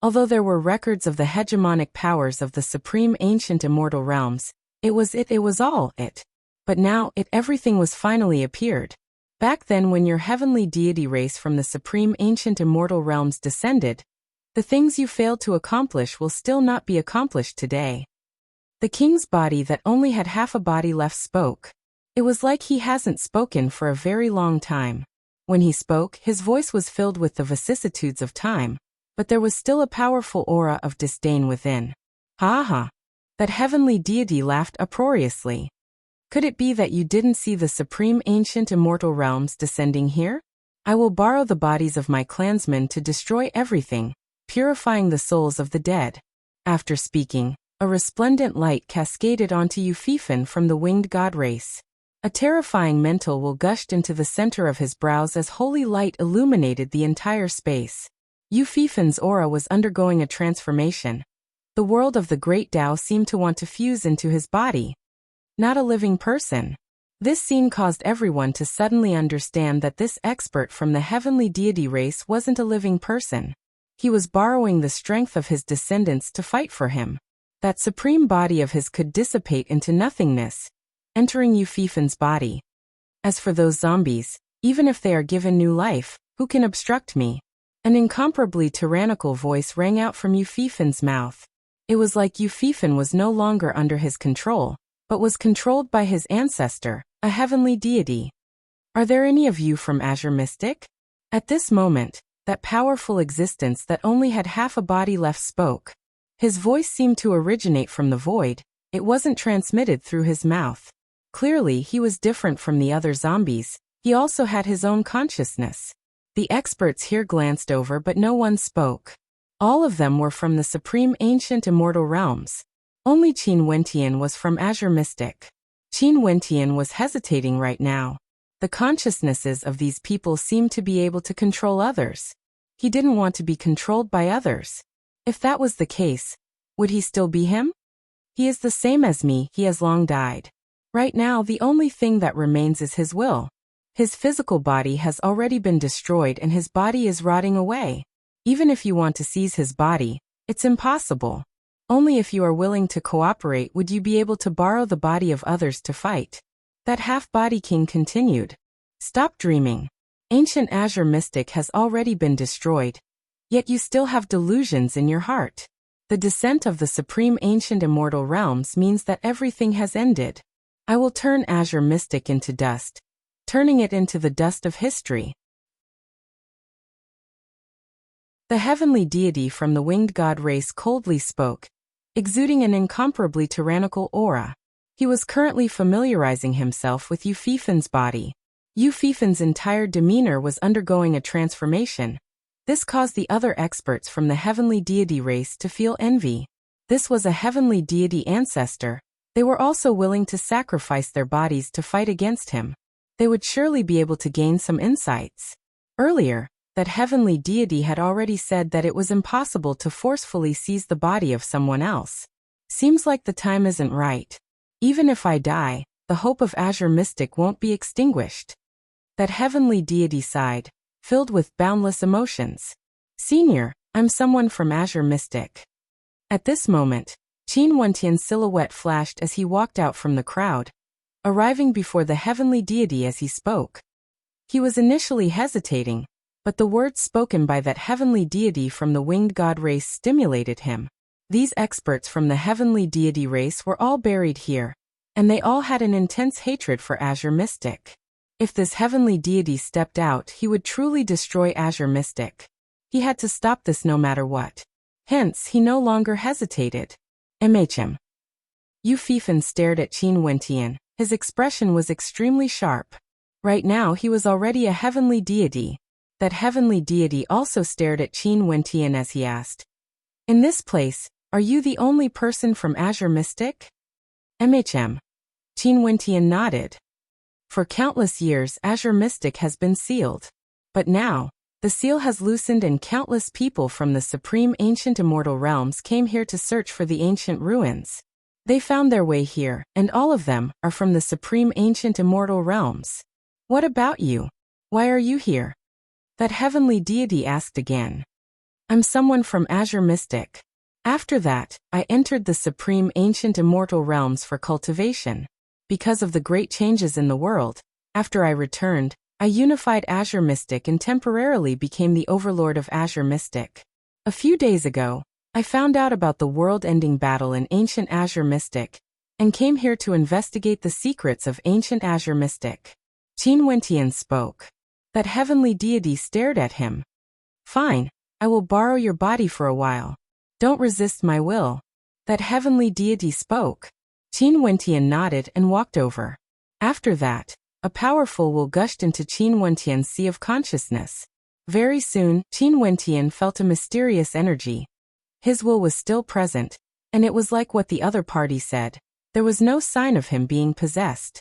Although there were records of the hegemonic powers of the supreme ancient immortal realms, it was all it. But now, everything was finally appeared. Back then when your heavenly deity race from the supreme ancient immortal realms descended, the things you failed to accomplish will still not be accomplished today. The king's body that only had half a body left spoke. It was like he hasn't spoken for a very long time. When he spoke, his voice was filled with the vicissitudes of time, but there was still a powerful aura of disdain within. Ha ha! That heavenly deity laughed uproariously. Could it be that you didn't see the supreme ancient immortal realms descending here? I will borrow the bodies of my clansmen to destroy everything, purifying the souls of the dead. After speaking, a resplendent light cascaded onto Yu Fifan from the winged god race. A terrifying mantle will gushed into the center of his brows as holy light illuminated the entire space. Yu Fifan's aura was undergoing a transformation. The world of the great Tao seemed to want to fuse into his body. Not a living person. This scene caused everyone to suddenly understand that this expert from the heavenly deity race wasn't a living person. He was borrowing the strength of his descendants to fight for him. That supreme body of his could dissipate into nothingness, entering Yu Fifan's body. As for those zombies, even if they are given new life, who can obstruct me? An incomparably tyrannical voice rang out from Yu Fifan's mouth. It was like Yu Fifan was no longer under his control, but was controlled by his ancestor, a heavenly deity. Are there any of you from Azure Mystic? At this moment, that powerful existence that only had half a body left spoke. His voice seemed to originate from the void. It wasn't transmitted through his mouth. Clearly, he was different from the other zombies. He also had his own consciousness. The experts here glanced over but no one spoke. All of them were from the supreme ancient immortal realms. Only Qin Wentian was from Azure Mystic. Qin Wentian was hesitating right now. The consciousnesses of these people seemed to be able to control others. He didn't want to be controlled by others. If that was the case, would he still be him? He is the same as me, he has long died. Right now the only thing that remains is his will. His physical body has already been destroyed and his body is rotting away. Even if you want to seize his body, it's impossible. Only if you are willing to cooperate would you be able to borrow the body of others to fight. That half-body king continued. Stop dreaming. Ancient Azure Mystic has already been destroyed. Yet you still have delusions in your heart. The descent of the supreme ancient immortal realms means that everything has ended. I will turn Azure Mystic into dust, turning it into the dust of history. The heavenly deity from the winged god race coldly spoke, exuding an incomparably tyrannical aura. He was currently familiarizing himself with Yu Fifan's body. Yu Fifan's entire demeanor was undergoing a transformation. This caused the other experts from the heavenly deity race to feel envy. This was a heavenly deity ancestor. They were also willing to sacrifice their bodies to fight against him. They would surely be able to gain some insights. Earlier, that heavenly deity had already said that it was impossible to forcefully seize the body of someone else. Seems like the time isn't right. Even if I die, the hope of Azure Mystic won't be extinguished. That heavenly deity sighed, filled with boundless emotions. Senior, I'm someone from Azure Mystic. At this moment, Qin Wentian's silhouette flashed as he walked out from the crowd, arriving before the heavenly deity as he spoke. He was initially hesitating, but the words spoken by that heavenly deity from the winged god race stimulated him. These experts from the heavenly deity race were all buried here, and they all had an intense hatred for Azure Mystic. If this heavenly deity stepped out, he would truly destroy Azure Mystic. He had to stop this no matter what. Hence, he no longer hesitated. MHM. Yu Fifan stared at Qin Wentian. His expression was extremely sharp. Right now he was already a heavenly deity. That heavenly deity also stared at Qin Wentian as he asked, in this place, are you the only person from Azure Mystic? MHM. Qin Wentian nodded. For countless years Azure Mystic has been sealed. But now, the seal has loosened and countless people from the supreme ancient immortal realms came here to search for the ancient ruins. They found their way here, and all of them are from the supreme ancient immortal realms. What about you? Why are you here? That heavenly deity asked again. I'm someone from Azure Mystic. After that, I entered the supreme ancient immortal realms for cultivation. Because of the great changes in the world, after I returned, I unified Azure Mystic and temporarily became the overlord of Azure Mystic. A few days ago, I found out about the world-ending battle in ancient Azure Mystic, and came here to investigate the secrets of ancient Azure Mystic. Qin Wentian spoke. That heavenly deity stared at him. Fine, I will borrow your body for a while. Don't resist my will. That heavenly deity spoke. Qin Wentian nodded and walked over. After that, a powerful will gushed into Qin Wentian's sea of consciousness. Very soon, Qin Wentian felt a mysterious energy. His will was still present, and it was like what the other party said. There was no sign of him being possessed.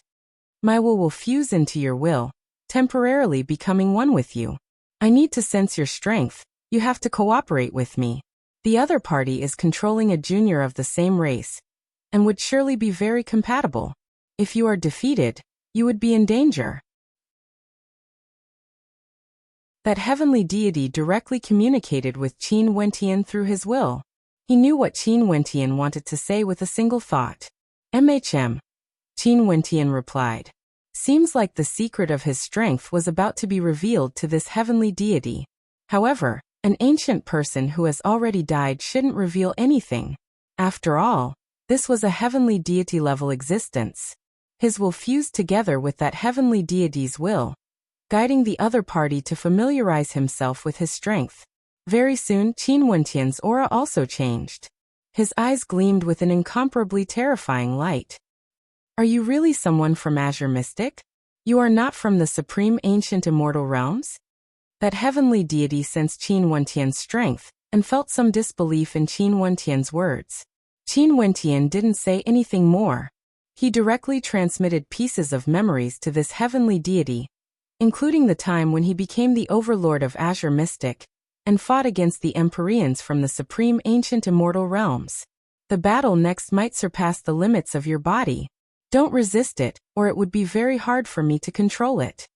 My will fuse into your will, temporarily becoming one with you. I need to sense your strength. You have to cooperate with me. The other party is controlling a junior of the same race, and would surely be very compatible. If you are defeated, you would be in danger. That heavenly deity directly communicated with Qin Wentian through his will. He knew what Qin Wentian wanted to say with a single thought. MHM. Qin Wentian replied. Seems like the secret of his strength was about to be revealed to this heavenly deity. However, an ancient person who has already died shouldn't reveal anything. After all, this was a heavenly deity-level existence. His will fused together with that heavenly deity's will, guiding the other party to familiarize himself with his strength. Very soon, Qin Wentian's aura also changed. His eyes gleamed with an incomparably terrifying light. Are you really someone from Azure Mystic? You are not from the supreme ancient immortal realms? That heavenly deity sensed Qin Wentian's strength, and felt some disbelief in Qin Wentian's words. Qin Wentian didn't say anything more. He directly transmitted pieces of memories to this heavenly deity, including the time when he became the overlord of Azure Mystic and fought against the Empyreans from the supreme ancient immortal realms. The battle next might surpass the limits of your body. Don't resist it, or it would be very hard for me to control it.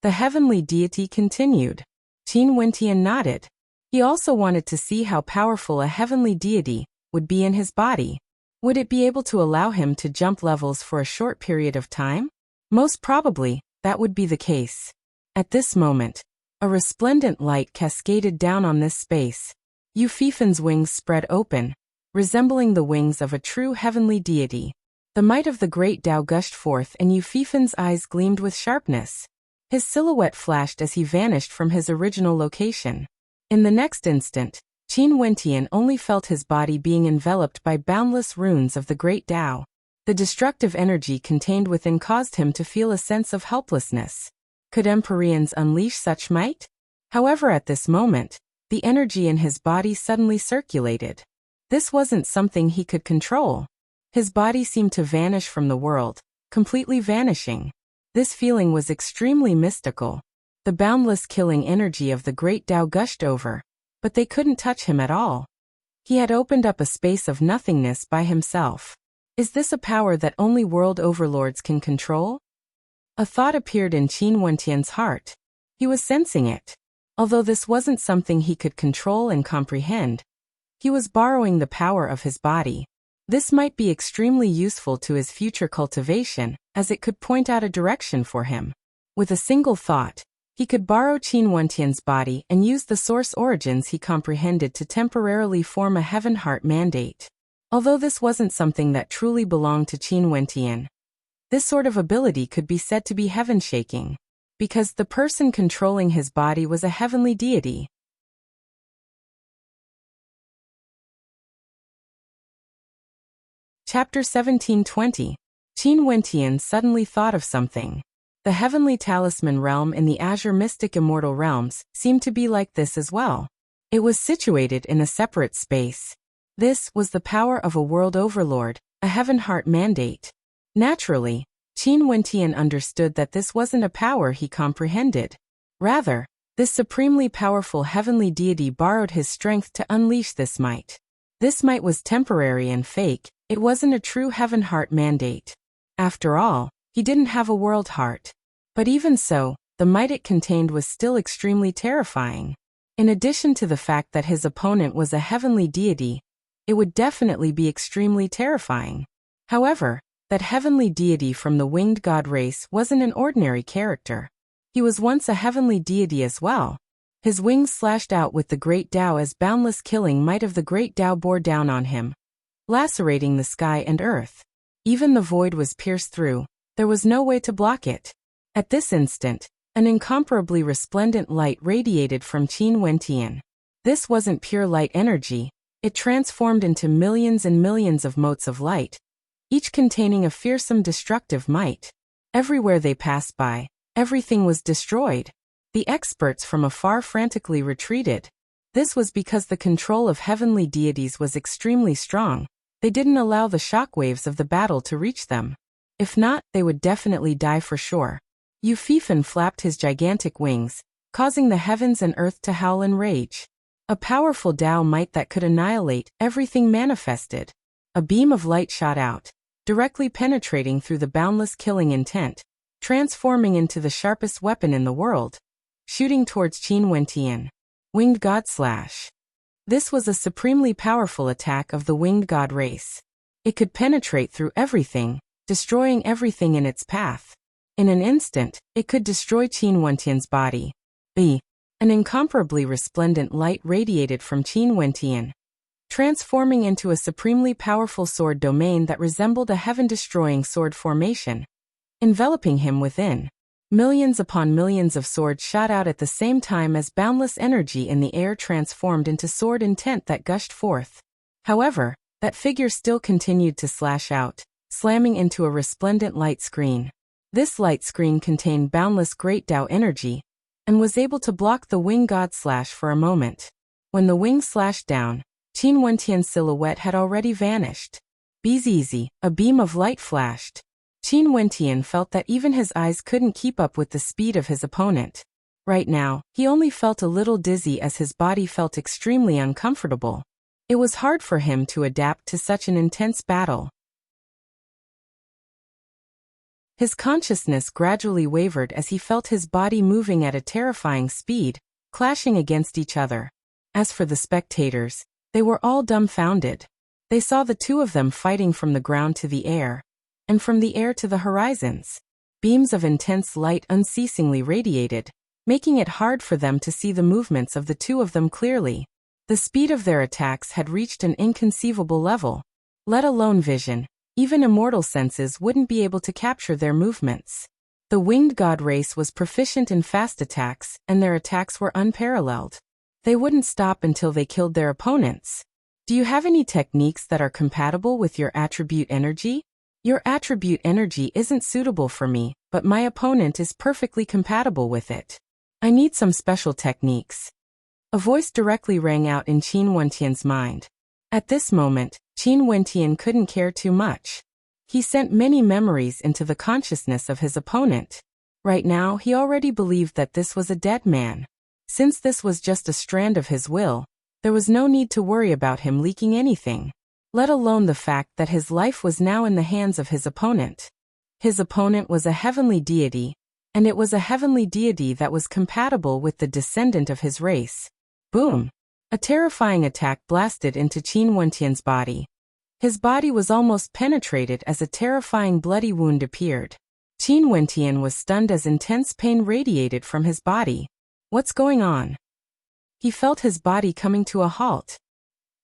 The heavenly deity continued. Qin Wentian nodded. He also wanted to see how powerful a heavenly deity would be in his body. Would it be able to allow him to jump levels for a short period of time? Most probably, that would be the case. At this moment, a resplendent light cascaded down on this space. Yu Fifan's wings spread open, resembling the wings of a true heavenly deity. The might of the great Tao gushed forth and Yu Fifan's eyes gleamed with sharpness. His silhouette flashed as he vanished from his original location. In the next instant, Qin Wentian only felt his body being enveloped by boundless runes of the great Tao. The destructive energy contained within caused him to feel a sense of helplessness. Could Empyreans unleash such might? However, at this moment, the energy in his body suddenly circulated. This wasn't something he could control. His body seemed to vanish from the world, completely vanishing. This feeling was extremely mystical. The boundless killing energy of the great Tao gushed over, but they couldn't touch him at all. He had opened up a space of nothingness by himself. Is this a power that only world overlords can control? A thought appeared in Qin Wentian's heart. He was sensing it. Although this wasn't something he could control and comprehend, he was borrowing the power of his body. This might be extremely useful to his future cultivation, as it could point out a direction for him. With a single thought, he could borrow Qin Wentian's body and use the source origins he comprehended to temporarily form a heaven heart mandate. Although this wasn't something that truly belonged to Qin Wentian, this sort of ability could be said to be heaven-shaking, because the person controlling his body was a heavenly deity. Chapter 1720. Qin Wentian suddenly thought of something. The heavenly talisman realm in the Azure Mystic Immortal Realms seemed to be like this as well. It was situated in a separate space. This was the power of a world overlord, a heaven heart mandate. Naturally, Qin Wentian understood that this wasn't a power he comprehended. Rather, this supremely powerful heavenly deity borrowed his strength to unleash this might. This might was temporary and fake. It wasn't a true heaven heart mandate. After all, he didn't have a world heart. But even so, the might it contained was still extremely terrifying. In addition to the fact that his opponent was a heavenly deity, it would definitely be extremely terrifying. However, that heavenly deity from the winged god race wasn't an ordinary character. He was once a heavenly deity as well. His wings slashed out with the great Tao as boundless killing might of the great Tao bore down on him, lacerating the sky and earth. Even the void was pierced through. There was no way to block it. At this instant, an incomparably resplendent light radiated from Qin Wentian. This wasn't pure light energy. It transformed into millions and millions of motes of light, each containing a fearsome destructive might. Everywhere they passed by, everything was destroyed. The experts from afar frantically retreated. This was because the control of heavenly deities was extremely strong. They didn't allow the shockwaves of the battle to reach them. If not, they would definitely die for sure. Yu Fifan flapped his gigantic wings, causing the heavens and earth to howl in rage. A powerful Tao might that could annihilate everything manifested. A beam of light shot out, directly penetrating through the boundless killing intent, transforming into the sharpest weapon in the world, shooting towards Qin Wentian. Winged God Slash. This was a supremely powerful attack of the winged god race. It could penetrate through everything, destroying everything in its path. In an instant, it could destroy Qin Wentian's body. An incomparably resplendent light radiated from Qin Wentian, transforming into a supremely powerful sword domain that resembled a heaven-destroying sword formation, enveloping him within. Millions upon millions of swords shot out at the same time as boundless energy in the air transformed into sword intent that gushed forth. However, that figure still continued to slash out, slamming into a resplendent light screen. This light screen contained boundless great Tao energy, and was able to block the wing god slash for a moment. When the wing slashed down, Qin Wentian's silhouette had already vanished. Bzzz, a beam of light flashed. Qin Wentian felt that even his eyes couldn't keep up with the speed of his opponent. Right now, he only felt a little dizzy as his body felt extremely uncomfortable. It was hard for him to adapt to such an intense battle. His consciousness gradually wavered as he felt his body moving at a terrifying speed, clashing against each other. As for the spectators, they were all dumbfounded. They saw the two of them fighting from the ground to the air, and from the air to the horizons. Beams of intense light unceasingly radiated, making it hard for them to see the movements of the two of them clearly. The speed of their attacks had reached an inconceivable level. Let alone vision, even immortal senses wouldn't be able to capture their movements. The winged god race was proficient in fast attacks, and their attacks were unparalleled. They wouldn't stop until they killed their opponents. Do you have any techniques that are compatible with your attribute energy? Your attribute energy isn't suitable for me, but my opponent is perfectly compatible with it. I need some special techniques. A voice directly rang out in Qin Wentian's mind. At this moment, Qin Wentian couldn't care too much. He sent many memories into the consciousness of his opponent. Right now, he already believed that this was a dead man. Since this was just a strand of his will, there was no need to worry about him leaking anything, let alone the fact that his life was now in the hands of his opponent. His opponent was a heavenly deity, and it was a heavenly deity that was compatible with the descendant of his race. Boom! A terrifying attack blasted into Qin Wentian's body. His body was almost penetrated as a terrifying bloody wound appeared. Qin Wentian was stunned as intense pain radiated from his body. What's going on? He felt his body coming to a halt.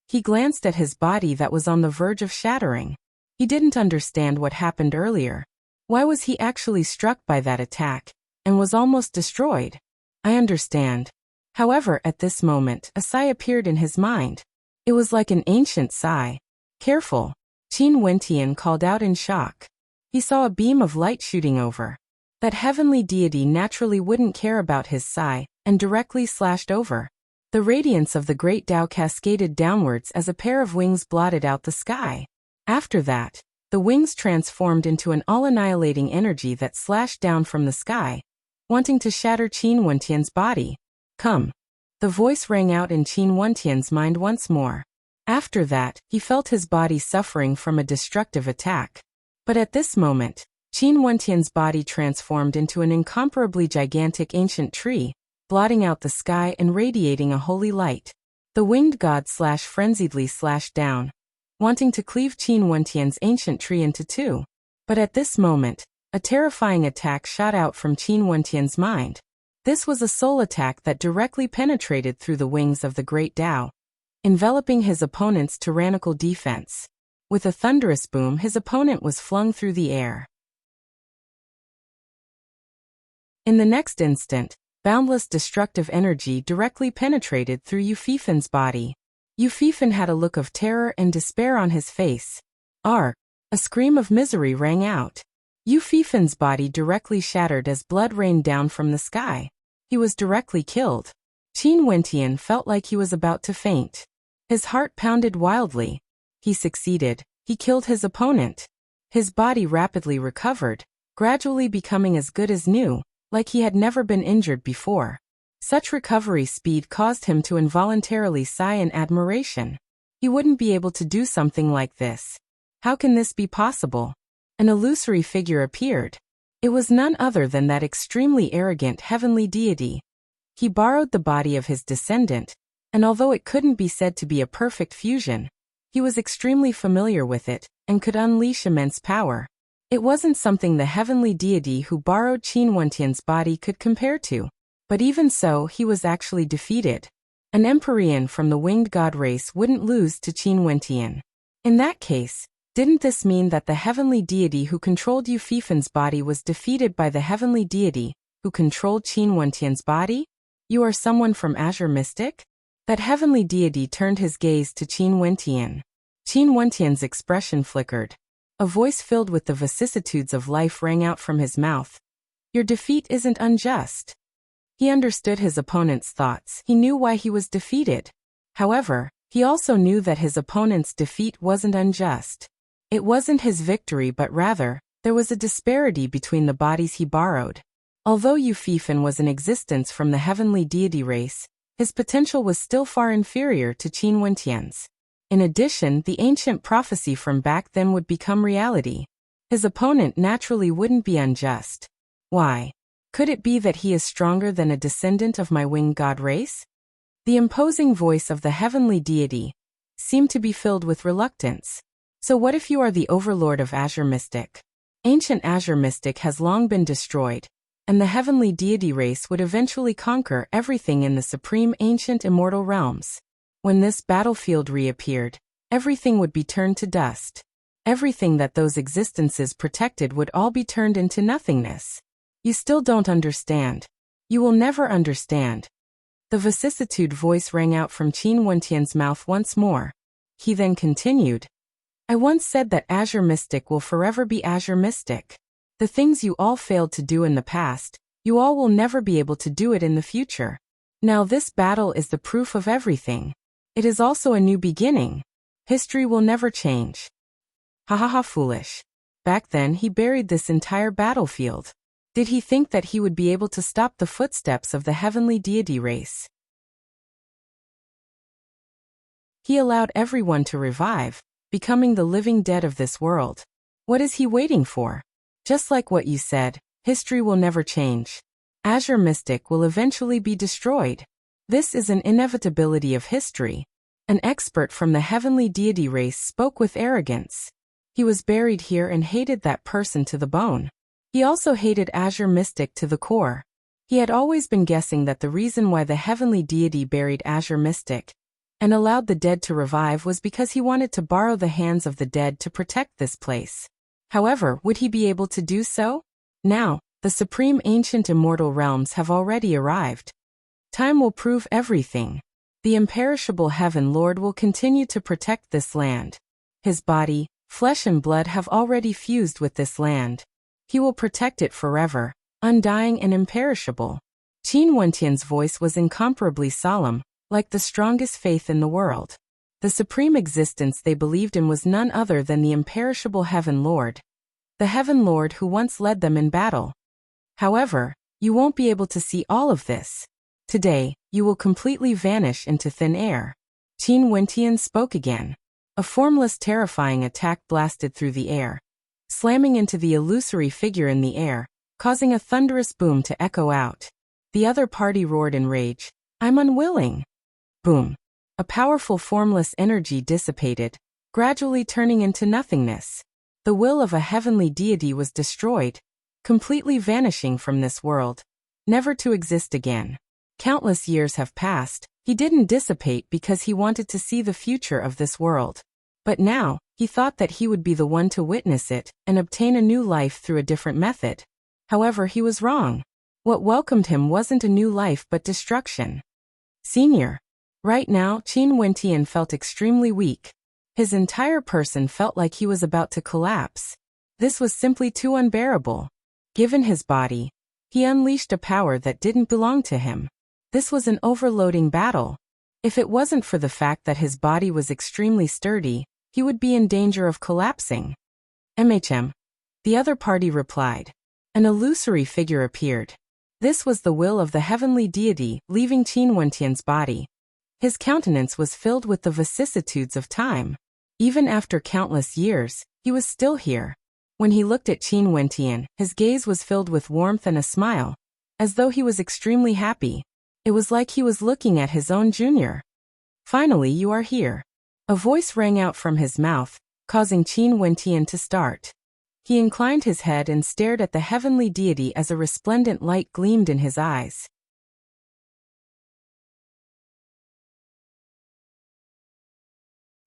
He glanced at his body that was on the verge of shattering. He didn't understand what happened earlier. Why was he actually struck by that attack, and was almost destroyed? I understand. However, at this moment, a sigh appeared in his mind. It was like an ancient sigh. Careful! Qin Wentian called out in shock. He saw a beam of light shooting over. That heavenly deity naturally wouldn't care about his sigh, and directly slashed over. The radiance of the great Tao cascaded downwards as a pair of wings blotted out the sky. After that, the wings transformed into an all-annihilating energy that slashed down from the sky, wanting to shatter Qin Wentian's body. Come! The voice rang out in Qin Wentian's mind once more. After that, he felt his body suffering from a destructive attack. But at this moment, Qin Wentian's body transformed into an incomparably gigantic ancient tree, blotting out the sky and radiating a holy light. The winged god frenziedly slashed down, wanting to cleave Qin Wentian's ancient tree into two. But at this moment, a terrifying attack shot out from Qin Wentian's mind. This was a soul attack that directly penetrated through the wings of the great Tao, enveloping his opponent's tyrannical defense. With a thunderous boom, his opponent was flung through the air. In the next instant, boundless destructive energy directly penetrated through Yu Fifen's body. Yu Fifen had a look of terror and despair on his face. A scream of misery rang out. Yu Fifen's body directly shattered as blood rained down from the sky. He was directly killed. Qin Wentian felt like he was about to faint. His heart pounded wildly. He succeeded. He killed his opponent. His body rapidly recovered, gradually becoming as good as new, like he had never been injured before. Such recovery speed caused him to involuntarily sigh in admiration. He wouldn't be able to do something like this. How can this be possible? An illusory figure appeared. It was none other than that extremely arrogant heavenly deity. He borrowed the body of his descendant, and although it couldn't be said to be a perfect fusion, he was extremely familiar with it, and could unleash immense power. It wasn't something the heavenly deity who borrowed Qin Wentian's body could compare to. But even so, he was actually defeated. An Empyrean from the winged god race wouldn't lose to Qin Wentian. In that case, didn't this mean that the heavenly deity who controlled Yu Fifen's body was defeated by the heavenly deity who controlled Qin Wentian's body? You are someone from Azure Mystic? That heavenly deity turned his gaze to Qin Wentian. Qin Wentian's expression flickered. A voice filled with the vicissitudes of life rang out from his mouth. Your defeat isn't unjust. He understood his opponent's thoughts. He knew why he was defeated. However, he also knew that his opponent's defeat wasn't unjust. It wasn't his victory but rather, there was a disparity between the bodies he borrowed. Although Yu Fifan was in existence from the heavenly deity race, his potential was still far inferior to Qin Wentian's. In addition, the ancient prophecy from back then would become reality. His opponent naturally wouldn't be unjust. Why? Could it be that he is stronger than a descendant of my winged god race? The imposing voice of the heavenly deity seemed to be filled with reluctance. So what if you are the overlord of Azure Mystic? Ancient Azure Mystic has long been destroyed, and the heavenly deity race would eventually conquer everything in the supreme ancient immortal realms. When this battlefield reappeared, everything would be turned to dust. Everything that those existences protected would all be turned into nothingness. You still don't understand. You will never understand. The vicissitude voice rang out from Qin Wentian's mouth once more. He then continued. I once said that Azure Mystic will forever be Azure Mystic. The things you all failed to do in the past, you all will never be able to do it in the future. Now this battle is the proof of everything. It is also a new beginning. History will never change. Ha ha ha, foolish. Back then he buried this entire battlefield. Did he think that he would be able to stop the footsteps of the heavenly deity race? He allowed everyone to revive, becoming the living dead of this world. What is he waiting for? Just like what you said, history will never change. Azure Mystic will eventually be destroyed. This is an inevitability of history. An expert from the heavenly deity race spoke with arrogance. He was buried here and hated that person to the bone. He also hated Azure Mystic to the core. He had always been guessing that the reason why the heavenly deity buried Azure Mystic and allowed the dead to revive was because he wanted to borrow the hands of the dead to protect this place. However, would he be able to do so? Now, the supreme ancient immortal realms have already arrived. Time will prove everything. The imperishable Heaven Lord will continue to protect this land. His body, flesh and blood have already fused with this land. He will protect it forever, undying and imperishable. Qin Wentian's voice was incomparably solemn, like the strongest faith in the world. The supreme existence they believed in was none other than the imperishable Heaven Lord. The Heaven Lord who once led them in battle. However, you won't be able to see all of this. Today, you will completely vanish into thin air. Qin Wentian spoke again. A formless terrifying attack blasted through the air, slamming into the illusory figure in the air, causing a thunderous boom to echo out. The other party roared in rage. I'm unwilling. Boom. A powerful formless energy dissipated, gradually turning into nothingness. The will of a heavenly deity was destroyed, completely vanishing from this world, never to exist again. Countless years have passed. He didn't dissipate because he wanted to see the future of this world. But now, he thought that he would be the one to witness it and obtain a new life through a different method. However, he was wrong. What welcomed him wasn't a new life but destruction. Senior. Right now, Qin Wentian felt extremely weak. His entire person felt like he was about to collapse. This was simply too unbearable. Given his body, he unleashed a power that didn't belong to him. This was an overloading battle. If it wasn't for the fact that his body was extremely sturdy, he would be in danger of collapsing. The other party replied. An illusory figure appeared. This was the will of the heavenly deity leaving Qin Wentian's body. His countenance was filled with the vicissitudes of time. Even after countless years, he was still here. When he looked at Qin Wentian, his gaze was filled with warmth and a smile, as though he was extremely happy. It was like he was looking at his own junior. Finally, you are here. A voice rang out from his mouth, causing Qin Wentian to start. He inclined his head and stared at the heavenly deity as a resplendent light gleamed in his eyes.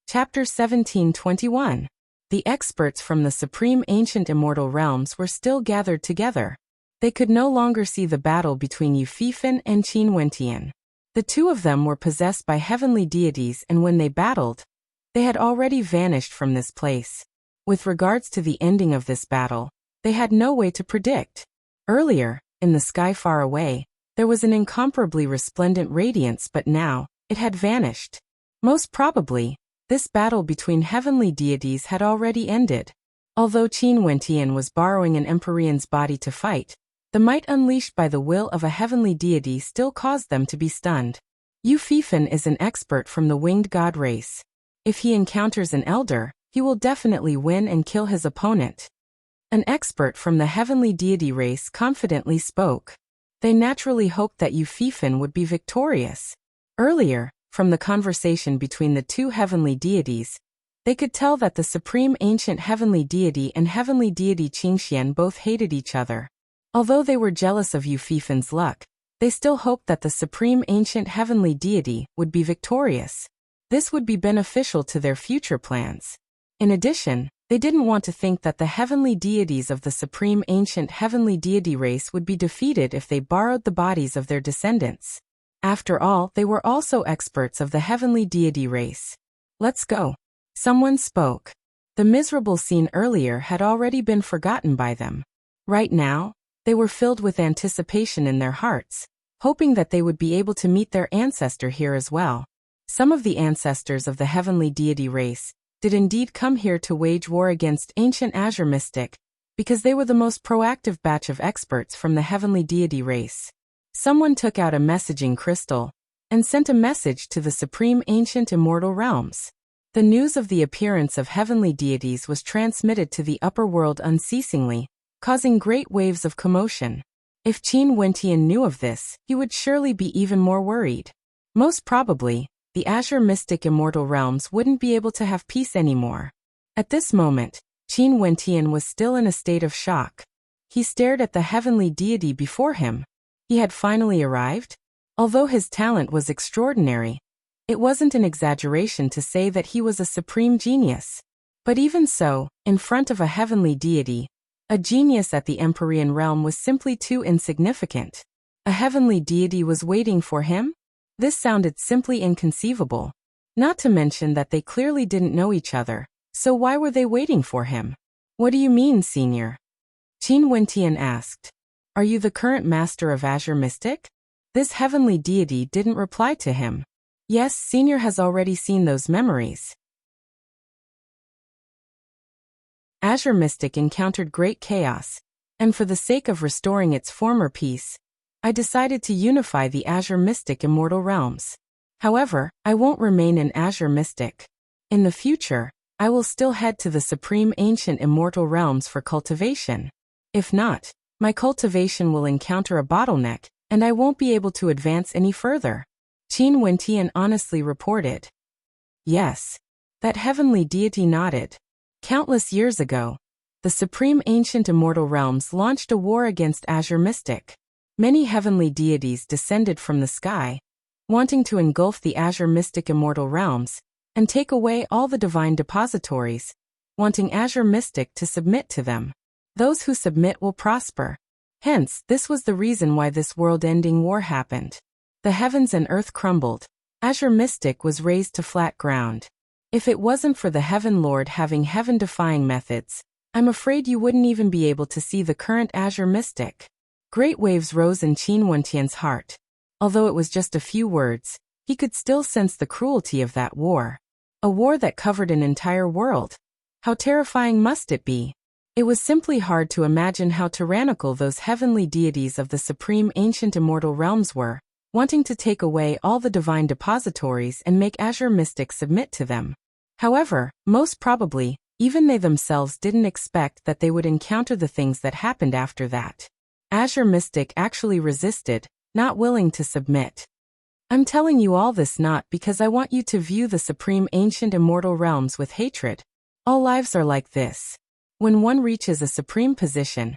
Chapter 1721. The experts from the supreme ancient immortal realms were still gathered together. They could no longer see the battle between Yu Fifan and Qin Wentian. The two of them were possessed by heavenly deities, and when they battled, they had already vanished from this place. With regards to the ending of this battle, they had no way to predict. Earlier, in the sky far away, there was an incomparably resplendent radiance, but now, it had vanished. Most probably, this battle between heavenly deities had already ended. Although Qin Wentian was borrowing an Empyrean's body to fight, the might unleashed by the will of a heavenly deity still caused them to be stunned. Yu Fifan is an expert from the winged god race. If he encounters an elder, he will definitely win and kill his opponent. An expert from the heavenly deity race confidently spoke. They naturally hoped that Yu Fifan would be victorious. Earlier, from the conversation between the two heavenly deities, they could tell that the supreme ancient heavenly deity and heavenly deity Qingxian both hated each other. Although they were jealous of Yu Fifan's luck, they still hoped that the supreme ancient heavenly deity would be victorious. This would be beneficial to their future plans. In addition, they didn't want to think that the heavenly deities of the supreme ancient heavenly deity race would be defeated if they borrowed the bodies of their descendants. After all, they were also experts of the heavenly deity race. Let's go. Someone spoke. The miserable scene earlier had already been forgotten by them. Right now, they were filled with anticipation in their hearts, hoping that they would be able to meet their ancestor here as well. Some of the ancestors of the heavenly deity race did indeed come here to wage war against ancient Azure Mystic, because they were the most proactive batch of experts from the heavenly deity race. Someone took out a messaging crystal and sent a message to the supreme ancient immortal realms. The news of the appearance of heavenly deities was transmitted to the upper world unceasingly, causing great waves of commotion. If Qin Wentian knew of this, he would surely be even more worried. Most probably, the Azure Mystic Immortal Realms wouldn't be able to have peace anymore. At this moment, Qin Wentian was still in a state of shock. He stared at the heavenly deity before him. He had finally arrived. Although his talent was extraordinary, it wasn't an exaggeration to say that he was a supreme genius. But even so, in front of a heavenly deity, a genius at the Empyrean realm was simply too insignificant. A heavenly deity was waiting for him? This sounded simply inconceivable. Not to mention that they clearly didn't know each other, so why were they waiting for him? What do you mean, Senior? Qin Wentian asked. Are you the current master of Azure Mystic? This heavenly deity didn't reply to him. Yes, Senior has already seen those memories. Azure Mystic encountered great chaos, and for the sake of restoring its former peace, I decided to unify the Azure Mystic Immortal Realms. However, I won't remain in Azure Mystic. In the future, I will still head to the Supreme Ancient Immortal Realms for cultivation. If not, my cultivation will encounter a bottleneck, and I won't be able to advance any further. Qin Wentian honestly reported. Yes. That heavenly deity nodded. Countless years ago, the Supreme Ancient Immortal Realms launched a war against Azure Mystic. Many heavenly deities descended from the sky, wanting to engulf the Azure Mystic Immortal Realms and take away all the divine depositories, wanting Azure Mystic to submit to them. Those who submit will prosper. Hence, this was the reason why this world-ending war happened. The heavens and earth crumbled. Azure Mystic was razed to flat ground. If it wasn't for the Heaven Lord having heaven-defying methods, I'm afraid you wouldn't even be able to see the current Azure Mystic. Great waves rose in Qin Wentian's heart. Although it was just a few words, he could still sense the cruelty of that war. A war that covered an entire world. How terrifying must it be? It was simply hard to imagine how tyrannical those heavenly deities of the Supreme Ancient Immortal Realms were, wanting to take away all the divine depositories and make Azure Mystic submit to them. However, most probably, even they themselves didn't expect that they would encounter the things that happened after that. Azure Mystic actually resisted, not willing to submit. I'm telling you all this not because I want you to view the Supreme Ancient Immortal Realms with hatred. All lives are like this. When one reaches a supreme position,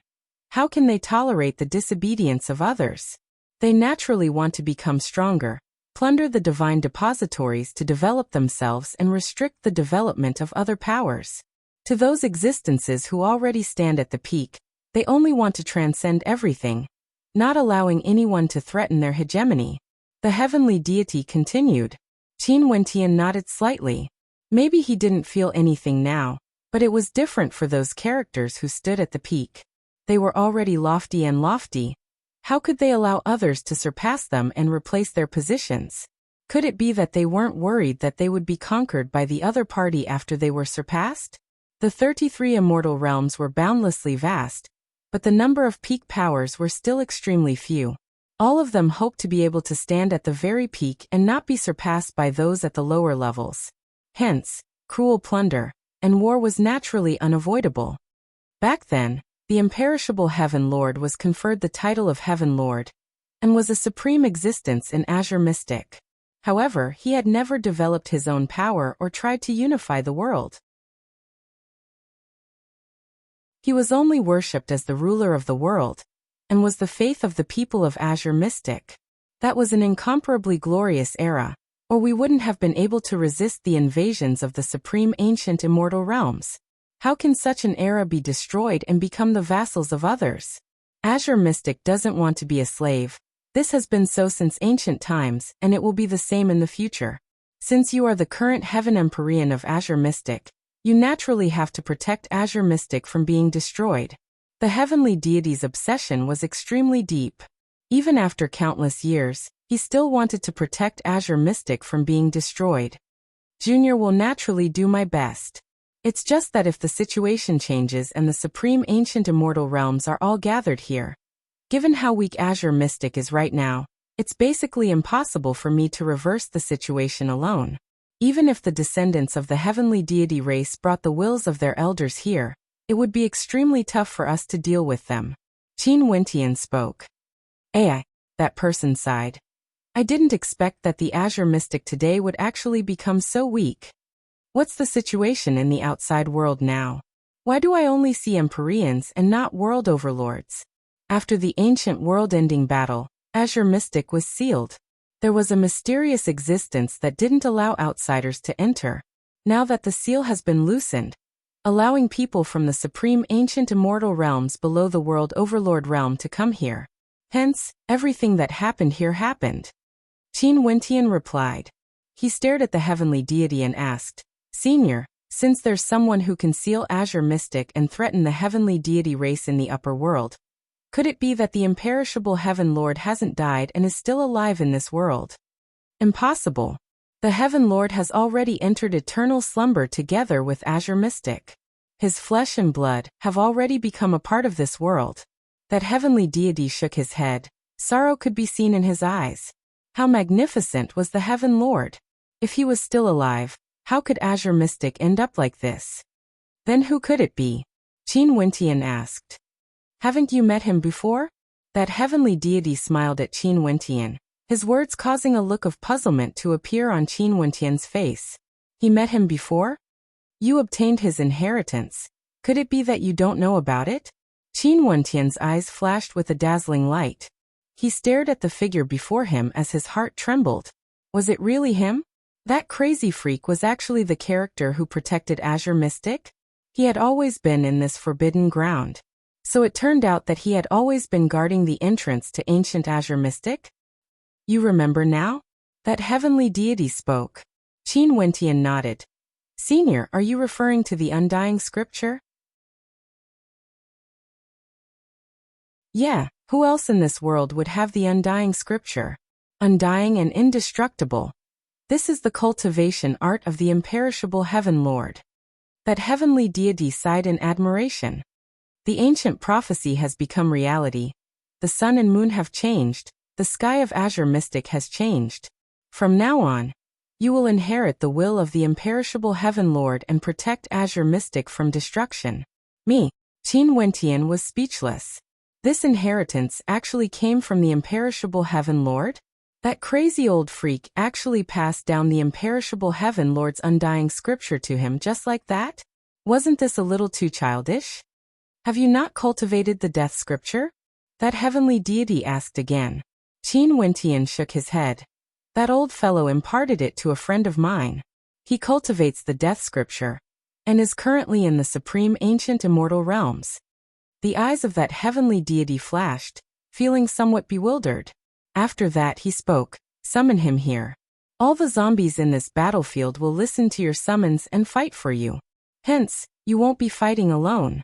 how can they tolerate the disobedience of others? They naturally want to become stronger, plunder the divine depositories to develop themselves and restrict the development of other powers. To those existences who already stand at the peak, they only want to transcend everything, not allowing anyone to threaten their hegemony. The heavenly deity continued. Qin Wentian nodded slightly. Maybe he didn't feel anything now, but it was different for those characters who stood at the peak. They were already lofty and lofty. How could they allow others to surpass them and replace their positions? Could it be that they weren't worried that they would be conquered by the other party after they were surpassed? The 33 immortal realms were boundlessly vast, but the number of peak powers were still extremely few. All of them hoped to be able to stand at the very peak and not be surpassed by those at the lower levels. Hence, cruel plunder and war was naturally unavoidable. Back then, the imperishable Heaven Lord was conferred the title of Heaven Lord, and was a supreme existence in Azure Mystic. However, he had never developed his own power or tried to unify the world. He was only worshipped as the ruler of the world, and was the faith of the people of Azure Mystic. That was an incomparably glorious era, or we wouldn't have been able to resist the invasions of the supreme ancient immortal realms. How can such an era be destroyed and become the vassals of others? Azure Mystic doesn't want to be a slave. This has been so since ancient times, and it will be the same in the future. Since you are the current Heaven Empyrean of Azure Mystic, you naturally have to protect Azure Mystic from being destroyed. The heavenly deity's obsession was extremely deep. Even after countless years, he still wanted to protect Azure Mystic from being destroyed. Junior will naturally do my best. It's just that if the situation changes and the supreme ancient immortal realms are all gathered here, given how weak Azure Mystic is right now, it's basically impossible for me to reverse the situation alone. Even if the descendants of the heavenly deity race brought the wills of their elders here, it would be extremely tough for us to deal with them. Qin Wentian spoke. AI, that person sighed. I didn't expect that the Azure Mystic today would actually become so weak. What's the situation in the outside world now? Why do I only see Empyreans and not world overlords? After the ancient world-ending battle, Azure Mystic was sealed. There was a mysterious existence that didn't allow outsiders to enter. Now that the seal has been loosened, allowing people from the supreme ancient immortal realms below the world overlord realm to come here. Hence, everything that happened here happened. Qin Wentian replied. He stared at the heavenly deity and asked, Senior, since there's someone who can seal Azure Mystic and threaten the heavenly deity race in the upper world, could it be that the imperishable Heaven Lord hasn't died and is still alive in this world? Impossible. The Heaven Lord has already entered eternal slumber together with Azure Mystic. His flesh and blood have already become a part of this world. That heavenly deity shook his head. Sorrow could be seen in his eyes. How magnificent was the Heaven Lord! If he was still alive, how could Azure Mystic end up like this? Then who could it be? Qin Wentian asked. Haven't you met him before? That heavenly deity smiled at Qin Wentian, his words causing a look of puzzlement to appear on Qin Wentian's face. He met him before? You obtained his inheritance. Could it be that you don't know about it? Qin Wentian's eyes flashed with a dazzling light. He stared at the figure before him as his heart trembled. Was it really him? That crazy freak was actually the character who protected Azure Mystic? He had always been in this forbidden ground. So it turned out that he had always been guarding the entrance to ancient Azure Mystic? You remember now? That heavenly deity spoke. Qin Wentian nodded. Senior, are you referring to the Undying Scripture? Yeah, who else in this world would have the Undying Scripture? Undying and indestructible. This is the cultivation art of the imperishable Heaven Lord. That heavenly deity sighed in admiration. The ancient prophecy has become reality. The sun and moon have changed. The sky of Azure Mystic has changed. From now on, you will inherit the will of the imperishable Heaven Lord and protect Azure Mystic from destruction. Me, Qin Wentian, was speechless. This inheritance actually came from the imperishable Heaven Lord? That crazy old freak actually passed down the imperishable Heaven Lord's undying scripture to him just like that? Wasn't this a little too childish? Have you not cultivated the death scripture? That heavenly deity asked again. Qin Wentian shook his head. That old fellow imparted it to a friend of mine. He cultivates the death scripture, and is currently in the supreme ancient immortal realms. The eyes of that heavenly deity flashed, feeling somewhat bewildered. After that he spoke, summon him here. All the zombies in this battlefield will listen to your summons and fight for you. Hence, you won't be fighting alone.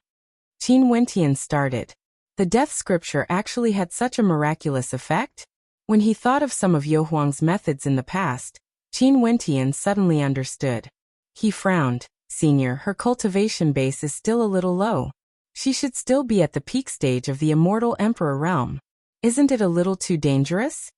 Qin Wentian started. The death scripture actually had such a miraculous effect? When he thought of some of Yo Huang's methods in the past, Qin Wentian suddenly understood. He frowned. Senior, her cultivation base is still a little low. She should still be at the peak stage of the immortal emperor realm. Isn't it a little too dangerous?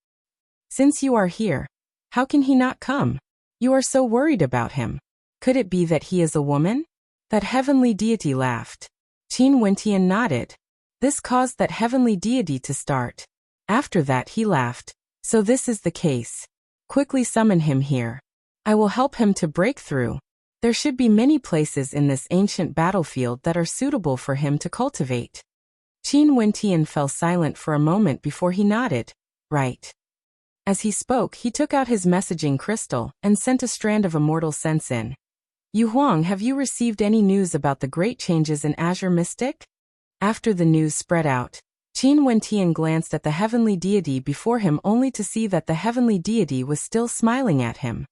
Since you are here, how can he not come? You are so worried about him. Could it be that he is a woman? That heavenly deity laughed. Qin Wentian nodded. This caused that heavenly deity to start. After that he laughed. So this is the case. Quickly summon him here. I will help him to break through. There should be many places in this ancient battlefield that are suitable for him to cultivate. Qin Wentian fell silent for a moment before he nodded. Right. As he spoke, he took out his messaging crystal and sent a strand of immortal sense in. Yu Huang, have you received any news about the great changes in Azure Mystic? After the news spread out, Qin Wentian glanced at the heavenly deity before him only to see that the heavenly deity was still smiling at him.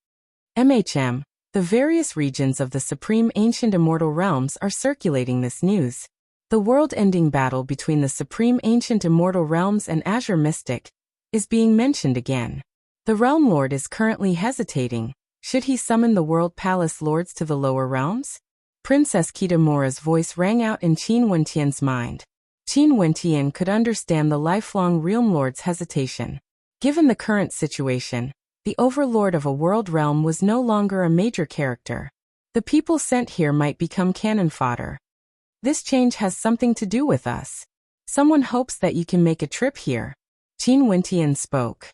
The various regions of the Supreme Ancient Immortal Realms are circulating this news. The world-ending battle between the Supreme Ancient Immortal Realms and Azure Mystic is being mentioned again. The Realm Lord is currently hesitating. Should he summon the World Palace Lords to the lower realms? Princess Kitamura's voice rang out in Qin Wentian's mind. Qin Wentian could understand the lifelong Realm Lord's hesitation. Given the current situation, the overlord of a world realm was no longer a major character. The people sent here might become cannon fodder. This change has something to do with us. Someone hopes that you can make a trip here. Qin Wentian spoke.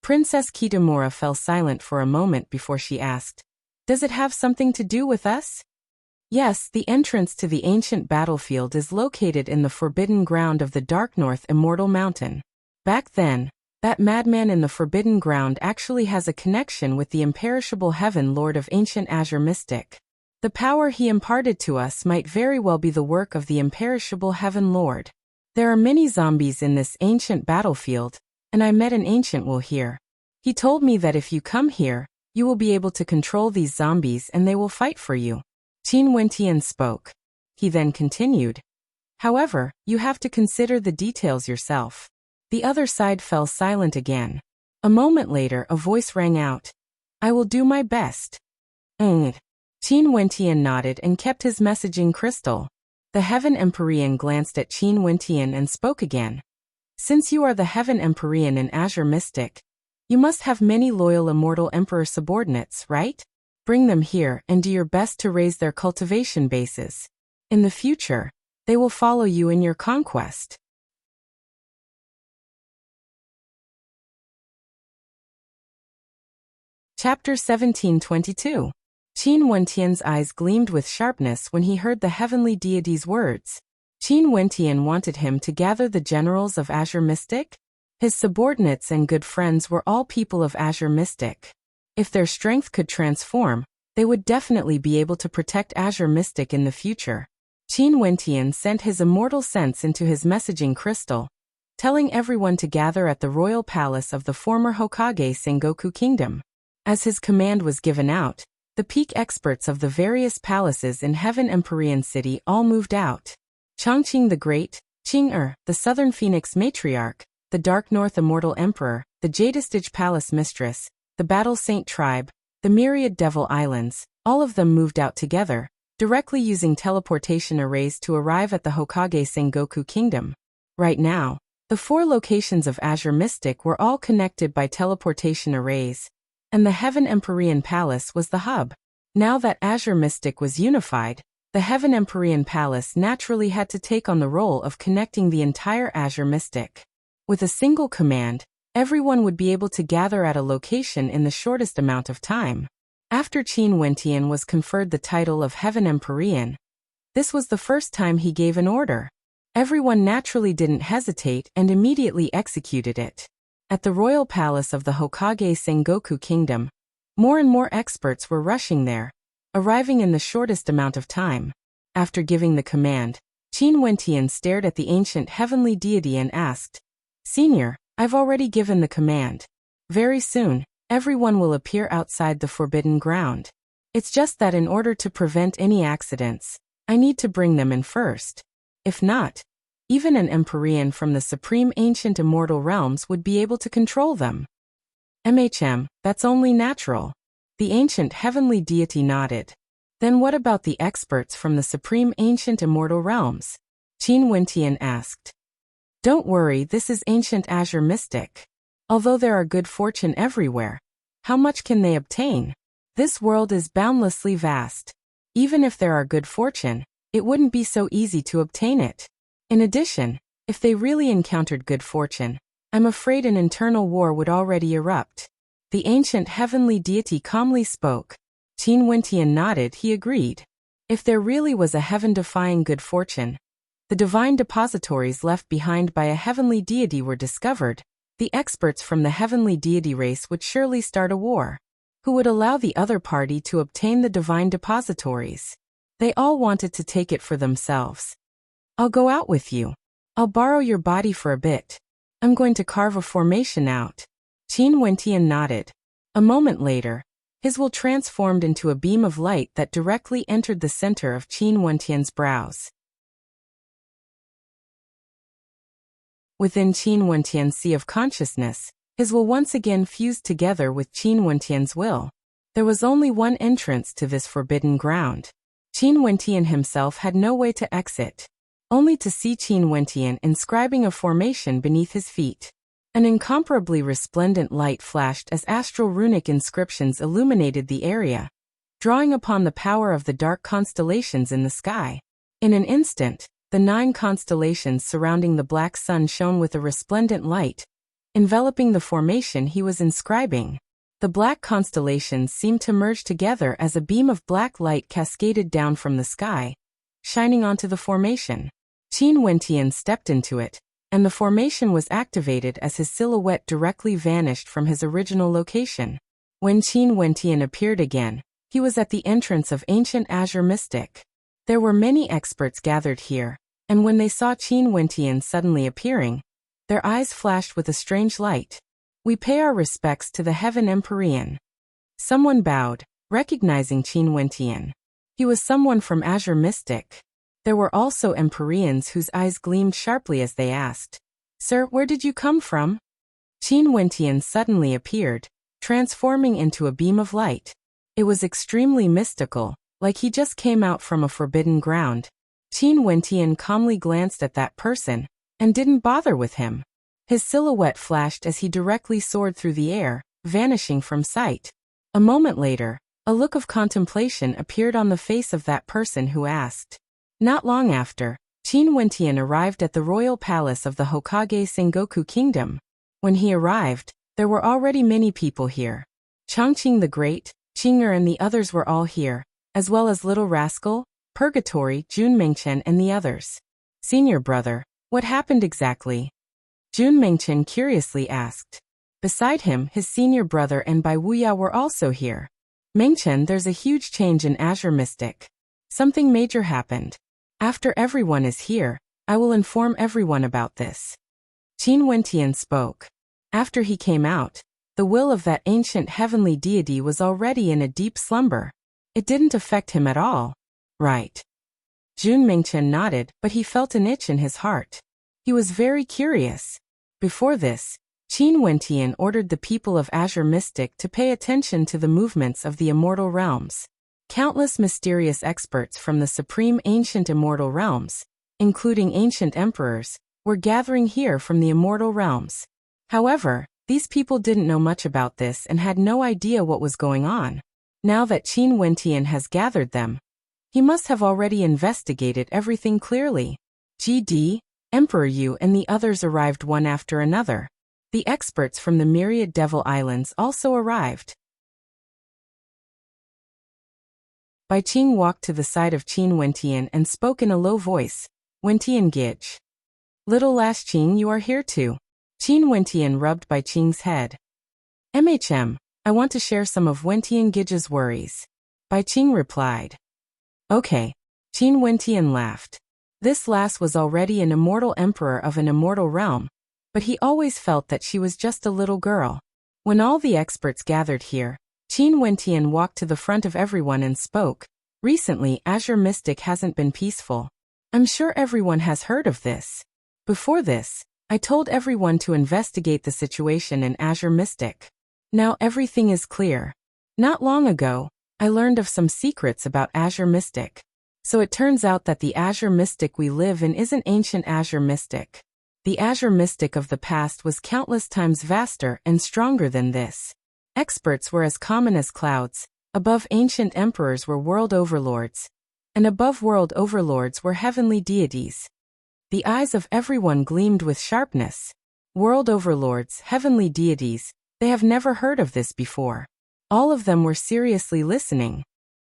Princess Kitamura fell silent for a moment before she asked, "Does it have something to do with us?" Yes, the entrance to the ancient battlefield is located in the forbidden ground of the Dark North Immortal Mountain. Back then, that madman in the Forbidden Ground actually has a connection with the imperishable Heaven Lord of Ancient Azure Mystic. The power he imparted to us might very well be the work of the imperishable Heaven Lord. There are many zombies in this ancient battlefield, and I met an ancient will here. He told me that if you come here, you will be able to control these zombies and they will fight for you. Qin Wentian spoke. He then continued. However, you have to consider the details yourself. The other side fell silent again. A moment later, a voice rang out. I will do my best. Qin Wentian nodded and kept his messaging crystal. The Heaven Empyrean glanced at Qin Wentian and spoke again. Since you are the Heaven Empyrean in Azure Mystic, you must have many loyal Immortal Emperor subordinates, right? Bring them here and do your best to raise their cultivation bases. In the future, they will follow you in your conquest. Chapter 1722. Qin Wentian's eyes gleamed with sharpness when he heard the heavenly deity's words. Qin Wentian wanted him to gather the generals of Azure Mystic. His subordinates and good friends were all people of Azure Mystic. If their strength could transform, they would definitely be able to protect Azure Mystic in the future. Qin Wentian sent his immortal sense into his messaging crystal, telling everyone to gather at the royal palace of the former Hokage Sengoku Kingdom. As his command was given out, the peak experts of the various palaces in Heaven Empyrean City all moved out. Chongqing the Great, Qing the Southern Phoenix Matriarch, the Dark North Immortal Emperor, the Jadestige Palace Mistress, the Battle Saint Tribe, the Myriad Devil Islands, all of them moved out together, directly using teleportation arrays to arrive at the Hokage Sengoku Kingdom. Right now, the 4 locations of Azure Mystic were all connected by teleportation arrays, and the Heaven Empyrean Palace was the hub. Now that Azure Mystic was unified, the Heaven Empyrean Palace naturally had to take on the role of connecting the entire Azure Mystic. With a single command, everyone would be able to gather at a location in the shortest amount of time. After Qin Wentian was conferred the title of Heaven Empyrean, this was the first time he gave an order. Everyone naturally didn't hesitate and immediately executed it. At the royal palace of the Hokage Sengoku Kingdom, more and more experts were rushing there, arriving in the shortest amount of time. After giving the command, Qin Wentian stared at the ancient heavenly deity and asked, Senior, I've already given the command. Very soon, everyone will appear outside the forbidden ground. It's just that in order to prevent any accidents, I need to bring them in first. If not, Even an Empyrean from the supreme ancient immortal realms would be able to control them. That's only natural. The ancient heavenly deity nodded. Then what about the experts from the supreme ancient immortal realms? Qin Wentian asked. Don't worry, this is ancient azure mystic. Although there are good fortune everywhere, how much can they obtain? This world is boundlessly vast. Even if there are good fortune, it wouldn't be so easy to obtain it. In addition, if they really encountered good fortune, I'm afraid an internal war would already erupt. The ancient heavenly deity calmly spoke. Qin Wentian nodded, he agreed. If there really was a heaven-defying good fortune, the divine depositories left behind by a heavenly deity were discovered, the experts from the heavenly deity race would surely start a war. Who would allow the other party to obtain the divine depositories? They all wanted to take it for themselves. I'll go out with you. I'll borrow your body for a bit. I'm going to carve a formation out. Qin Wentian nodded. A moment later, his will transformed into a beam of light that directly entered the center of Qin Wentian's brows. Within Qin Wentian's sea of consciousness, his will once again fused together with Qin Wentian's will. There was only one entrance to this forbidden ground. Qin Wentian himself had no way to exit, only to see Qin Wentian inscribing a formation beneath his feet. An incomparably resplendent light flashed as astral runic inscriptions illuminated the area, drawing upon the power of the dark constellations in the sky. In an instant, the 9 constellations surrounding the black sun shone with a resplendent light, enveloping the formation he was inscribing. The black constellations seemed to merge together as a beam of black light cascaded down from the sky, shining onto the formation. Qin Wentian stepped into it, and the formation was activated as his silhouette directly vanished from his original location. When Qin Wentian appeared again, he was at the entrance of ancient azure mystic. There were many experts gathered here, and when they saw Qin Wentian suddenly appearing, their eyes flashed with a strange light. We pay our respects to the Heaven Empyrean. Someone bowed, recognizing Qin Wentian. He was someone from Azure Mystic. There were also Empyreans whose eyes gleamed sharply as they asked, Sir, where did you come from? Qin Wentian suddenly appeared, transforming into a beam of light. It was extremely mystical, like he just came out from a forbidden ground. Qin Wentian calmly glanced at that person, and didn't bother with him. His silhouette flashed as he directly soared through the air, vanishing from sight. A moment later, a look of contemplation appeared on the face of that person who asked. Not long after, Qin Wentian arrived at the royal palace of the Hokage Sengoku Kingdom. When he arrived, there were already many people here. Chongqing the Great, Qing'er and the others were all here, as well as Little Rascal, Purgatory, Jun Mengchen and the others. Senior brother, what happened exactly? Jun Mengchen curiously asked. Beside him, his senior brother and Bai Wuya were also here. Mengchen, there's a huge change in Azure Mystic. Something major happened. After everyone is here, I will inform everyone about this. Qin Wentian spoke. After he came out, the will of that ancient heavenly deity was already in a deep slumber. It didn't affect him at all. Right. Jun Mengchen nodded, but he felt an itch in his heart. He was very curious. Before this, Qin Wentian ordered the people of Azure Mystic to pay attention to the movements of the immortal realms. Countless mysterious experts from the supreme ancient immortal realms, including ancient emperors, were gathering here from the immortal realms. However, these people didn't know much about this and had no idea what was going on. Now that Qin Wentian has gathered them, he must have already investigated everything clearly. GD, Emperor Yu and the others arrived one after another. The experts from the myriad Devil Islands also arrived. Bai Qing walked to the side of Qin Wentian and spoke in a low voice. Wentian Gij. Little Lash Qing, you are here too. Qin Wentian rubbed Bai Qing's head. I want to share some of Wentian Gij's worries. Bai Qing replied. Okay. Qin Wentian laughed. This lass was already an immortal emperor of an immortal realm, but he always felt that she was just a little girl. When all the experts gathered here, Qin Wentian walked to the front of everyone and spoke. Recently, Azure Mystic hasn't been peaceful. I'm sure everyone has heard of this. Before this, I told everyone to investigate the situation in Azure Mystic. Now everything is clear. Not long ago, I learned of some secrets about Azure Mystic. So it turns out that the Azure Mystic we live in isn't ancient Azure Mystic. The Azure Mystic of the past was countless times vaster and stronger than this. Experts were as common as clouds, above ancient emperors were world overlords, and above world overlords were heavenly deities. The eyes of everyone gleamed with sharpness. World overlords, heavenly deities, they have never heard of this before. All of them were seriously listening.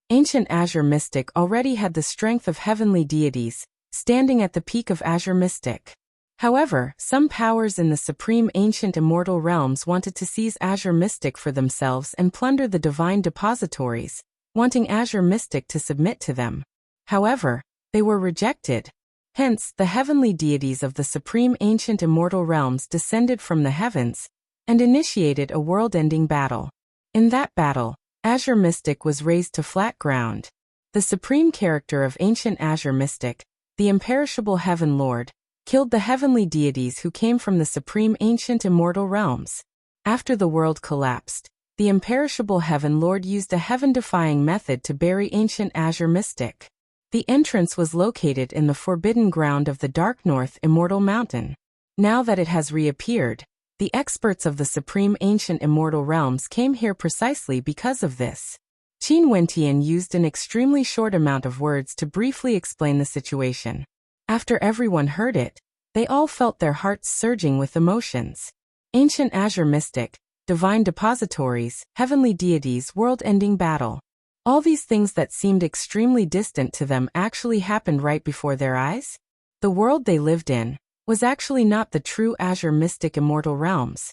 Ancient Azure Mystic already had the strength of heavenly deities, standing at the peak of Azure Mystic. However, some powers in the supreme ancient immortal realms wanted to seize Azure Mystic for themselves and plunder the divine depositories, wanting Azure Mystic to submit to them. However, they were rejected. Hence, the heavenly deities of the supreme ancient immortal realms descended from the heavens and initiated a world-ending battle. In that battle, Azure Mystic was razed to flat ground. The supreme character of ancient Azure Mystic, the imperishable Heaven Lord, killed the heavenly deities who came from the supreme ancient immortal realms. After the world collapsed, the imperishable Heaven Lord used a heaven-defying method to bury ancient Azure Mystic. The entrance was located in the forbidden ground of the Dark North Immortal Mountain. Now that it has reappeared, the experts of the supreme ancient immortal realms came here precisely because of this. Qin Wentian used an extremely short amount of words to briefly explain the situation. After everyone heard it, they all felt their hearts surging with emotions. Ancient Azure Mystic, divine depositories, heavenly deities, world-ending battle. All these things that seemed extremely distant to them actually happened right before their eyes. The world they lived in was actually not the true Azure Mystic immortal realms.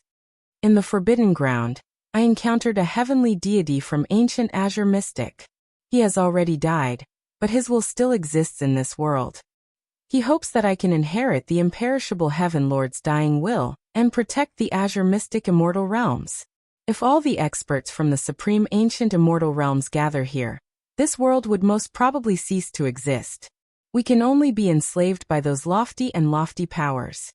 In the Forbidden Ground, I encountered a heavenly deity from ancient Azure Mystic. He has already died, but his will still exists in this world. He hopes that I can inherit the imperishable Heaven Lord's dying will and protect the Azure Mystic immortal realms. If all the experts from the supreme ancient immortal realms gather here, this world would most probably cease to exist. We can only be enslaved by those lofty powers.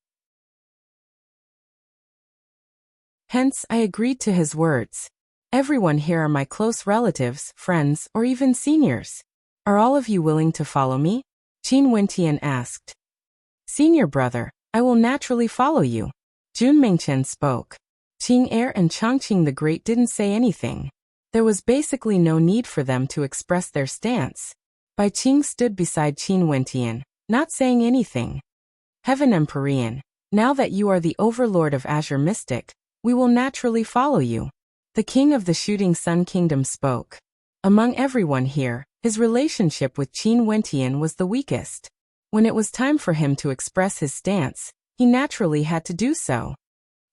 Hence, I agreed to his words. Everyone here are my close relatives, friends, or even seniors. Are all of you willing to follow me? Qin Wentian asked. Senior brother, I will naturally follow you. Jun Mingchen spoke. Qing Er and Changqing the Great didn't say anything. There was basically no need for them to express their stance. Bai Qing stood beside Qin Wentian, not saying anything. Heaven Empyrean, now that you are the overlord of Azure Mystic, we will naturally follow you. The king of the Shooting Sun Kingdom spoke. Among everyone here, his relationship with Qin Wentian was the weakest. When it was time for him to express his stance, he naturally had to do so.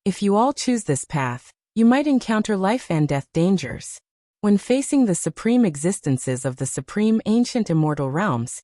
If you all choose this path, you might encounter life and death dangers. When facing the supreme existences of the supreme ancient immortal realms,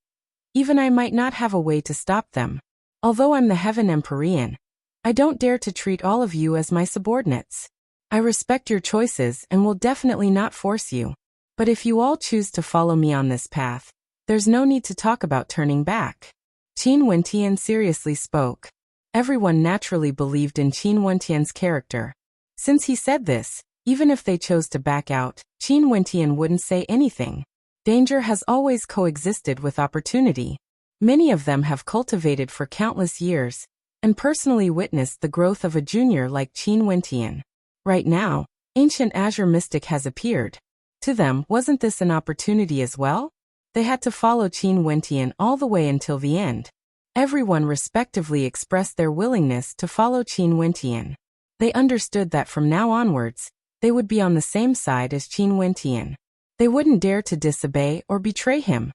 even I might not have a way to stop them. Although I'm the Heaven Empyrean, I don't dare to treat all of you as my subordinates. I respect your choices and will definitely not force you. But if you all choose to follow me on this path, there's no need to talk about turning back. Qin Wentian seriously spoke. Everyone naturally believed in Qin Wentian's character. Since he said this, even if they chose to back out, Qin Wentian wouldn't say anything. Danger has always coexisted with opportunity. Many of them have cultivated for countless years, and personally witnessed the growth of a junior like Qin Wentian. Right now, ancient Azure Mystic has appeared. To them, wasn't this an opportunity as well? They had to follow Qin Wentian all the way until the end. Everyone respectively expressed their willingness to follow Qin Wentian. They understood that from now onwards, they would be on the same side as Qin Wentian. They wouldn't dare to disobey or betray him.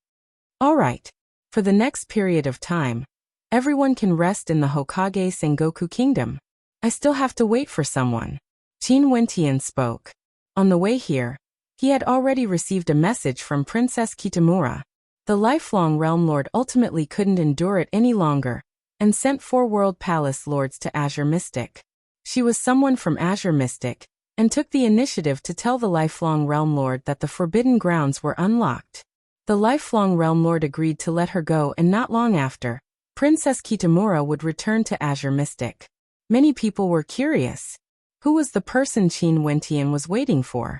All right. For the next period of time, everyone can rest in the Hokage Sengoku Kingdom. I still have to wait for someone. Qin Wentian spoke. On the way here, he had already received a message from Princess Kitamura. The lifelong Realm Lord ultimately couldn't endure it any longer, and sent 4 World Palace Lords to Azure Mystic. She was someone from Azure Mystic, and took the initiative to tell the lifelong Realm Lord that the Forbidden Grounds were unlocked. The lifelong Realm Lord agreed to let her go, and not long after, Princess Kitamura would return to Azure Mystic. Many people were curious. Who was the person Qin Wentian was waiting for?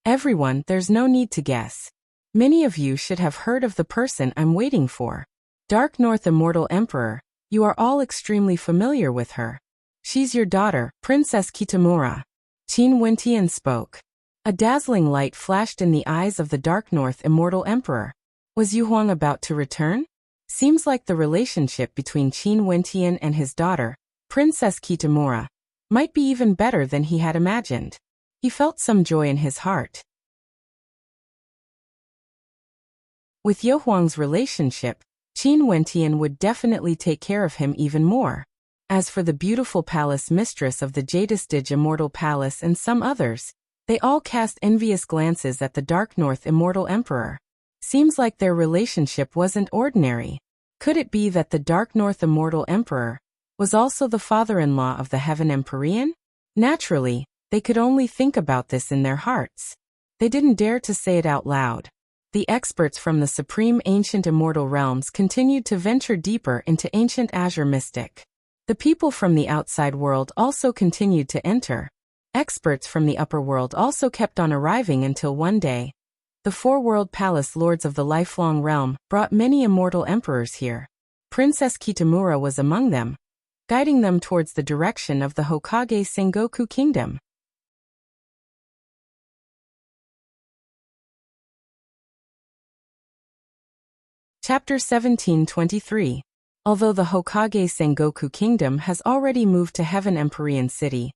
Everyone, there's no need to guess. Many of you should have heard of the person I'm waiting for. Dark North Immortal Emperor, you are all extremely familiar with her. She's your daughter, Princess Kitamura. Qin Wentian spoke. A dazzling light flashed in the eyes of the Dark North Immortal Emperor. Was Yu Huang about to return? Seems like the relationship between Qin Wentian and his daughter, Princess Kitamura, might be even better than he had imagined. He felt some joy in his heart. With Yu Huang's relationship, Qin Wentian would definitely take care of him even more. As for the beautiful palace mistress of the Jadestige Immortal Palace and some others, they all cast envious glances at the Dark North Immortal Emperor. Seems like their relationship wasn't ordinary. Could it be that the Dark North Immortal Emperor was also the father-in-law of the Heaven Empyrean? Naturally, they could only think about this in their hearts. They didn't dare to say it out loud. The experts from the Supreme Ancient Immortal Realms continued to venture deeper into ancient Azure Mystic. The people from the outside world also continued to enter. Experts from the upper world also kept on arriving until one day, the four-world palace lords of the lifelong realm brought many immortal emperors here. Princess Kitamura was among them, guiding them towards the direction of the Hokage Sengoku Kingdom. Chapter 1723. Although the Hokage Sengoku Kingdom has already moved to Heaven Empyrean City,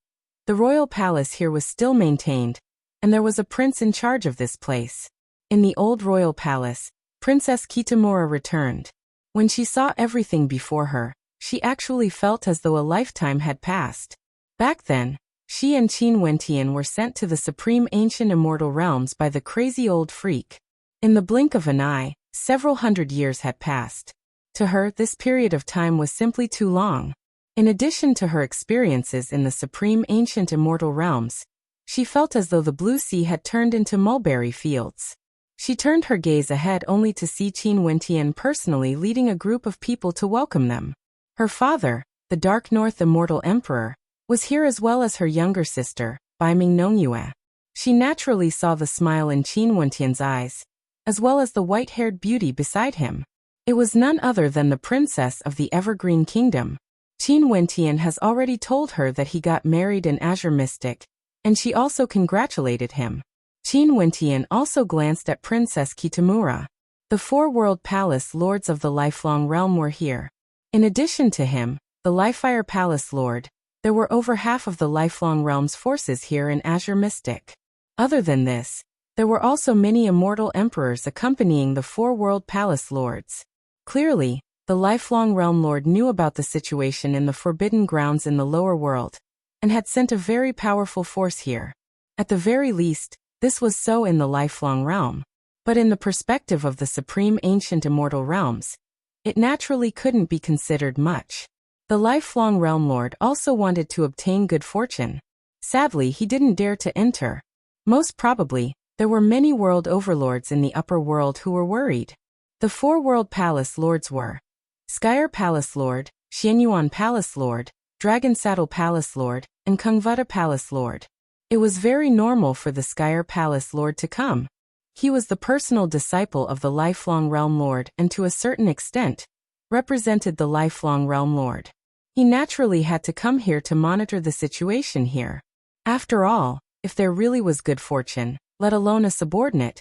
the royal palace here was still maintained, and there was a prince in charge of this place. In the old royal palace, Princess Kitamura returned. When she saw everything before her, she actually felt as though a lifetime had passed. Back then, she and Qin Wentian were sent to the Supreme Ancient Immortal Realms by the crazy old freak. In the blink of an eye, several hundred years had passed. To her, this period of time was simply too long. In addition to her experiences in the Supreme Ancient Immortal Realms, she felt as though the blue sea had turned into mulberry fields. She turned her gaze ahead only to see Qin Wentian personally leading a group of people to welcome them. Her father, the Dark North Immortal Emperor, was here as well as her younger sister, Baiming Nongyue. She naturally saw the smile in Qin Wentian's eyes, as well as the white-haired beauty beside him. It was none other than the princess of the Evergreen Kingdom. Qin Wentian has already told her that he got married in Azure Mystic, and she also congratulated him. Qin Wentian also glanced at Princess Kitamura. The four-world palace lords of the lifelong realm were here. In addition to him, the Lifefire Palace Lord, there were over half of the lifelong realm's forces here in Azure Mystic. Other than this, there were also many immortal emperors accompanying the four-world palace lords. Clearly, the lifelong realm lord knew about the situation in the forbidden grounds in the lower world, and had sent a very powerful force here. At the very least, this was so in the lifelong realm. But in the perspective of the Supreme Ancient Immortal Realms, it naturally couldn't be considered much. The lifelong realm lord also wanted to obtain good fortune. Sadly, he didn't dare to enter. Most probably, there were many world overlords in the upper world who were worried. The four-world palace lords were Skyer Palace Lord, Xianyuan Palace Lord, Dragon Saddle Palace Lord, and Kungvuda Palace Lord. It was very normal for the Skyer Palace Lord to come. He was the personal disciple of the lifelong realm lord and to a certain extent, represented the lifelong realm lord. He naturally had to come here to monitor the situation here. After all, if there really was good fortune, let alone a subordinate,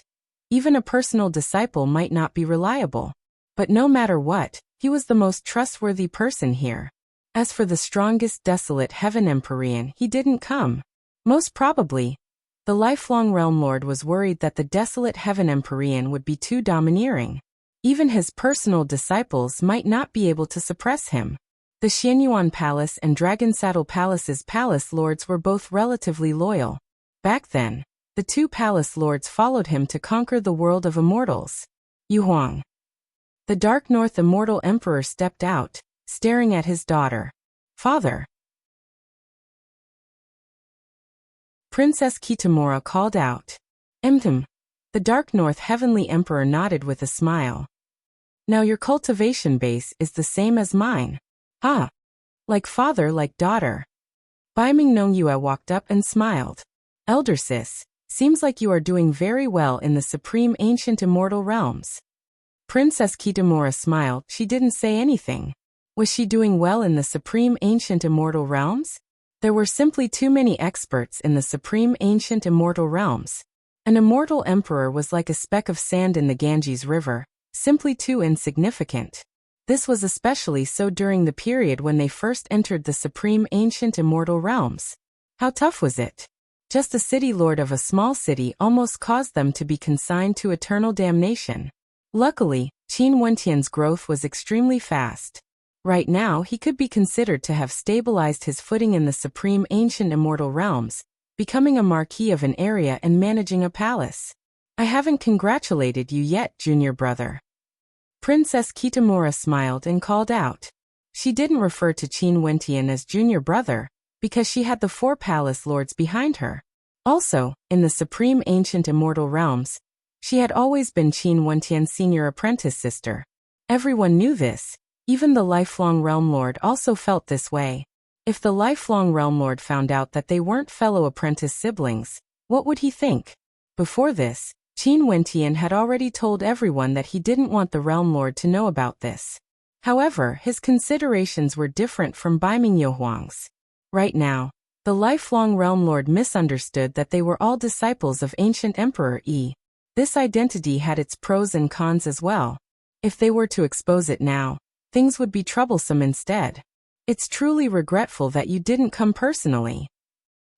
even a personal disciple might not be reliable. But no matter what, he was the most trustworthy person here. As for the strongest desolate Heaven Empyrean, he didn't come. Most probably, the lifelong realm lord was worried that the desolate Heaven Empyrean would be too domineering. Even his personal disciples might not be able to suppress him. The Xianyuan Palace and Dragon Saddle Palace's palace lords were both relatively loyal. Back then, the two palace lords followed him to conquer the world of immortals. Yu Huang. The Dark North Immortal Emperor stepped out, staring at his daughter. Father. Princess Kitamura called out. The Dark North Heavenly Emperor nodded with a smile. Now your cultivation base is the same as mine. Ah. Like father, like daughter. Bai Ming Nongyue walked up and smiled. Elder sis, seems like you are doing very well in the supreme ancient immortal realms. Princess Kitamura smiled. She didn't say anything. Was she doing well in the supreme ancient immortal realms? There were simply too many experts in the supreme ancient immortal realms. An immortal emperor was like a speck of sand in the Ganges River, simply too insignificant. This was especially so during the period when they first entered the supreme ancient immortal realms. How tough was it? Just a city lord of a small city almost caused them to be consigned to eternal damnation. Luckily, Qin Wentian's growth was extremely fast. Right now he could be considered to have stabilized his footing in the supreme ancient immortal realms, becoming a marquis of an area and managing a palace. I haven't congratulated you yet, junior brother. Princess Kitamura smiled and called out. She didn't refer to Qin Wentian as junior brother, because she had the 4 palace lords behind her. Also, in the supreme ancient immortal realms, she had always been Qin Wentian's senior apprentice sister. Everyone knew this. Even the lifelong realm lord also felt this way. If the lifelong realm lord found out that they weren't fellow apprentice siblings, what would he think? Before this, Qin Wentian had already told everyone that he didn't want the realm lord to know about this. However, his considerations were different from Bai Mingyu-Huang's. Right now, the lifelong realm lord misunderstood that they were all disciples of ancient Emperor Yi. This identity had its pros and cons as well. If they were to expose it now, things would be troublesome instead. It's truly regretful that you didn't come personally.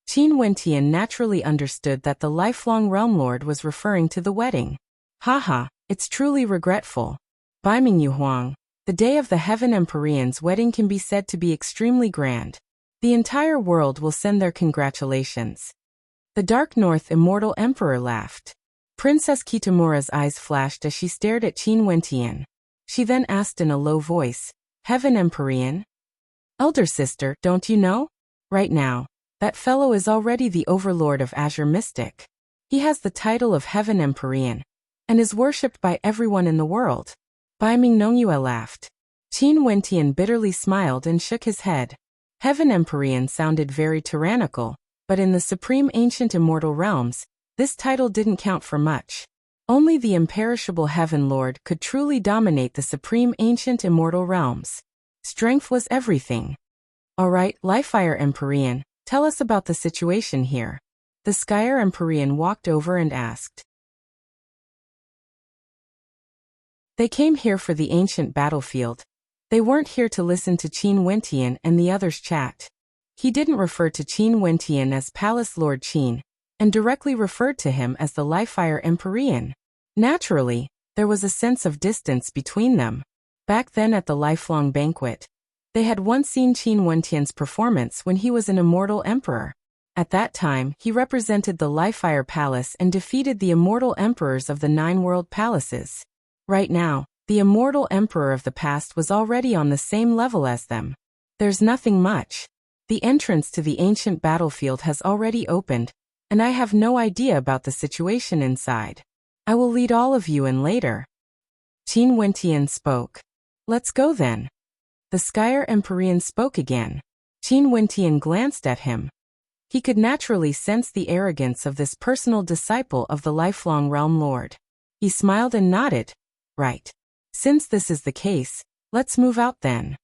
Qin Wentian naturally understood that the lifelong realm lord was referring to the wedding. Haha, it's truly regretful. Bai Mingyu-Huang, the day of the Heaven Empyrean's wedding can be said to be extremely grand. The entire world will send their congratulations. The Dark North Immortal Emperor laughed. Princess Kitamura's eyes flashed as she stared at Qin Wentian. She then asked in a low voice, Heaven Empyrean? Elder sister, don't you know? Right now, that fellow is already the overlord of Azure Mystic. He has the title of Heaven Empyrean, and is worshipped by everyone in the world. Bai Mingyu laughed. Qin Wentian bitterly smiled and shook his head. Heaven Empyrean sounded very tyrannical, but in the supreme ancient immortal realms, this title didn't count for much. Only the imperishable Heaven Lord could truly dominate the supreme ancient immortal realms. Strength was everything. Alright, Lifefire Empyrean, tell us about the situation here. The Skyer Empyrean walked over and asked. They came here for the ancient battlefield. They weren't here to listen to Qin Wentian and the others chat. He didn't refer to Qin Wentian as Palace Lord Qin, and directly referred to him as the Lifefire Empyrean. Naturally, there was a sense of distance between them. Back then at the lifelong banquet, they had once seen Qin Wentian's performance when he was an immortal emperor. At that time, he represented the Lifefire Palace and defeated the immortal emperors of the 9 world palaces. Right now, the immortal emperor of the past was already on the same level as them. There's nothing much. The entrance to the ancient battlefield has already opened, and I have no idea about the situation inside. I will lead all of you in later. Qin Wentian spoke. Let's go then. The Skyer Empyrean spoke again. Qin Wentian glanced at him. He could naturally sense the arrogance of this personal disciple of the lifelong realm lord. He smiled and nodded. Right. Since this is the case, let's move out then.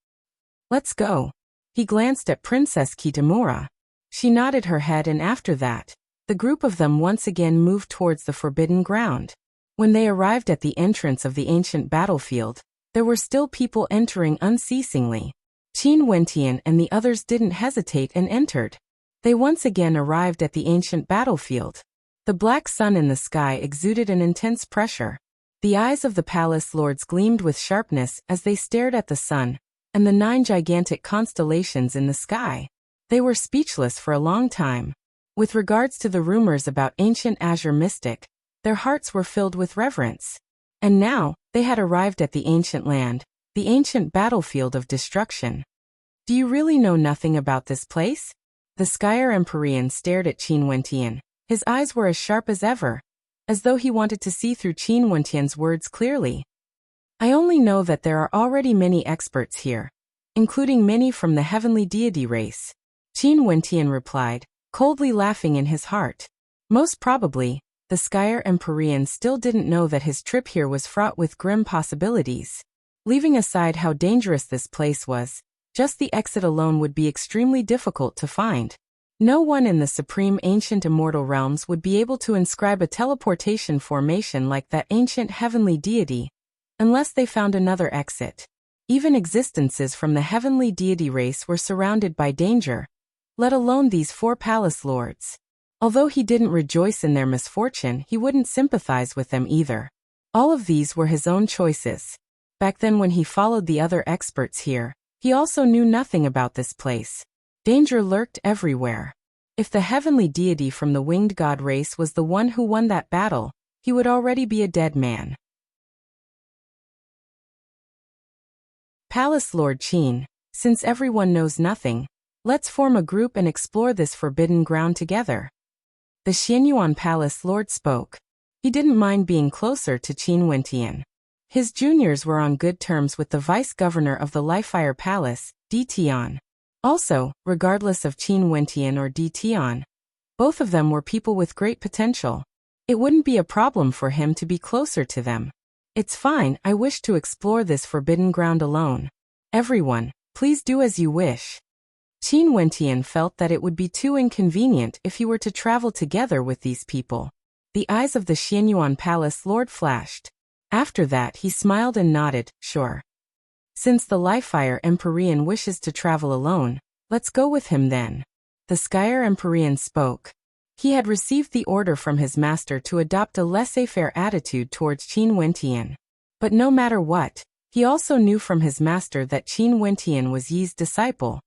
Let's go. He glanced at Princess Kitamura. She nodded her head, and after that, the group of them once again moved towards the forbidden ground. When they arrived at the entrance of the ancient battlefield, there were still people entering unceasingly. Qin Wentian and the others didn't hesitate and entered. They once again arrived at the ancient battlefield. The black sun in the sky exuded an intense pressure. The eyes of the palace lords gleamed with sharpness as they stared at the sun and the 9 gigantic constellations in the sky. They were speechless for a long time. With regards to the rumors about ancient Azure Mystic, their hearts were filled with reverence. And now, they had arrived at the ancient land, the ancient battlefield of destruction. Do you really know nothing about this place? The Skyer Empyrean stared at Qin Wentian. His eyes were as sharp as ever, as though he wanted to see through Qin Wentian's words clearly. I only know that there are already many experts here, including many from the heavenly deity race. Qin Wentian replied, coldly laughing in his heart. Most probably, the Skyer Empyrean still didn't know that his trip here was fraught with grim possibilities. Leaving aside how dangerous this place was, just the exit alone would be extremely difficult to find. No one in the supreme ancient immortal realms would be able to inscribe a teleportation formation like that ancient heavenly deity, unless they found another exit. Even existences from the heavenly deity race were surrounded by danger, let alone these 4 palace lords. Although he didn't rejoice in their misfortune, he wouldn't sympathize with them either. All of these were his own choices. Back then when he followed the other experts here, he also knew nothing about this place. Danger lurked everywhere. If the heavenly deity from the winged god race was the one who won that battle, he would already be a dead man. Palace Lord Qin, since everyone knows nothing, let's form a group and explore this forbidden ground together. The Xianyuan Palace Lord spoke. He didn't mind being closer to Qin Wentian. His juniors were on good terms with the vice-governor of the Lifefire Palace, Di Tian. Also, regardless of Qin Wentian or Di Tian, both of them were people with great potential. It wouldn't be a problem for him to be closer to them. It's fine, I wish to explore this forbidden ground alone. Everyone, please do as you wish. Qin Wentian felt that it would be too inconvenient if he were to travel together with these people. The eyes of the Xianyuan Palace Lord flashed. After that he smiled and nodded, sure. Since the Lifefire Empyrean wishes to travel alone, let's go with him then. The Skyer Empyrean spoke. He had received the order from his master to adopt a laissez-faire attitude towards Qin Wentian. But no matter what, he also knew from his master that Qin Wentian was Yi's disciple.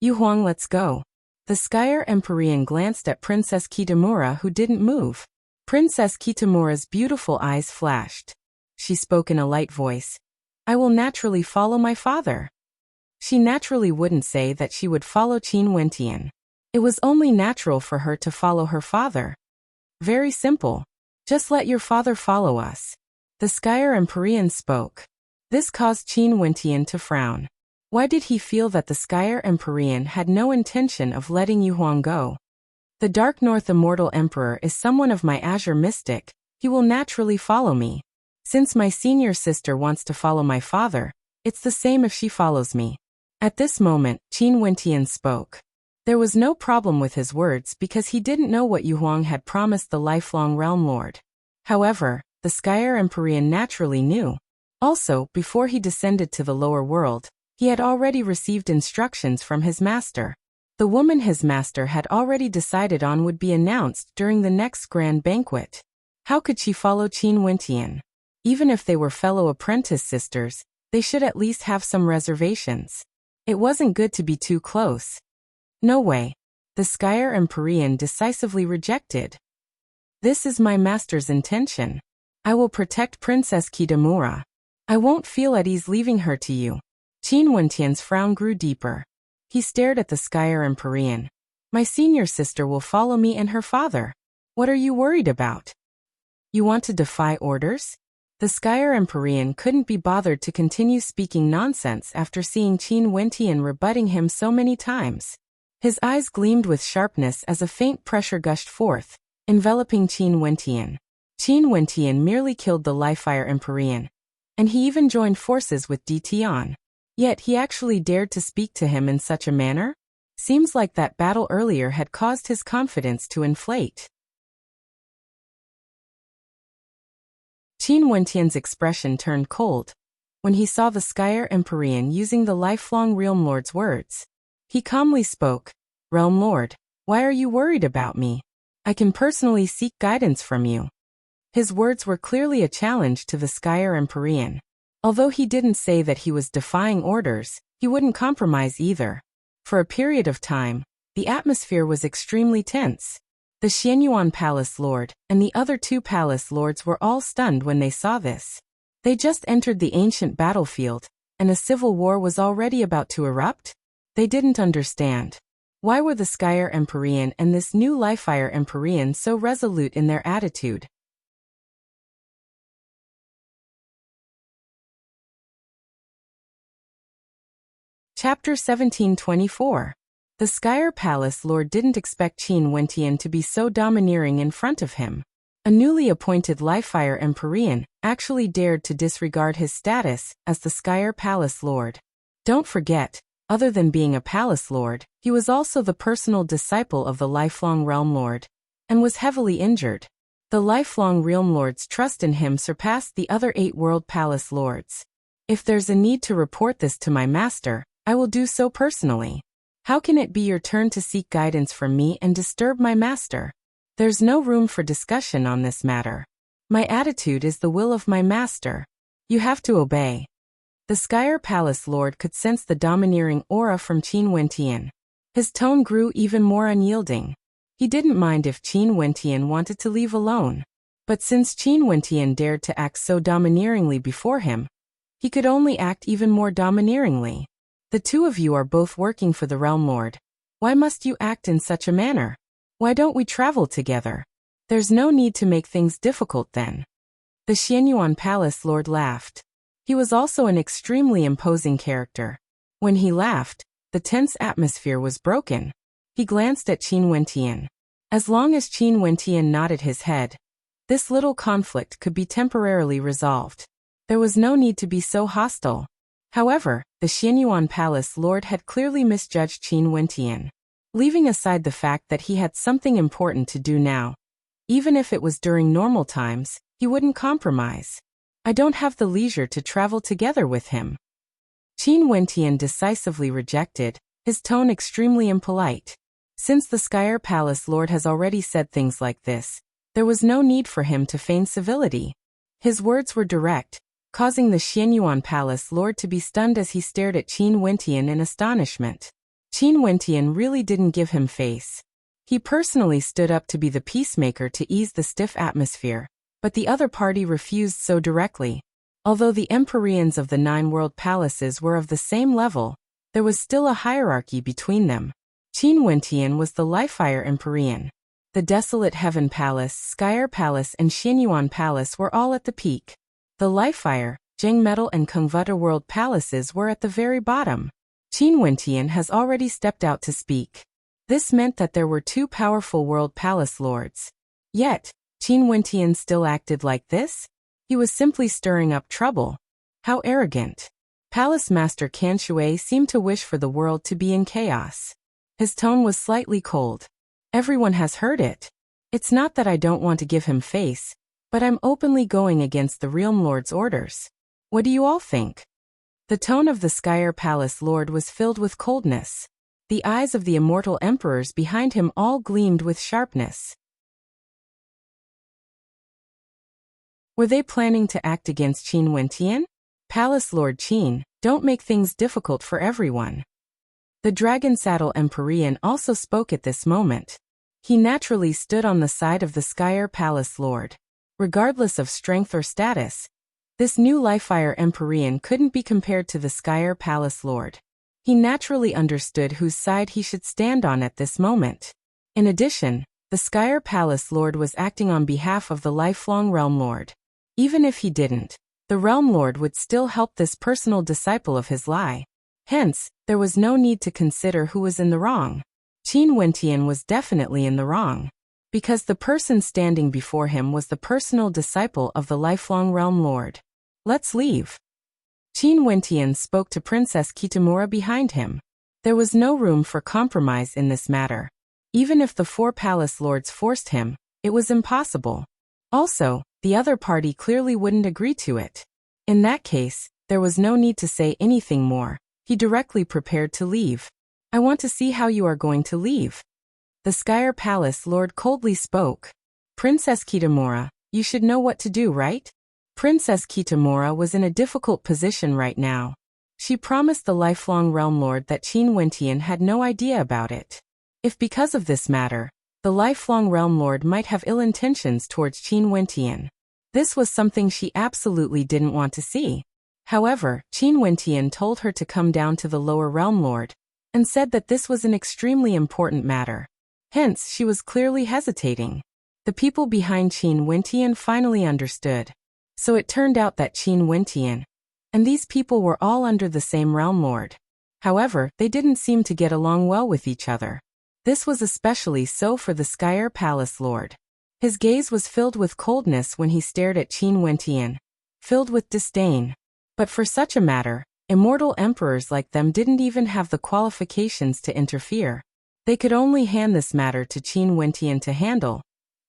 Yu Huang, let's go. The Skyer Empyrean glanced at Princess Kitamura, who didn't move. Princess Kitamura's beautiful eyes flashed. She spoke in a light voice. I will naturally follow my father. She naturally wouldn't say that she would follow Qin Wentian. It was only natural for her to follow her father. Very simple. Just let your father follow us. The Skyer Empyrean spoke. This caused Qin Wentian to frown. Why did he feel that the Skyer Empyrean had no intention of letting Yu Huang go? The Dark North Immortal Emperor is someone of my Azure Mystic, he will naturally follow me. Since my senior sister wants to follow my father, it's the same if she follows me. At this moment, Qin Wentian spoke. There was no problem with his words because he didn't know what Yu Huang had promised the lifelong Realm Lord. However, the Skyer Empyrean naturally knew. Also, before he descended to the lower world, he had already received instructions from his master. The woman his master had already decided on would be announced during the next grand banquet. How could she follow Qin Wentian? Even if they were fellow apprentice sisters, they should at least have some reservations. It wasn't good to be too close. No way. The Skyer Empyrean decisively rejected. This is my master's intention. I will protect Princess Kitamura. I won't feel at ease leaving her to you. Qin Wentian's frown grew deeper. He stared at the Skyer Empyrean. My senior sister will follow me and her father. What are you worried about? You want to defy orders? The Skyer Empyrean couldn't be bothered to continue speaking nonsense after seeing Qin Wentian rebutting him so many times. His eyes gleamed with sharpness as a faint pressure gushed forth, enveloping Qin Wentian. Qin Wentian merely killed the Lifefire Empyrean, and he even joined forces with Di Tian. Yet he actually dared to speak to him in such a manner? Seems like that battle earlier had caused his confidence to inflate. Qin Wentian's expression turned cold when he saw the Skyer Empyrean using the lifelong Realm Lord's words. He calmly spoke. Realm Lord, why are you worried about me? I can personally seek guidance from you. His words were clearly a challenge to the Skyer Empyrean. Although he didn't say that he was defying orders, he wouldn't compromise either. For a period of time, the atmosphere was extremely tense. The Xianyuan Palace Lord and the other 2 Palace Lords were all stunned when they saw this. They just entered the ancient battlefield, and a civil war was already about to erupt? They didn't understand. Why were the Skyer Empyrean and this new Lifefire Empyrean so resolute in their attitude? Chapter 1724. The Skyer Palace Lord didn't expect Qin Wentian to be so domineering in front of him. A newly appointed Lifefire Empyrean actually dared to disregard his status as the Skyer Palace Lord. Don't forget, other than being a Palace Lord, he was also the personal disciple of the Lifelong Realm Lord, and was heavily injured. The Lifelong Realm Lord's trust in him surpassed the other 8 World Palace Lords. If there's a need to report this to my master, I will do so personally. How can it be your turn to seek guidance from me and disturb my master? There's no room for discussion on this matter. My attitude is the will of my master. You have to obey. The Skyer Palace Lord could sense the domineering aura from Qin Wentian. His tone grew even more unyielding. He didn't mind if Qin Wentian wanted to leave alone. But since Qin Wentian dared to act so domineeringly before him, he could only act even more domineeringly. The two of you are both working for the Realm Lord. Why must you act in such a manner? Why don't we travel together? There's no need to make things difficult then. The Xianyuan Palace Lord laughed. He was also an extremely imposing character. When he laughed, the tense atmosphere was broken. He glanced at Qin Wentian. As long as Qin Wentian nodded his head, this little conflict could be temporarily resolved. There was no need to be so hostile. However, the Xianyuan Palace Lord had clearly misjudged Qin Wentian. Leaving aside the fact that he had something important to do now, even if it was during normal times, he wouldn't compromise. I don't have the leisure to travel together with him. Qin Wentian decisively rejected, his tone extremely impolite. Since the Skyer Palace Lord has already said things like this, there was no need for him to feign civility. His words were direct, causing the Xianyuan Palace Lord to be stunned as he stared at Qin Wentian in astonishment. Qin Wentian really didn't give him face. He personally stood up to be the peacemaker to ease the stiff atmosphere, but the other party refused so directly. Although the Empyreans of the 9 world palaces were of the same level, there was still a hierarchy between them. Qin Wentian was the Lifefire Empyrean. The Desolate Heaven Palace, Skyer Palace and Xianyuan Palace were all at the peak. The Lifefire, Zheng Metal and Kungvuta World Palaces were at the very bottom. Qin Wentian has already stepped out to speak. This meant that there were 2 powerful World Palace Lords. Yet, Qin Wentian still acted like this? He was simply stirring up trouble. How arrogant. Palace Master Kan Shui seemed to wish for the world to be in chaos. His tone was slightly cold. Everyone has heard it. It's not that I don't want to give him face, but I'm openly going against the Realm Lord's orders. What do you all think? The tone of the Skyer Palace Lord was filled with coldness. The eyes of the immortal emperors behind him all gleamed with sharpness. Were they planning to act against Qin Wentian? Palace Lord Qin, don't make things difficult for everyone. The Dragon Saddle Empyrean also spoke at this moment. He naturally stood on the side of the Skyer Palace Lord. Regardless of strength or status, this new Lifefire Empyrean couldn't be compared to the Skyer Palace Lord. He naturally understood whose side he should stand on at this moment. In addition, the Skyer Palace Lord was acting on behalf of the Lifelong Realm Lord. Even if he didn't, the Realm Lord would still help this personal disciple of his lie. Hence, there was no need to consider who was in the wrong. Qin Wentian was definitely in the wrong, because the person standing before him was the personal disciple of the Lifelong Realm Lord. Let's leave. Qin Wentian spoke to Princess Kitamura behind him. There was no room for compromise in this matter. Even if the 4 palace lords forced him, it was impossible. Also, the other party clearly wouldn't agree to it. In that case, there was no need to say anything more. He directly prepared to leave. I want to see how you are going to leave. The Skyer Palace Lord coldly spoke. Princess Kitamura, you should know what to do, right? Princess Kitamura was in a difficult position right now. She promised the Lifelong Realm Lord that Qin Wentian had no idea about it. If because of this matter, the Lifelong Realm Lord might have ill intentions towards Qin Wentian. This was something she absolutely didn't want to see. However, Qin Wentian told her to come down to the Lower Realm Lord, and said that this was an extremely important matter. Hence, she was clearly hesitating. The people behind Qin Wentian finally understood. So it turned out that Qin Wentian and these people were all under the same Realm Lord. However, they didn't seem to get along well with each other. This was especially so for the Skyer Palace Lord. His gaze was filled with coldness when he stared at Qin Wentian, filled with disdain. But for such a matter, immortal emperors like them didn't even have the qualifications to interfere. They could only hand this matter to Qin Wentian to handle,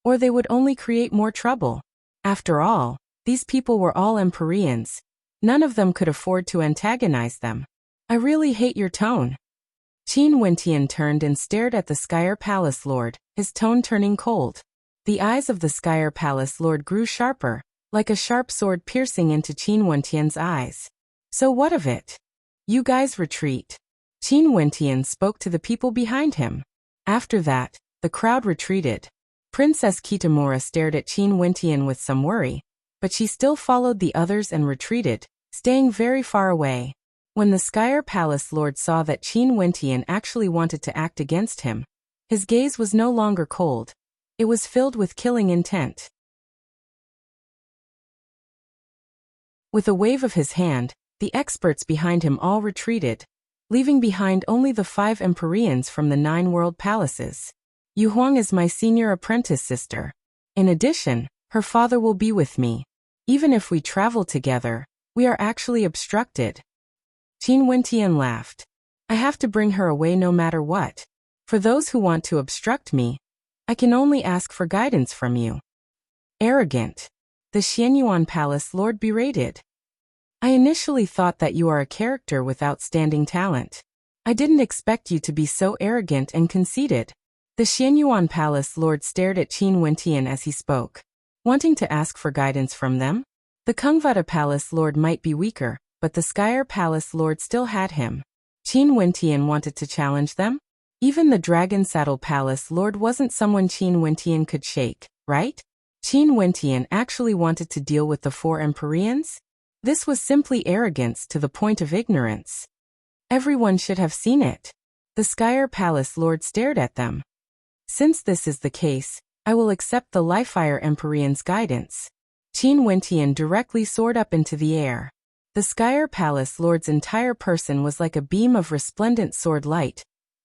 or they would only create more trouble. After all, these people were all Empyreans. None of them could afford to antagonize them. I really hate your tone. Qin Wentian turned and stared at the Skyer Palace Lord, his tone turning cold. The eyes of the Skyer Palace Lord grew sharper, like a sharp sword piercing into Qin Wentian's eyes. So what of it? You guys retreat. Qin Wentian spoke to the people behind him. After that, the crowd retreated. Princess Kitamura stared at Qin Wentian with some worry, but she still followed the others and retreated, staying very far away. When the Skyer Palace Lord saw that Qin Wentian actually wanted to act against him, his gaze was no longer cold. It was filled with killing intent. With a wave of his hand, the experts behind him all retreated, leaving behind only the 5 Empyreans from the 9 world palaces. Yu Huang is my senior apprentice sister. In addition, her father will be with me. Even if we travel together, we are actually obstructed. Qin Wentian laughed. I have to bring her away no matter what. For those who want to obstruct me, I can only ask for guidance from you. Arrogant. The Xianyuan Palace Lord berated. I initially thought that you are a character with outstanding talent. I didn't expect you to be so arrogant and conceited. The Xianyuan Palace Lord stared at Qin Wentian as he spoke. Wanting to ask for guidance from them? The Kungvada Palace Lord might be weaker, but the Skyer Palace Lord still had him. Qin Wentian wanted to challenge them? Even the Dragon Saddle Palace Lord wasn't someone Qin Wentian could shake, right? Qin Wentian actually wanted to deal with the 4 Empyreans? This was simply arrogance to the point of ignorance. Everyone should have seen it. The Skyer Palace Lord stared at them. Since this is the case, I will accept the Lifire Empyrean's guidance. Qin Wentian directly soared up into the air. The Skyer Palace Lord's entire person was like a beam of resplendent sword light,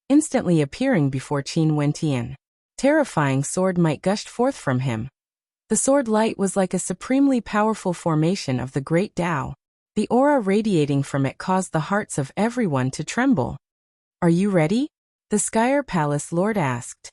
instantly appearing before Qin Wentian. Terrifying sword might gushed forth from him. The sword light was like a supremely powerful formation of the Great Tao. The aura radiating from it caused the hearts of everyone to tremble. Are you ready? The Skyer Palace Lord asked.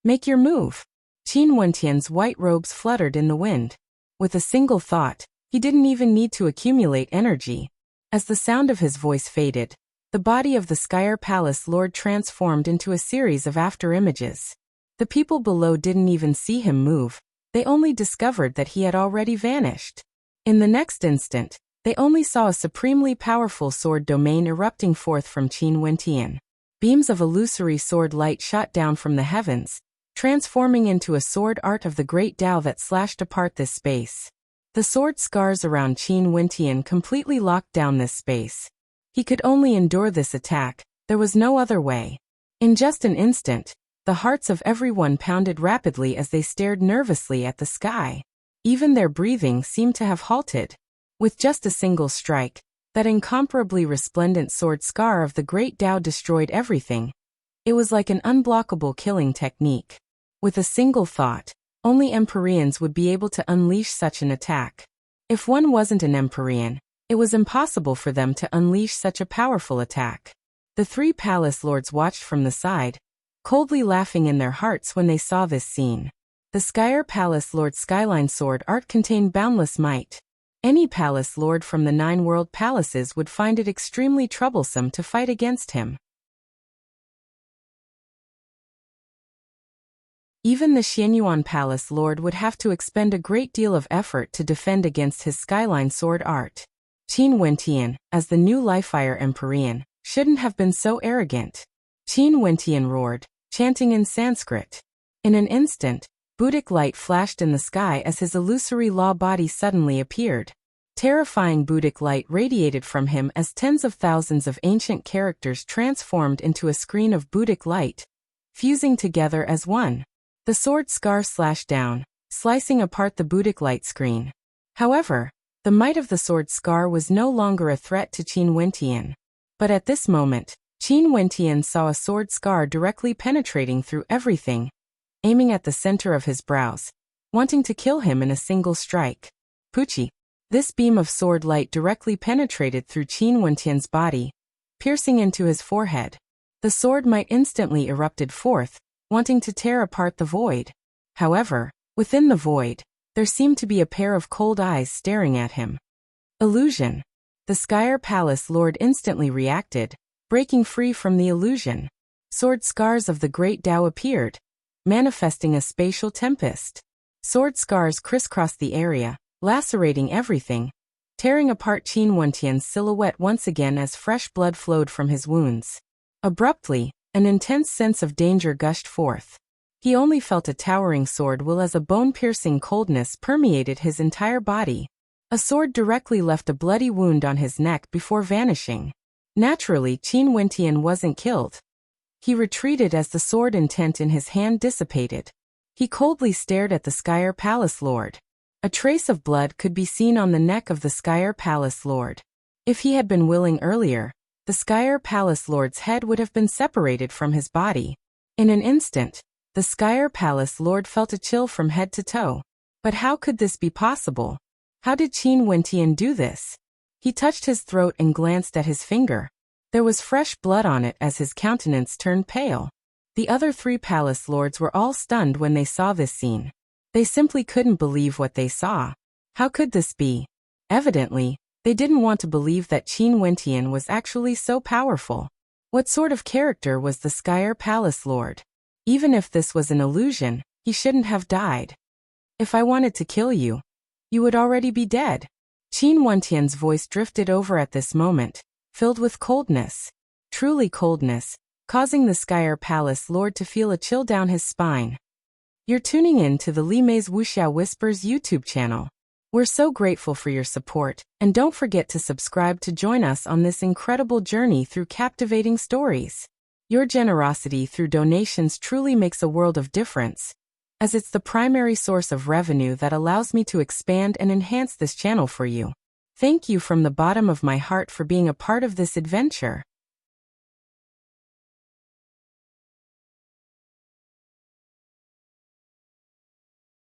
Make your move. Qin Wentian's white robes fluttered in the wind. With a single thought, he didn't even need to accumulate energy. As the sound of his voice faded, the body of the Skyer Palace Lord transformed into a series of afterimages. The people below didn't even see him move. They only discovered that he had already vanished. In the next instant, they only saw a supremely powerful sword domain erupting forth from Qin Wentian. Beams of illusory sword light shot down from the heavens, transforming into a sword art of the Great Tao that slashed apart this space. The sword scars around Qin Wentian completely locked down this space. He could only endure this attack, there was no other way. In just an instant, the hearts of everyone pounded rapidly as they stared nervously at the sky. Even their breathing seemed to have halted. With just a single strike, that incomparably resplendent sword scar of the Great Tao destroyed everything. It was like an unblockable killing technique. With a single thought, only Empyreans would be able to unleash such an attack. If one wasn't an Empyrean, it was impossible for them to unleash such a powerful attack. The 3 palace lords watched from the side, coldly laughing in their hearts when they saw this scene. The Skyer Palace Lord's skyline sword art contained boundless might. Any palace lord from the 9 world palaces would find it extremely troublesome to fight against him. Even the Xianyuan Palace Lord would have to expend a great deal of effort to defend against his skyline sword art. Qin Wentian, as the new Lifire Empyrean, shouldn't have been so arrogant. Qin Wentian roared, chanting in Sanskrit. In an instant, Buddhic light flashed in the sky as his illusory law body suddenly appeared. Terrifying Buddhic light radiated from him as tens of thousands of ancient characters transformed into a screen of Buddhic light, fusing together as one. The sword scar slashed down, slicing apart the Buddhic light screen. However, the might of the sword scar was no longer a threat to Qin Wentian. But at this moment, Qin Wentian saw a sword scar directly penetrating through everything, aiming at the center of his brows, wanting to kill him in a single strike. Pucci. This beam of sword light directly penetrated through Qin Wentian's body, piercing into his forehead. The sword might instantly erupted forth, wanting to tear apart the void. However, within the void, there seemed to be a pair of cold eyes staring at him. Illusion. The Skyer Palace Lord instantly reacted, breaking free from the illusion. Sword scars of the Great Tao appeared, manifesting a spatial tempest. Sword scars crisscrossed the area, lacerating everything, tearing apart Qin Wentian's silhouette once again as fresh blood flowed from his wounds. Abruptly, an intense sense of danger gushed forth. He only felt a towering sword will as a bone-piercing coldness permeated his entire body. A sword directly left a bloody wound on his neck before vanishing. Naturally, Qin Wentian wasn't killed. He retreated as the sword intent in his hand dissipated. He coldly stared at the Skyer Palace Lord. A trace of blood could be seen on the neck of the Skyer Palace Lord. If he had been willing earlier, the Skyer Palace Lord's head would have been separated from his body. In an instant, the Skyer Palace Lord felt a chill from head to toe. But how could this be possible? How did Qin Wentian do this? He touched his throat and glanced at his finger. There was fresh blood on it as his countenance turned pale. The other 3 palace lords were all stunned when they saw this scene. They simply couldn't believe what they saw. How could this be? Evidently, they didn't want to believe that Qin Wentian was actually so powerful. What sort of character was the Skyer Palace Lord? Even if this was an illusion, he shouldn't have died. If I wanted to kill you, you would already be dead. Qin Wentian's voice drifted over at this moment, filled with coldness. Truly coldness, causing the Skyer Palace Lord to feel a chill down his spine. You're tuning in to the Li Mei's Wuxia Whispers YouTube channel. We're so grateful for your support, and don't forget to subscribe to join us on this incredible journey through captivating stories. Your generosity through donations truly makes a world of difference, as it's the primary source of revenue that allows me to expand and enhance this channel for you. Thank you from the bottom of my heart for being a part of this adventure.